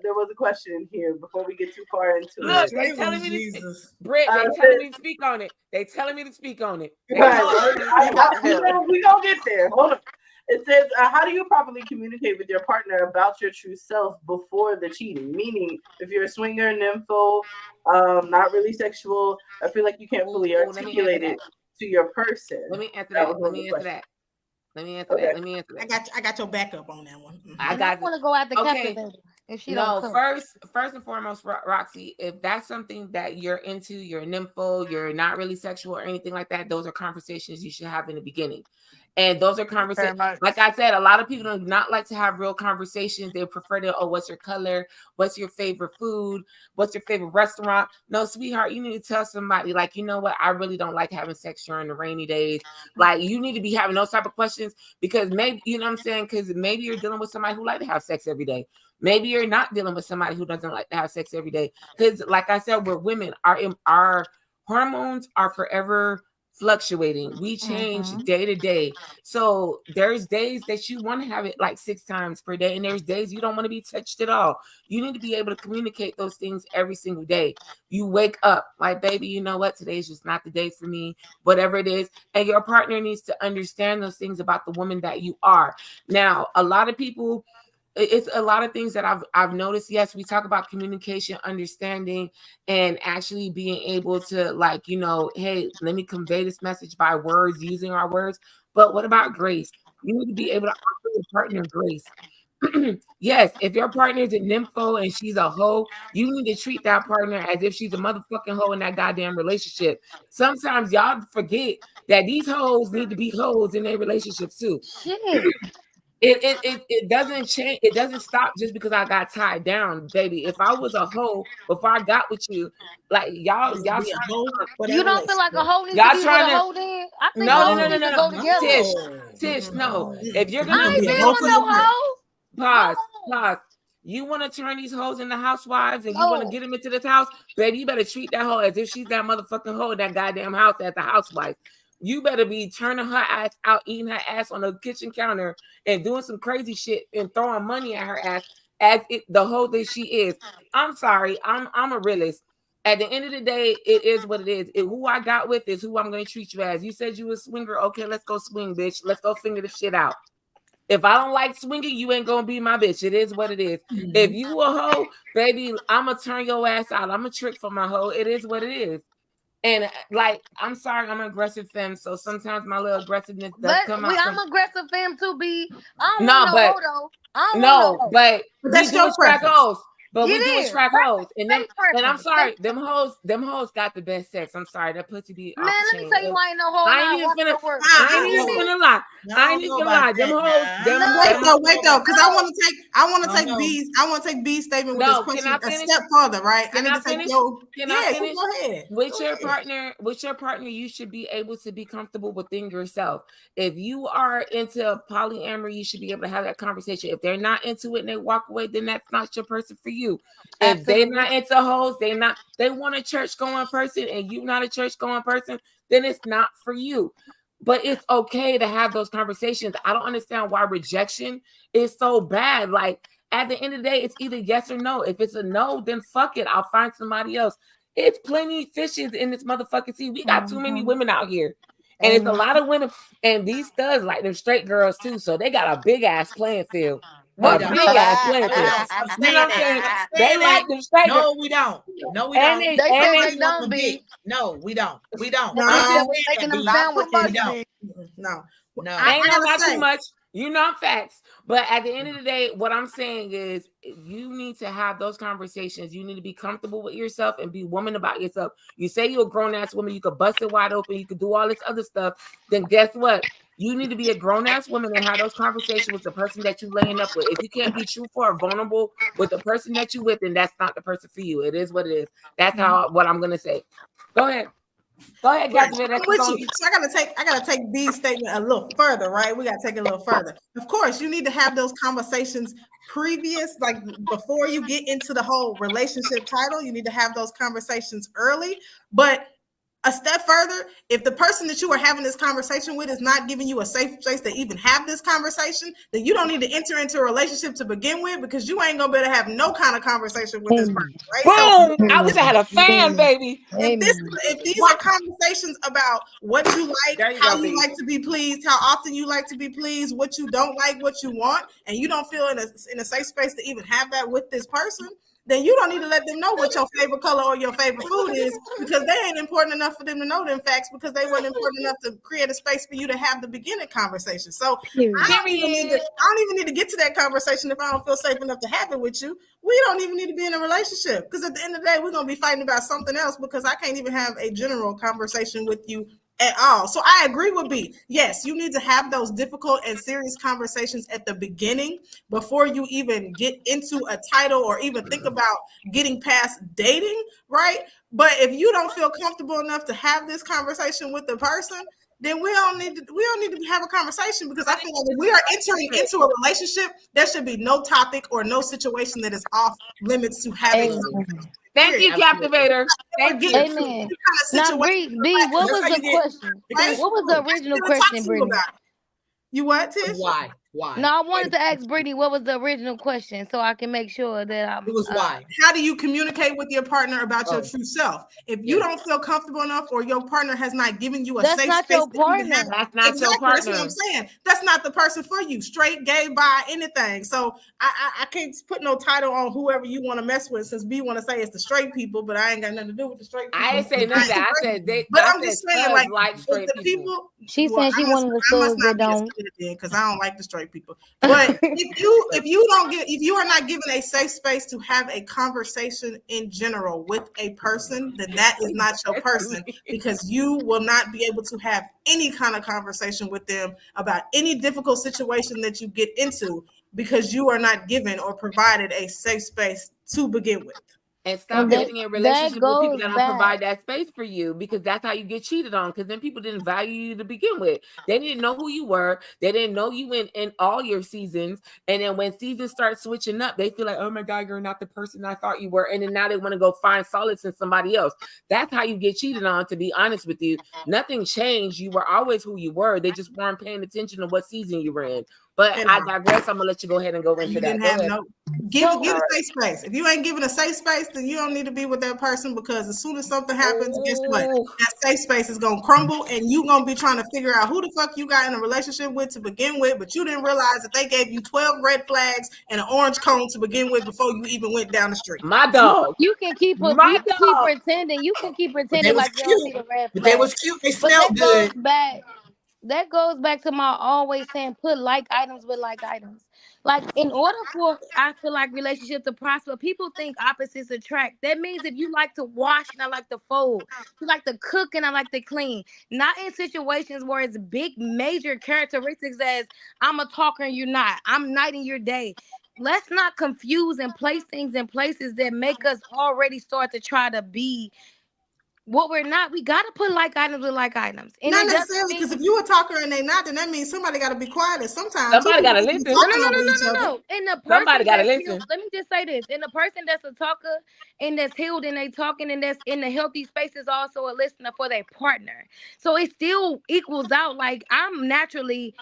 there was a question here before we get too far into The Look, it. they straight telling ones, me to speak. Jesus. Britt, they Sis, telling me to speak on it. They telling me to speak on it. They right, know well, He about to we hell. gonna get there. Hold on. It says, how do you properly communicate with your partner about your true self before the cheating? Meaning, if you're a swinger, nympho, not really sexual, I feel like you can't fully Ooh, let me answer articulate it that. to your person. Let me answer That that. was Let one of me the answer questions. that. Let me answer Okay. that. Let me answer that. I got your backup on that one. I And I got want to go out the okay. captivator if she No, don't come. first and foremost, Roxy, if that's something that you're into, you're a nympho, you're not really sexual or anything like that, those are conversations you should have in the beginning. And those are conversations, like I said, a lot of people do not like to have real conversations. They prefer to, oh, what's your color? What's your favorite food? What's your favorite restaurant? No, sweetheart, you need to tell somebody, like, you know what? I really don't like having sex during the rainy days. Like, you need to be having those type of questions because maybe, you know what I'm saying? Because maybe you're dealing with somebody who like to have sex every day. Maybe you're not dealing with somebody who doesn't like to have sex every day. Because, like I said, we're women. Our hormones are forever fluctuating. We change day to day. So there's days that you want to have it like 6 times per day, and there's days you don't want to be touched at all. You need to be able to communicate those things every single day. You wake up like, baby, you know what? Today's just not the day for me, whatever it is. And your partner needs to understand those things about the woman that you are. Now, a lot of people, it's a lot of things that I've noticed. Yes, we talk about communication, understanding, and actually being able to, like, you know, hey, let me convey this message by words, using our words. But what about grace? You need to be able to offer your partner grace. Yes, if your partner is a nympho and she's a hoe, you need to treat that partner as if she's a motherfucking hoe in that goddamn relationship. Sometimes y'all forget that these hoes need to be hoes in their relationships too. Shit. It doesn't change. It doesn't stop just because I got tied down, baby. If I was a hoe before I got with you, like y'all Be a hoe for that You don't feel like a relationship. hoe needs to y'all be with trying a to hoe then? I think no hoes need to go together. Tish, no. If you're You gonna I gonna ain't be a been hoe with for no your partner. hoe. pause, No. pause. You want to turn these hoes into housewives and you want to No. get them into this house, baby, you better treat that hoe as if she's that motherfucking hoe in that goddamn house as a housewife. You better be turning her ass out, eating her ass on the kitchen counter and doing some crazy shit and throwing money at her ass as the hoe that she is. I'm sorry, I'm a realist. At the end of the day, it is what it is. Who I got with is who I'm going to treat you as. You said you a swinger. Okay, let's go swing, bitch. Let's go figure the shit out. If I don't like swinging, you ain't gonna be my bitch. It is what it is. If you a hoe, baby, I'ma turn your ass out. I'm a trick for my hoe. It is what it is. And like, I'm sorry, I'm an aggressive femme, so sometimes my little aggressiveness does But come out from. I'm aggressive fam too, B. I don't want No, no but hoe though. I don't want no no, hoe. but But we that's do your attract preference. hoes. But It we do is. attract hoes. And them, State and I'm preference. sorry, them hoes got the best sex. I'm sorry, that pussy be Man, off the let me chain. tell you, I ain't no hoe I and ain't I even watch finna, her work. I You ain't even hear me? finna lie. I ain't I don't even know finna about lie. Them that hoes, now. them, No. them Wait though, because I want to No. take B's statement with this No, can question I a finish? step further, right? I Can need I to take finish? Can I yeah, finish? go ahead. With Go your ahead. partner, you should be able to be comfortable within yourself. If you are into polyamory, you should be able to have that conversation. If they're not into it and they walk away, then that's not your person for you. If they're Absolutely. not into hoes, they want a church going person and you not a church going person, then it's not for you. But it's okay to have those conversations. I don't understand why rejection is so bad. Like, at the end of the day, it's either yes or no. If it's a no, then fuck it. I'll find somebody else. It's plenty of fishes in this motherfucking sea. We got too many women out here. And it's a lot of women. And these studs like them straight girls too. So they got a big ass playing field. No, we A don't. big ass playing No, we field. don't. Stop You know saying what I'm that. saying? Stop They saying like that. them straight girls. No, we don't. No, we And don't. They and said they they don't be. No, we don't. We don't. They Stop said saying we making that, them B. sandwiches. We don't. No. No. ain't I no gotta not too say, much. You know facts. But at the end of the day, what I'm saying is you need to have those conversations. You need to be comfortable with yourself and be woman about yourself. You say you're a grown-ass woman, you could bust it wide open, you could do all this other stuff. Then guess what? You need to be a grown-ass woman and have those conversations with the person that you're laying up with. If you can't be truthful or vulnerable with the person that you're with, then that's not the person for you. It is what it is. That's what I'm gonna say. Go ahead. Go ahead, right, Captivate. I'm with you. So I gotta take B's statement a little further, right? We gotta take it a little further. Of course, you need to have those conversations previous, like before you get into the whole relationship title. You need to have those conversations early. But a step further, if the person that you are having this conversation with is not giving you a safe place to even have this conversation, then you don't need to enter into a relationship to begin with, because you ain't gonna be able to have no kind of conversation with this person, right? So Boom! I wish I had a fan, baby. if these are conversations about what you like, There you how go, you B. like to be pleased, how often you like to be pleased, what you don't like, what you want, and you don't feel in a safe space to even have that with this person, then you don't need to let them know what your favorite color or your favorite food is, because they ain't important enough for them to know them facts, because they weren't important enough to create a space for you to have the beginning conversation. So I don't even need to get to that conversation if I don't feel safe enough to have it with you. We don't even need to be in a relationship, because at the end of the day, we're going to be fighting about something else, because I can't even have a general conversation with you at all. So I agree with B. Yes, you need to have those difficult and serious conversations at the beginning before you even get into a title or even think about getting past dating, right? But if you don't feel comfortable enough to have this conversation with the person, then we don't need to have a conversation, because I feel like if we are entering into a relationship, there should be no topic or no situation that is off limits to having. Thank you, Captivator. Thank you. Amen. Now, B, what was the question? What was the original question, Brittany? You what, Tish? Why? No, I wanted to ask Brittany what was the original question, so I can make sure that I'm. It was why. How do you communicate with your partner about your true self? If you don't feel comfortable enough, or your partner has not given you a safe space, that's not your partner. That's not your partner. That's what I'm saying. That's not the person for you. Straight, gay, bi, anything. So I can't put no title on whoever you want to mess with, since B want to say it's the straight people, but I ain't got nothing to do with the straight people. I ain't say none of that. I said they. But I I'm just said saying, like straight the people. She said she wanted the thugs that don't, because I don't like the straight people. But if you are not given a safe space to have a conversation in general with a person, then that is not your person, because you will not be able to have any kind of conversation with them about any difficult situation that you get into, because you are not given or provided a safe space to begin with. And stop getting in a relationship with people that don't provide that space for you, because that's how you get cheated on. Because then people didn't value you to begin with. They didn't know who you were. They didn't know you in all your seasons. And then when seasons start switching up, they feel like, oh my God, you're not the person I thought you were. And then now they want to go find solace in somebody else. That's how you get cheated on, to be honest with you. Nothing changed. You were always who you were. They just weren't paying attention to what season you were in. But I digress. I'm gonna let you go ahead and go into that. Give a safe space. If you ain't giving a safe space, then you don't need to be with that person, because as soon as something happens, guess what? That safe space is gonna crumble, and you gonna be trying to figure out who the fuck you got in a relationship with to begin with, but you didn't realize that they gave you 12 red flags and an orange cone to begin with before you even went down the street. My dog. You can keep pretending. You can keep pretending like you don't see the red flags. They was cute. They smelled good. That goes back to my always saying, put like items with like items. Like, in order for, I feel like, relationship to prosper, people think opposites attract. That means if you like to wash and I like to fold, you like to cook and I like to clean. Not in situations where it's big major characteristics as I'm a talker and you're not. I'm night and you're day. Let's not confuse and place things in places that make us already start to try to be what we're not. We gotta put like items with like items. And not necessarily, because if you a talker and they not, then that means somebody gotta be quiet. And sometimes somebody gotta listen. No. And the person somebody gotta listen. Let me just say this. And the person that's a talker and that's healed and they talking and that's in the healthy space is also a listener for their partner. So it still equals out. Like, I'm naturally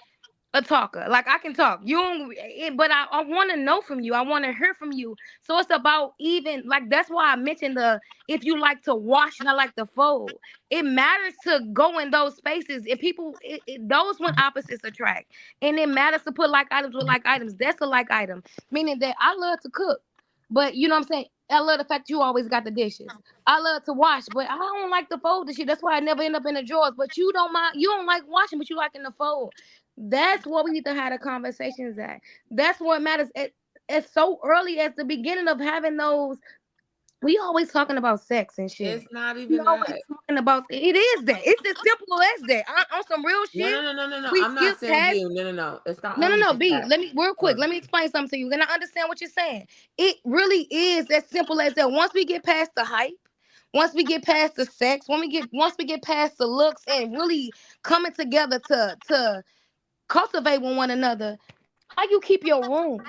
a talker. Like, I can talk. You don't, but I want to know from you. I want to hear from you. So it's about even, like, that's why I mentioned if you like to wash and I like to fold. It matters to go in those spaces. If people, those when opposites attract. And it matters to put like items with like items. That's a like item. Meaning that I love to cook. But you know what I'm saying? I love the fact you always got the dishes. I love to wash, but I don't like to fold the shit. That's why I never end up in the drawers. But you don't mind. You don't like washing, but you like in the fold. That's what we need to have the conversations at. That's what matters. It's so early as the beginning of having those. We always talking about sex and shit. It's not even we always that. talking about it. Is that? It's as simple as that. On some real shit. No. I'm not saying you. No. It's not. No. B, let me real quick. Let me explain something to you. Then I understand what you're saying. It really is as simple as that. Once we get past the hype, once we get past the sex, once we get past the looks, and really coming together to cultivate with one another, how you keep your room.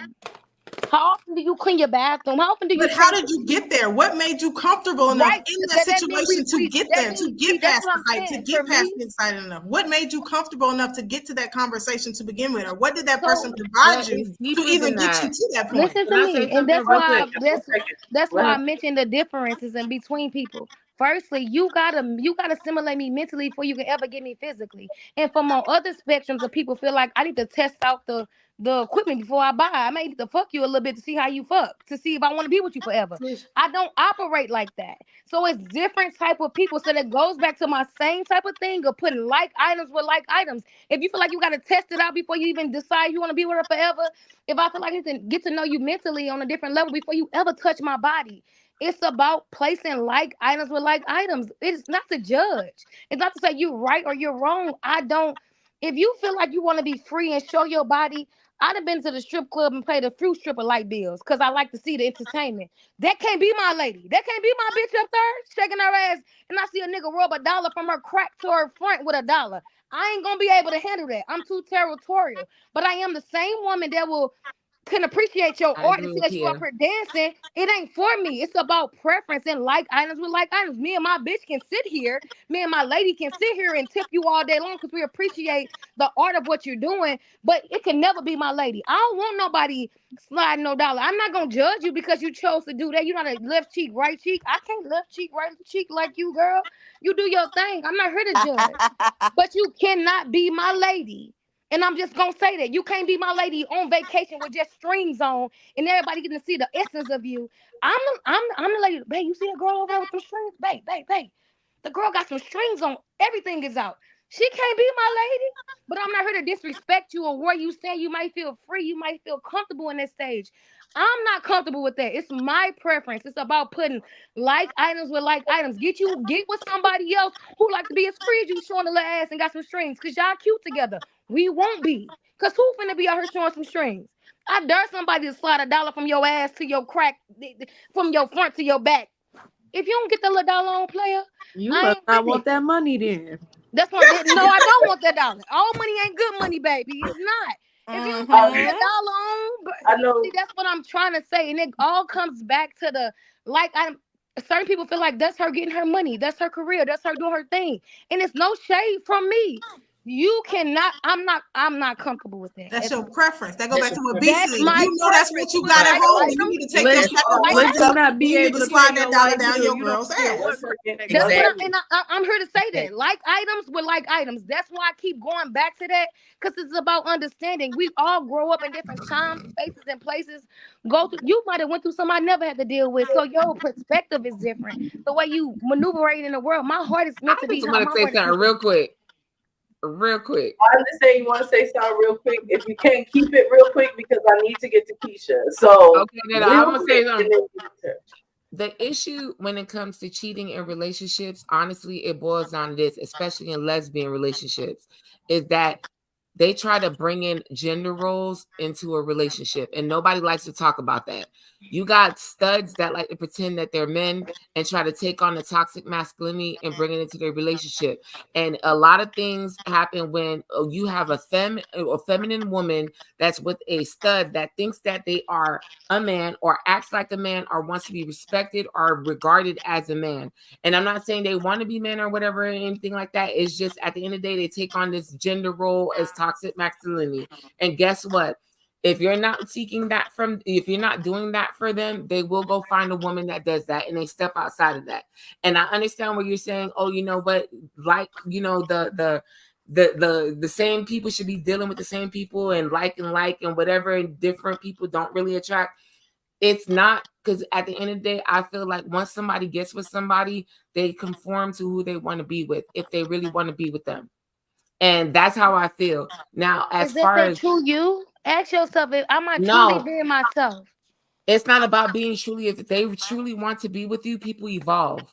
How often do you clean your bathroom? How often do you But how change? did you get there? What made you comfortable enough Right. in that That means situation to get that there, to means, see, get that's past what the I'm hype, to saying. get For past me, the excited enough? What made you comfortable enough to get to that conversation to begin with? Or what did that so person provide But you it's to deeper even than get you that. to that point? listen Can to I say me, and something real quick? One second. that's Let why I her mentioned the differences in between people. Firstly, you gotta simulate me mentally before you can ever get me physically. And from on other spectrums of people feel like I need to test out the equipment before I buy. I may need to fuck you a little bit to see how you fuck, to see if I want to be with you forever. I don't operate like that. So it's different type of people. So that goes back to my same type of thing of putting like items with like items. If you feel like you gotta test it out before you even decide you want to be with her forever, if I feel like I can get to know you mentally on a different level before you ever touch my body. It's about placing like items with like items. It's not to judge. It's not to say you're right or you're wrong. I don't. If you feel like you want to be free and show your body, I'd have been to the strip club and paid a few stripper light bills because I like to see the entertainment. That can't be my lady. That can't be my bitch up there shaking her ass, and I see a nigga rub a dollar from her crack to her front with a dollar. I ain't gonna be able to handle that. I'm too territorial. But I am the same woman that can appreciate your I art and agree see with that you up Kia. here dancing. It ain't for me. It's about preference and like items with like items. Me and my bitch can sit here. Me and my lady can sit here and tip you all day long because we appreciate the art of what you're doing. But it can never be my lady. I don't want nobody sliding no dollar. I'm not gonna judge you because you chose to do that. You're not a left cheek, right cheek. I can't left cheek, right cheek like you, girl. You do your thing. I'm not here to judge. But you cannot be my lady. And I'm just gonna say that you can't be my lady on vacation with just strings on and everybody getting to see the essence of you. I'm the lady. Babe, you see that girl over there with them strings? Babe, babe, babe. The girl got some strings on. Everything is out. She can't be my lady. But I'm not here to disrespect you or where you stand. You might feel free. You might feel comfortable in that stage. I'm not comfortable with that. It's my preference. It's about putting like items with like items. Get with somebody else who like to be as free as you showing the little ass and got some strings. Cause y'all cute together. We won't be. Cause who finna be out here showing some strings? I dare somebody to slide a dollar from your ass to your crack, from your front to your back. If you don't get the little dollar on player, You I must ain't not with want it. that money then. That's what. No, I don't want that dollar. All money ain't good money, baby. It's not. If you don't put the little Mm-hmm. dollar on, I know see, that's what I'm trying to say, and it all comes back to the like. I'm certain people feel like that's her getting her money, that's her career, that's her doing her thing, and it's no shade from me. You cannot. I'm not comfortable with that. That's your preference. That go back to what B said. That's If my you know that's preference. what you You got at like home, and you items? need to take Let those You type of like let ones you items? up, not then be you need able to to pay slide that your dollar light down bill. your You don't girl's care what ass. her getting That's what Exactly. I'm here to say that. Like items with like items. That's why I keep going back to that because it's about understanding. We all grow up in different times, spaces, and places. Go through. You might have went through something I never had to deal with, so your perspective is different. The way you maneuver in the world. My heart is I meant to be just how want to my say heart is something meant to real be. quick. Real quick. I understand you want to say something real quick. If you can't keep it real quick because I need to get to Keisha. So Okay, then I'm real gonna quick say and something. then get to her. The issue when it comes to cheating in relationships, honestly, it boils down to this, especially in lesbian relationships, is that they try to bring in gender roles into a relationship, and nobody likes to talk about that. You got studs that like to pretend that they're men and try to take on the toxic masculinity and bring it into their relationship. And a lot of things happen when you have a feminine woman that's with a stud that thinks that they are a man or acts like a man or wants to be respected or regarded as a man. And I'm not saying they want to be men or whatever or anything like that. It's just at the end of the day, they take on this gender role as toxic masculinity. And guess what? If you're not seeking that if you're not doing that for them, they will go find a woman that does that and they step outside of that. And I understand what you're saying. Oh, you know what? Like, you know, the same people should be dealing with the same people and and whatever, and different people don't really attract. It's not, because at the end of the day, I feel like once somebody gets with somebody, they conform to who they want to be with if they really want to be with them. And that's how I feel. Now, as Is that far that as true you? Ask yourself if am I truly no, being myself? it's not about being truly, if they truly want to be with you, people evolve.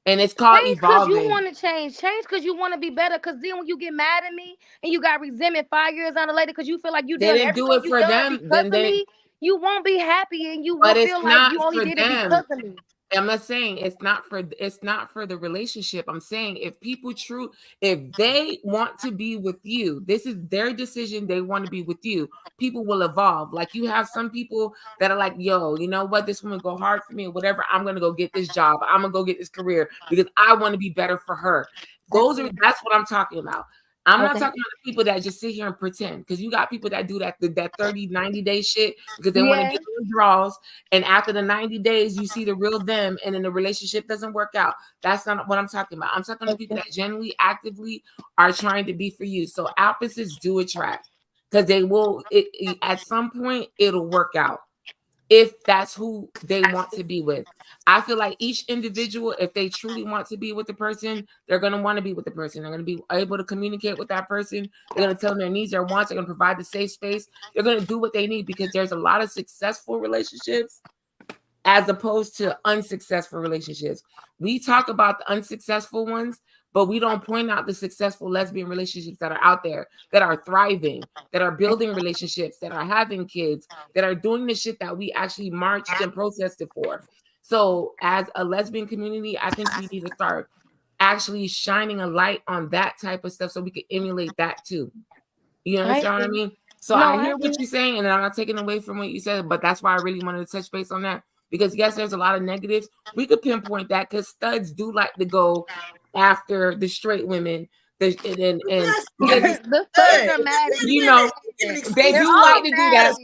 And it's called Change because you evolving. want to change. Change because you want to be better. Because then when you get mad at me and you got resentment 5 years on the later because you feel like you They done didn't do everything it you for done them, because then of they me, you won't be happy and you will but it's feel like not you only for did it them. because of me. I'm not saying it's not for the relationship. I'm saying if they want to be with you, this is their decision. They want to be with you. People will evolve. Like you have some people that are like, yo, you know what? This woman go hard for me or whatever. I'm gonna go get this job. I'm gonna go get this career because I want to be better for her. That's what I'm talking about. I'm not talking about the people that just sit here and pretend, because you got people that do that 30, 90-day shit because they want to get those draws. And after the 90 days, you see the real them, and then the relationship doesn't work out. That's not what I'm talking about. I'm talking about people that genuinely, actively are trying to be for you. So opposites do attract, because they will, at some point, it'll work out if that's who they want to be with. I feel like each individual, if they truly want to be with the person, they're going to want to be with the person. They're going to be able to communicate with that person. They're going to tell them their needs, their wants. They're going to provide the safe space. They're going to do what they need, because there's a lot of successful relationships as opposed to unsuccessful relationships. We talk about the unsuccessful ones, but we don't point out the successful lesbian relationships that are out there, that are thriving, that are building relationships, that are having kids, that are doing the shit that we actually marched and protested for. So as a lesbian community, I think we need to start actually shining a light on that type of stuff so we can emulate that too. You understand what I mean? So I hear what you're saying, and I'm not taking away from what you said, but that's why I really wanted to touch base on that. Because yes, there's a lot of negatives. We could pinpoint that, because studs do like to go after the straight women. The studs are mad at you know, they do like to do that.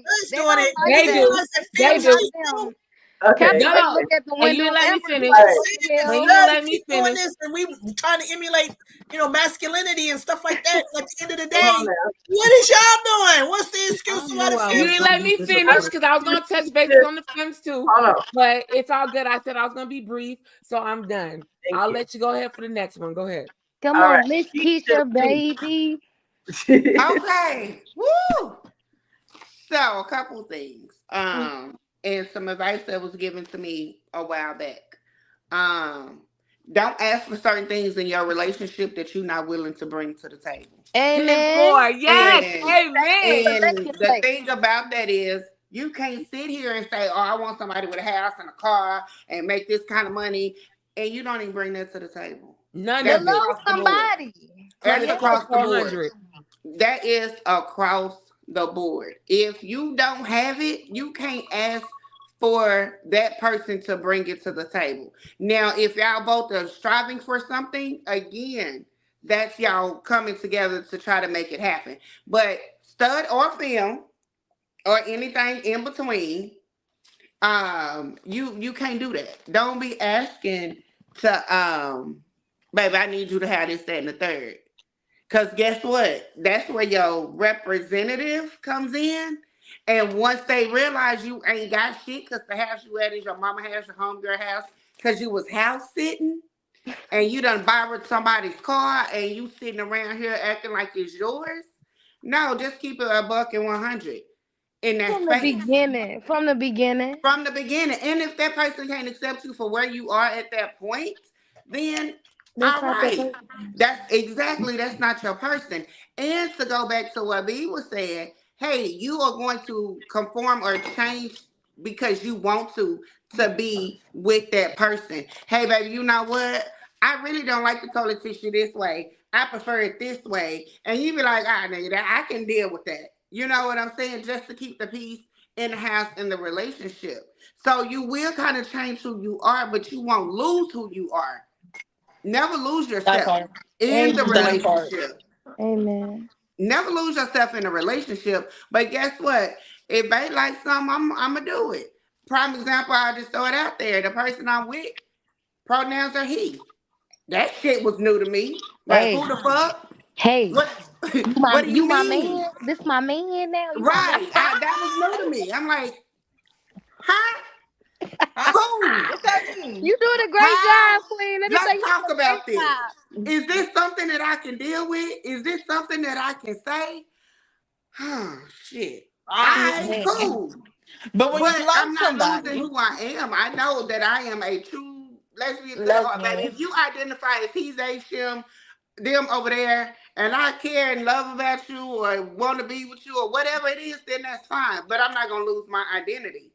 They do. Okay. No, look at the and you window. let me finish. When you let me doing finish, this, and we trying to emulate, masculinity and stuff like that. At the end of the day, Come on now. what is y'all doing? What's the excuse to why the you didn't let me finish, because I was gonna touch base on the Femmes too. But it's all good. I said I was gonna be brief, so I'm done. I'll let you go ahead for the next one. Go ahead. Come on, Miss Keisha, baby. Okay. Woo! So a couple things. And some advice that was given to me a while back. Don't ask for certain things in your relationship that you're not willing to bring to the table. Amen. Yes, amen. And the thing about that is, you can't sit here and say, "Oh, I want somebody with a house and a car and make this kind of money," and you don't even bring that to the table. None That's of it. Somebody. That is across the board. 400. That is across the board. If you don't have it, you can't ask for that person to bring it to the table. Now, if y'all both are striving for something, again, that's y'all coming together to try to make it happen. But stud or film or anything in between, you can't do that. Don't be asking to baby, I need you to have this, that, and the third. Because guess what? That's where your representative comes in. And once they realize you ain't got shit, because the house you at is your mama house, your homegirl house, because you was house sitting, and you done borrowed somebody's car, and you sitting around here acting like it's yours. No, just keep it $100 in that From space. From the beginning. And if that person can't accept you for where you are at that point, then all right. That's not your person. And to go back to what B was saying, hey, you are going to conform or change because you want to be with that person. Hey, baby, you know what? I really don't like the toilet tissue this way. I prefer it this way. And you be like, nigga, I can deal with that. You know what I'm saying? Just to keep the peace in the house, in the relationship. So you will kind of change who you are, but you won't lose who you are. Never lose yourself in the relationship. Amen. Never lose yourself in a relationship. But guess what? If they like something, I'm going to do it. Prime example, I just throw it out there. The person I'm with, pronouns are he. That shit was new to me. Like, who the fuck? Hey. What do you mean? My man? This my man now? Right. That was new to me. I'm like, huh? Cool. You doing a great job, Queen. Let's talk about this. Is this something that I can deal with? Is this something that I can say? Oh, shit. Cool. But when you love I'm not somebody, losing who I am. I know that I am a true lesbian. Baby, if you identify as he's a shim, them over there, and I care and love about you or want to be with you or whatever it is, then that's fine. But I'm not going to lose my identity.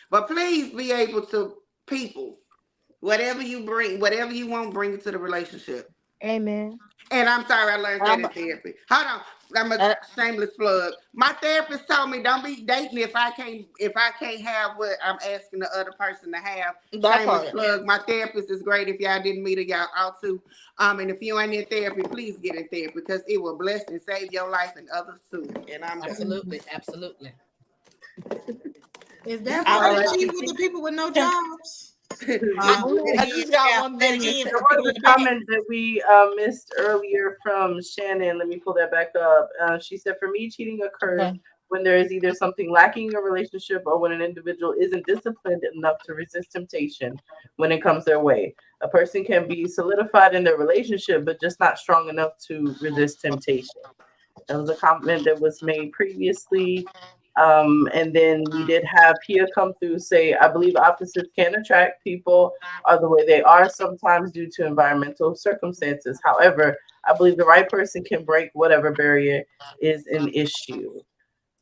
But please be able to, people, Whatever you bring, whatever you want, bring it to the relationship. Amen. And I'm sorry, I learned that I'm in therapy. Hold on, I'm a uh, shameless plug. My therapist told me don't be dating if I can't have what I'm asking the other person to have. that Shameless part. plug. My therapist is great. If y'all didn't meet her, y'all ought to. And if you ain't in therapy, please get in therapy because it will bless and save your life and others too. And I'm done. Absolutely, absolutely. Is that I why All you right, cheat with the Kiki. people with no can, jobs? Uh, and I again, just got yeah, one and thing to again, say. for There the was people in the a back. comment that we missed earlier from Shannon. Let me pull that back up. She said, "For me, cheating occurs Okay. when there is either something lacking in a relationship or when an individual isn't disciplined enough to resist temptation when it comes their way. A person can be solidified in their relationship, but just not strong enough to resist temptation." That was a comment that was made previously. And then we did have Pia come through say, I believe opposites can attract. People are the way they are sometimes due to environmental circumstances. However, I believe the right person can break whatever barrier is an issue.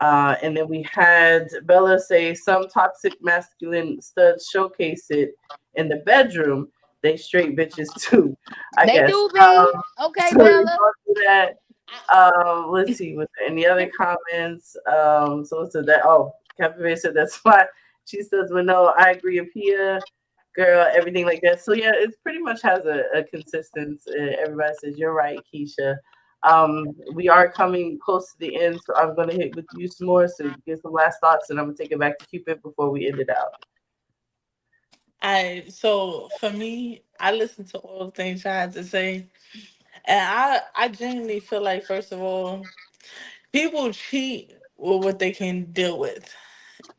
And then we had Bella say, some toxic masculine studs showcase it in the bedroom. They straight bitches too, I They guess. do be. Okay, So we Bella. go through that. Let's see, was there any other comments? So said that. Oh, Captivate said that's why she says, "Well, no, I agree, Apia, girl, everything like that." So yeah, it pretty much has a consistency. Everybody says you're right, Keisha. We are coming close to the end, so I'm gonna hit with you some more. So get some last thoughts, and I'm gonna take it back to Cupid before we end it out. I so for me, I listen to all the things I had to say, and I genuinely feel like first of all, people cheat with what they can deal with,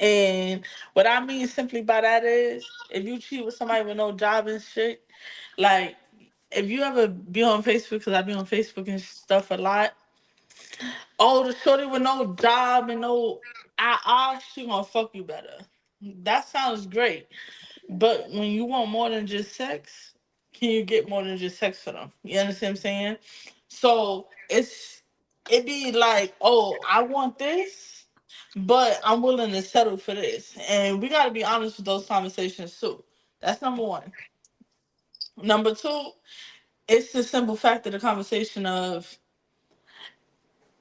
and what I mean simply by that is if you cheat with somebody with no job and shit, like if you ever be on Facebook, because I be on Facebook and stuff a lot. Oh, the shorty with no job and no she gonna fuck you better. That sounds great. But when you want more than just sex, can you get more than just sex for them? You understand what I'm saying? So it be like, oh, I want this, but I'm willing to settle for this. And we gotta be honest with those conversations too. That's number one. Number two, it's the simple fact of the conversation of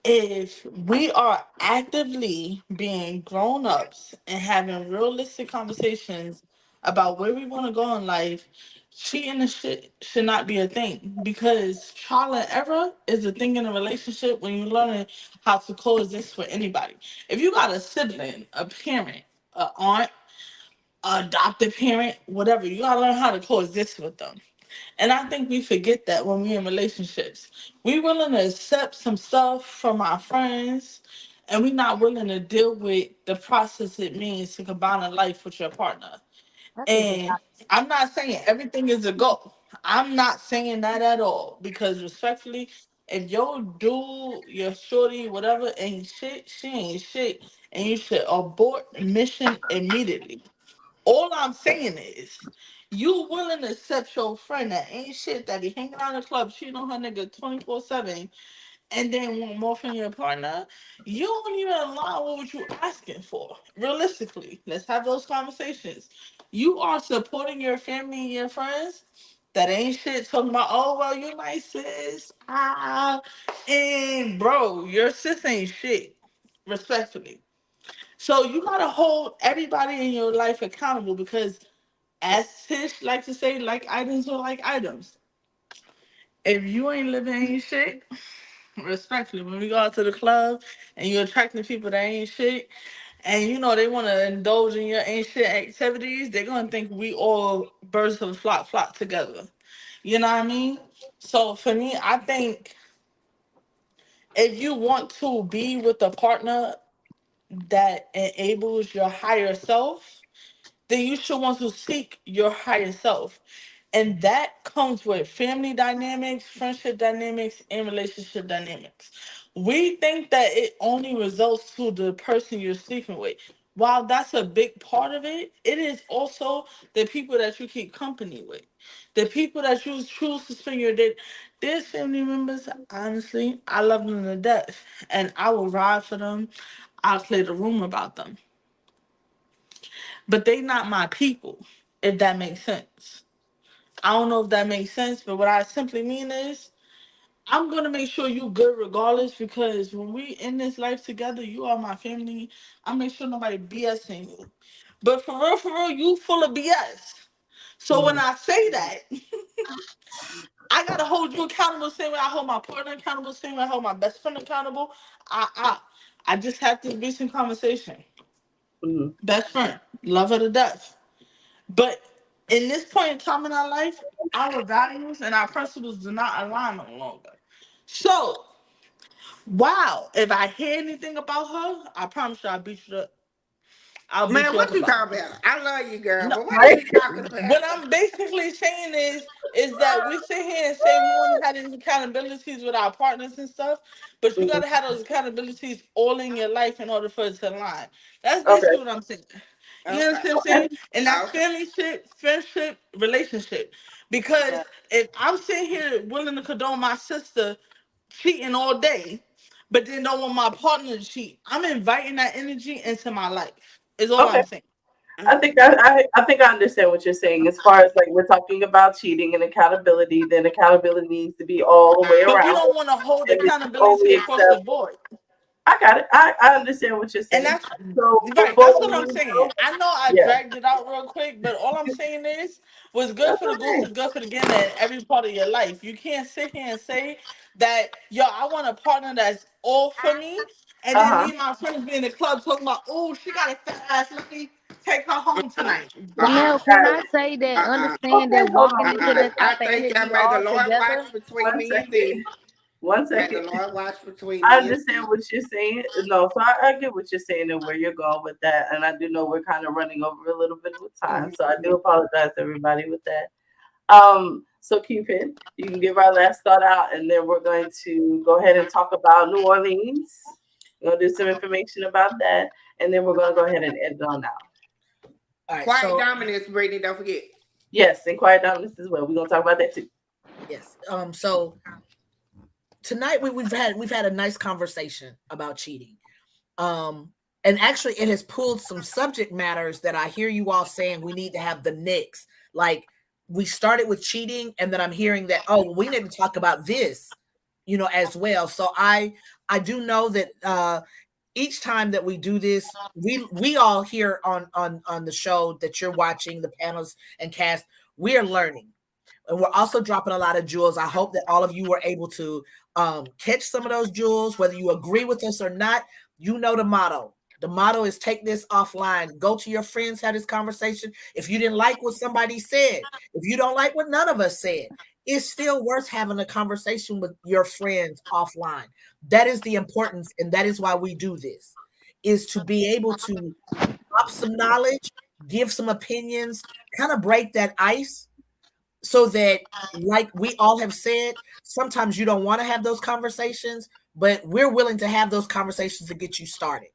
if we are actively being grown ups and having realistic conversations about where we want to go in life, cheating and shit should not be a thing because trial and error is a thing in a relationship when you're learning how to coexist with anybody. If you got a sibling, a parent, a aunt, adopted parent, whatever, you gotta learn how to coexist with them. And I think we forget that when we're in relationships. We willing to accept some stuff from our friends, and we not willing to deal with the process it means to combine a life with your partner. That is a And I'm not saying everything is a go. I'm not saying that at all. Because respectfully, if your dude, your shorty, whatever, ain't shit, she ain't shit. And you should abort mission immediately. All I'm saying is, you willing to accept your friend that ain't shit that be hanging out in the club, cheating on her nigga 24/7, and then want more from your partner? You don't even align with what you asking for. Realistically, let's have those conversations. You are supporting your family and your friends that ain't shit, talking about, oh well, you my sis, and bro, your sis ain't shit. Respectfully. So you gotta hold everybody in your life accountable because as Tish like to say, like items are like items. If you ain't living ain't shit, respectfully, when we go out to the club and you're attracting people that ain't shit, and you know they want to indulge in your ain't shit activities, they're gonna think we all birds of a flock together. You know what I mean? So for me, I think if you want to be with a partner that enables your higher self, then you should want to seek your higher self. And that comes with family dynamics, friendship dynamics, and relationship dynamics. We think that it only results to the person you're sleeping with. While that's a big part of it, it is also the people that you keep company with, the people that you choose to spend your day. There's family members, honestly, I love them to death, and I will ride for them. I'll clear the room about them, but they not my people, if that makes sense. I don't know if that makes sense, but what I simply mean is I'm gonna make sure you good regardless, because when we in this life together, you are my family. I make sure nobody BSing you. But for real, you full of BS. So when I say that, I gotta hold you accountable the same way I hold my partner accountable, the same way I hold my best friend accountable. I just had this recent conversation. Mm-hmm. Best friend, love her to death. But in this point in time in our life, our values and our principles do not align no longer. So, wow, if I hear anything about her, I promise you I'll beat you up. I'll beat Man, you up what you about it. talking about? I love you, girl, No, but what are Right? you talking about? what I'm basically saying is that we sit here and say we want to have these accountabilities with our partners and stuff, but you Mhm. gotta have those accountabilities all in your life in order for it to align. That's Okay. basically what I'm saying. You Okay. understand what I'm Okay. saying? And that's Okay. family shit, friendship, relationship. Because Got if I'm sitting here willing to condone my sister cheating all day, but then don't want my partner to cheat, I'm inviting that energy into my life. Is it. all Okay. I'm saying. I think I think I understand what you're saying. As far as like we're talking about cheating and accountability, then accountability needs to be all the way But we around, don't want to hold and we only accountability across the accept. board. I got it. I understand what you're And saying. that's So right. before That's what I'm we saying. go, I know I yeah, dragged it out real quick, but all I'm saying is what's good that's for the goose okay. is good for the gander in every part of your life. You can't sit here and say that, yo, I want a partner that's all for me, and Uh then huh. me and my friends be in the club talking about, oh, she got a fat ass. Let me take her home Uh-uh. tonight. Uh-uh. Now, Why? can Got I it. say that Uh-uh. understand Okay, that hold walking on. into Uh-uh. that I type of think energy may the all Lord watch together? between One me and second. thee. One May the second. Lord watch between I me and understand thee. what you're saying. No, so I get what you're saying and where you're going with that. And I do know we're kind of running over a little bit with time. So I do apologize to everybody with that. So Cupid, you can give our last thought out and then we're going to go ahead and talk about New Orleans. We're gonna do some information about that, and then we're gonna go ahead and end on out. All right. Quiet So dominance, Brittany, don't forget. Yes, and quiet dominance as well. We're gonna talk about that too. Yes. So tonight we've had a nice conversation about cheating. And actually it has pulled some subject matters that I hear you all saying we need to have the next. Like we started with cheating, and then I'm hearing that, oh, we need to talk about this, as well. So I do know that each time that we do this, we all here on the show that you're watching, the panels and cast, we are learning. And we're also dropping a lot of jewels. I hope that all of you were able to catch some of those jewels, whether you agree with us or not. You know the motto. The motto is take this offline. Go to your friends, have this conversation. If you didn't like what somebody said, if you don't like what none of us said, it's still worth having a conversation with your friends offline. That is the importance, and that is why we do this, is to be able to drop some knowledge, give some opinions, kind of break that ice, so that, like we all have said, sometimes you don't want to have those conversations, but we're willing to have those conversations to get you started.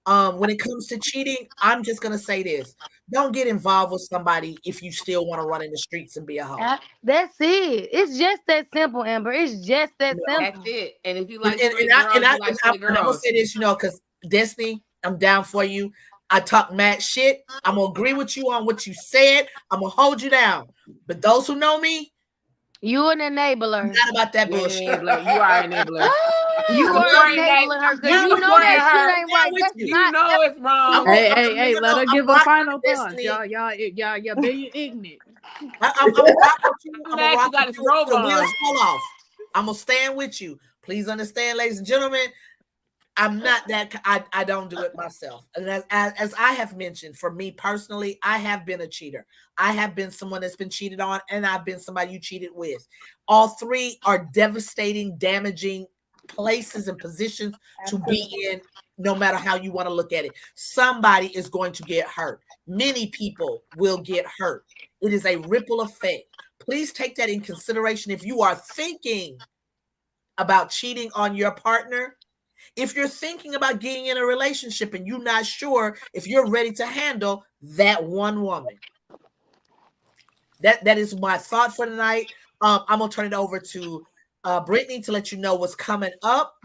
When it comes to cheating, I'm just gonna say this: don't get involved with somebody if you still want to run in the streets and be a hoe. That's it. It's just that simple, Amber. It's just that That's simple. it. And if you And like and, straight and I and girls, I you like and I'm, straight and I'm gonna girls. say this, because Destiny, I'm down for you. I talk mad shit. I'm gonna agree with you on what you said. I'm gonna hold you down. But those who know me, You an I'm enabler. not about that You're an bullshit. enabler. You are an enabler. You I'm are down, enabling her I'm because down you You with know you, that supporting Destiny. shit her. I'm ain't down right. with That's you. You not know it's I'm wrong. gonna, Hey, I'm, hey, no, hey, no, let no. her I'm give her rocking final with thoughts. Destiny. Y'all being ignorant. I'm gonna rock with you. He I'm gonna mad 'cause he rock got with his you robe until the wheels on. fall off. I'm gonna stand with you. Please understand, ladies and gentlemen. I'm not that. I don't do it myself. And as I have mentioned, for me personally, I have been a cheater. I have been someone that's been cheated on, and I've been somebody you cheated with. All three are devastating, damaging places and positions to be in, no matter how you want to look at it. Somebody is going to get hurt. Many people will get hurt. It is a ripple effect. Please take that in consideration if you are thinking about cheating on your partner. If you're thinking about getting in a relationship and you're not sure if you're ready to handle that one woman. That is my thought for tonight. I'm gonna turn it over to Brittany to let you know what's coming up.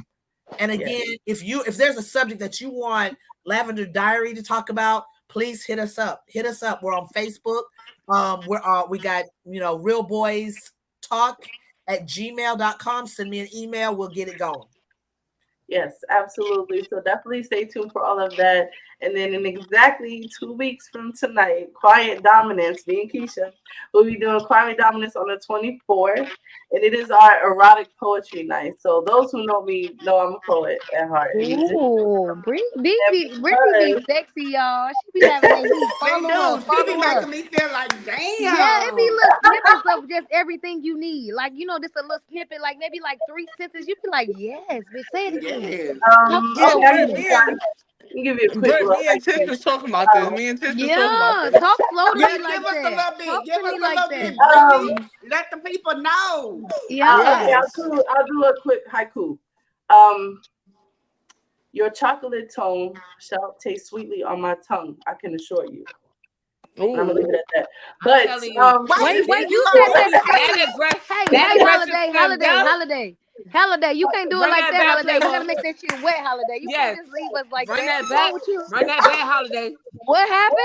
And Yes. again, if there's a subject that you want Lavender Diary to talk about, please hit us up. Hit us up. We're on Facebook. We got, Real Boys Talk at gmail.com. Send me an email. We'll get it going. Yes, absolutely. So definitely stay tuned for all of that. And then in exactly 2 weeks from tonight, Quiet Dominance, me and Keisha, will be doing Quiet Dominance on the 24th. And it is our erotic poetry night. So those who know me know I'm a poet at heart. Ooh, Brittany be Because sexy, y'all. She be having that heat. They do. She be Follow her. making me feel like, Yeah, it damn. be little snippets of just everything you need. Like, just a little snippet, like maybe like 3 sentences. You be like, yes, bitch, say it again. Yes. Yeah, okay, Britt, me and let me give you a quick Britt, little me and Tish haiku. was talking about this. Me and Tish was talking about Yeah, this. talk slow to Yeah, me give like us a that. little bit. Talk Give to us me a like little that. bit, Brittany. Um, Let the people know. Yeah. okay, Yes. I'll do a quick haiku. Um, your chocolate tone shall taste sweetly on my tongue, I can assure you. And I'm gonna leave it at that. But telling you. Wait, Wait, you you gonna said make that. me That hate? aggressive. Hey, That aggressive femme, go. Holiday. You can't do it Run like that that, back, Holiday. We Playboy. gotta make that shit wet, Holiday. You can't Yes. just leave us like Run that. that What's back. wrong with you? Run that back, Holiday. What happened?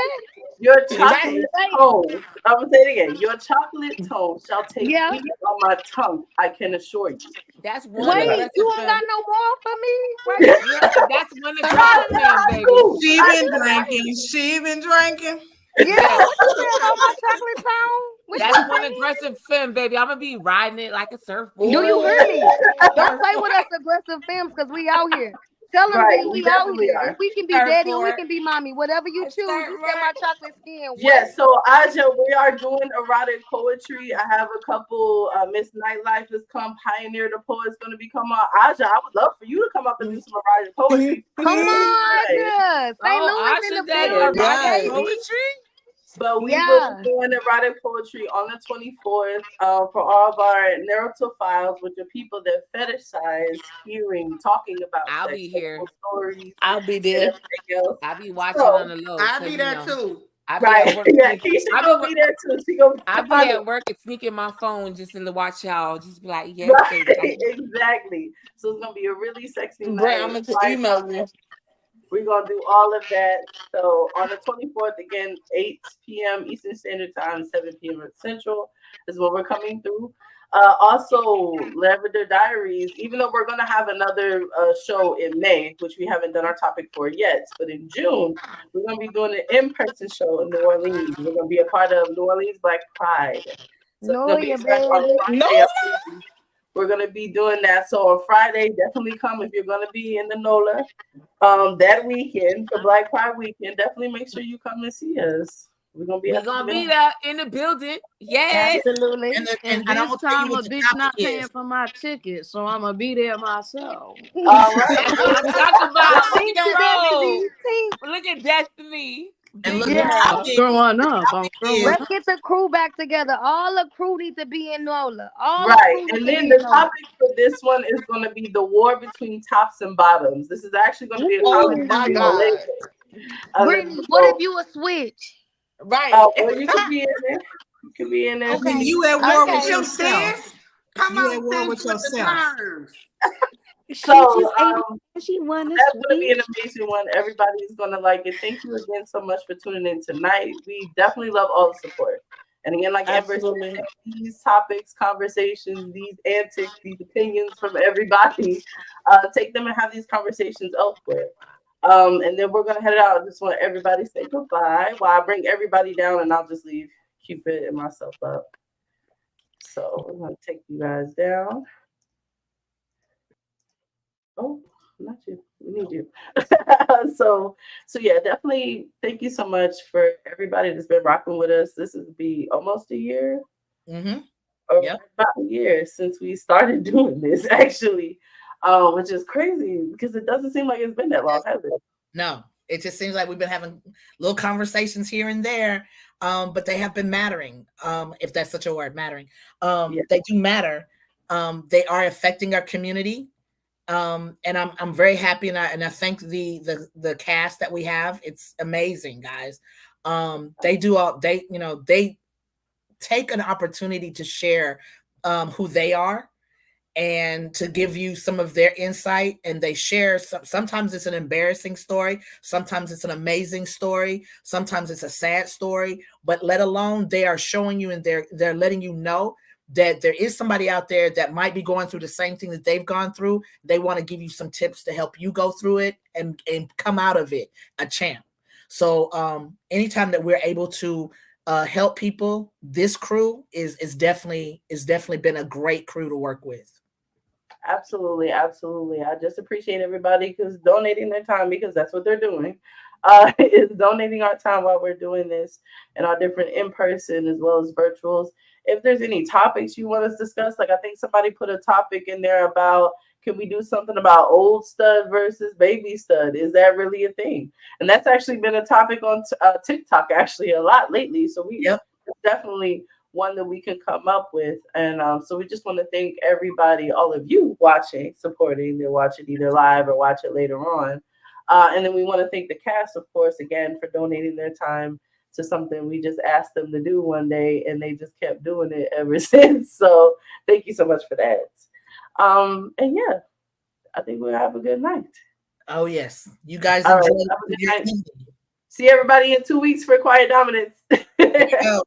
your Right. chocolate tone, I'm gonna say it again. Your chocolate tone shall taste Yeah. sweet on my tongue, I can assure you. That's one Yeah. Wait, aggressive you ain't femme. got no more for me right That's one aggressive femme, baby. She been drinking. She been drinking. Yeah, Yes. what you say about my chocolate tone? What That's you one saying? aggressive femme, baby. I'm gonna be riding it like a surfboard. Do you hear me? Don't play with Surfboard. us aggressive femmes because we out here. Tell them Right, B, we we out definitely here. are. And we can be daddy or we Surfboard. can be mommy. Whatever you choose. You said my chocolate skin. What? Yes, so Aja, we are doing erotic poetry. I have a couple. Miss Nightlife has come. Pioneer the poet's going to be coming on. Aja, I would love for you to come up and do some erotic poetry. Come on, Right. yes. St. Oh, Louis in Asha the Daddy building, erotic Yes. baby. poetry. But we will Yeah. be doing erotic poetry on the 24th for all of our narratophiles, which are people that fetishize hearing, talking about I'll sex, be here. sexual stories, I'll be and there. everything else. I'll be watching on So, the low. I'll 'Cause, be there too. I'll be right. at work. Yeah, Keisha I'll gonna be there too. She gonna I'll be find at work and sneaking my phone just in the watch y'all. Just be like, yes, right, baby. exactly. So it's gonna be a really sexy Britt, night. I'm going to email you. We're gonna do all of that. So on the 24th, again, 8 p.m. Eastern Standard Time, 7 p.m. Central is when we're coming through. Also, Lavender Diaries, even though we're gonna have another show in May, which we haven't done our topic for yet, but in June, we're gonna be doing an in-person show in New Orleans. We're gonna be a part of New Orleans Black Pride. So it's Know gonna be ya, back on baby. No. Friday. We're gonna be doing that. So on Friday, definitely come if you're gonna be in the NOLA that weekend for Black Pride weekend. Definitely make sure you come and see us. We're gonna be We're at the gonna be event. there in the building. Yes. Absolutely. And And I'm this gonna tell you time what a the bitch topic not paying is. for my ticket, so I'm gonna be there myself. All right. That's what I'm talking about. Look Tink at to Rose. Destiny. Tink. Look at Destiny. And Big look, the Yeah, girl. I'm topic, growing the up. I'm topic growing is Let's up. get the crew back together. All the crew need to be in NOLA. All the Right. crew need And to then be the in NOLA. topic for this one is going to be the war between tops and bottoms. This is actually going to be a Oh commentary my Ooh. on God. labor. Brittany, what if So, you a switch? Right. well, you could be in there. You could be in there when Okay. too. you at war with Okay. You yourself. sis, come You at on, war sis, with with the yourself. terms. So, She just ate my she wanna that's going to be an switch. amazing one. Everybody's going to like it. Thank you again so much for tuning in tonight. We definitely love all the support. And again, like Amber said, Absolutely. these topics, conversations, these antics, these opinions from everybody, take them and have these conversations elsewhere. And then we're going to head out. I just want everybody to say goodbye while I bring everybody down and I'll just leave Cupid and myself up. So we're going to take you guys down. Oh, not you. We need you. so yeah, definitely thank you so much for everybody that's been rocking with us. This is be almost a year, Mm-hmm. or Yep. about a year since we started doing this, actually, which is crazy because it doesn't seem like it's been that long, has it? No, it just seems like we've been having little conversations here and there, but they have been mattering. If that's such a word, mattering. Yeah. They do matter. They are affecting our community. And I'm very happy, and I thank the cast that we have. It's amazing, guys. They do all they take an opportunity to share who they are, and to give you some of their insight, and they share sometimes it's an embarrassing story, sometimes it's an amazing story, sometimes it's a sad story, but let alone they are showing you and they're letting you know that there is somebody out there that might be going through the same thing that they've gone through. They want to give you some tips to help you go through it and come out of it a champ. So anytime that we're able to help people, this crew is definitely been a great crew to work with. Absolutely, absolutely. I just appreciate everybody because donating their time, because that's what they're doing, is donating our time while we're doing this and our different in person as well as virtuals. If there's any topics you want us to discuss, like I think somebody put a topic in there about, can we do something about old stud versus baby stud? Is that really a thing? And that's actually been a topic on TikTok actually a lot lately. So we definitely one that we can come up with. And so we just want to thank everybody, all of you watching, supporting. They're watching either live or watch it later on. And then we want to thank the cast, of course, again, for donating their time to something we just asked them to do one day, and they just kept doing it ever since. So thank you so much for that. And yeah, I think we'll have a good night. Oh, yes. You guys All right, enjoy have a good your night. evening. See everybody in 2 weeks for Quiet Dominance. There you go.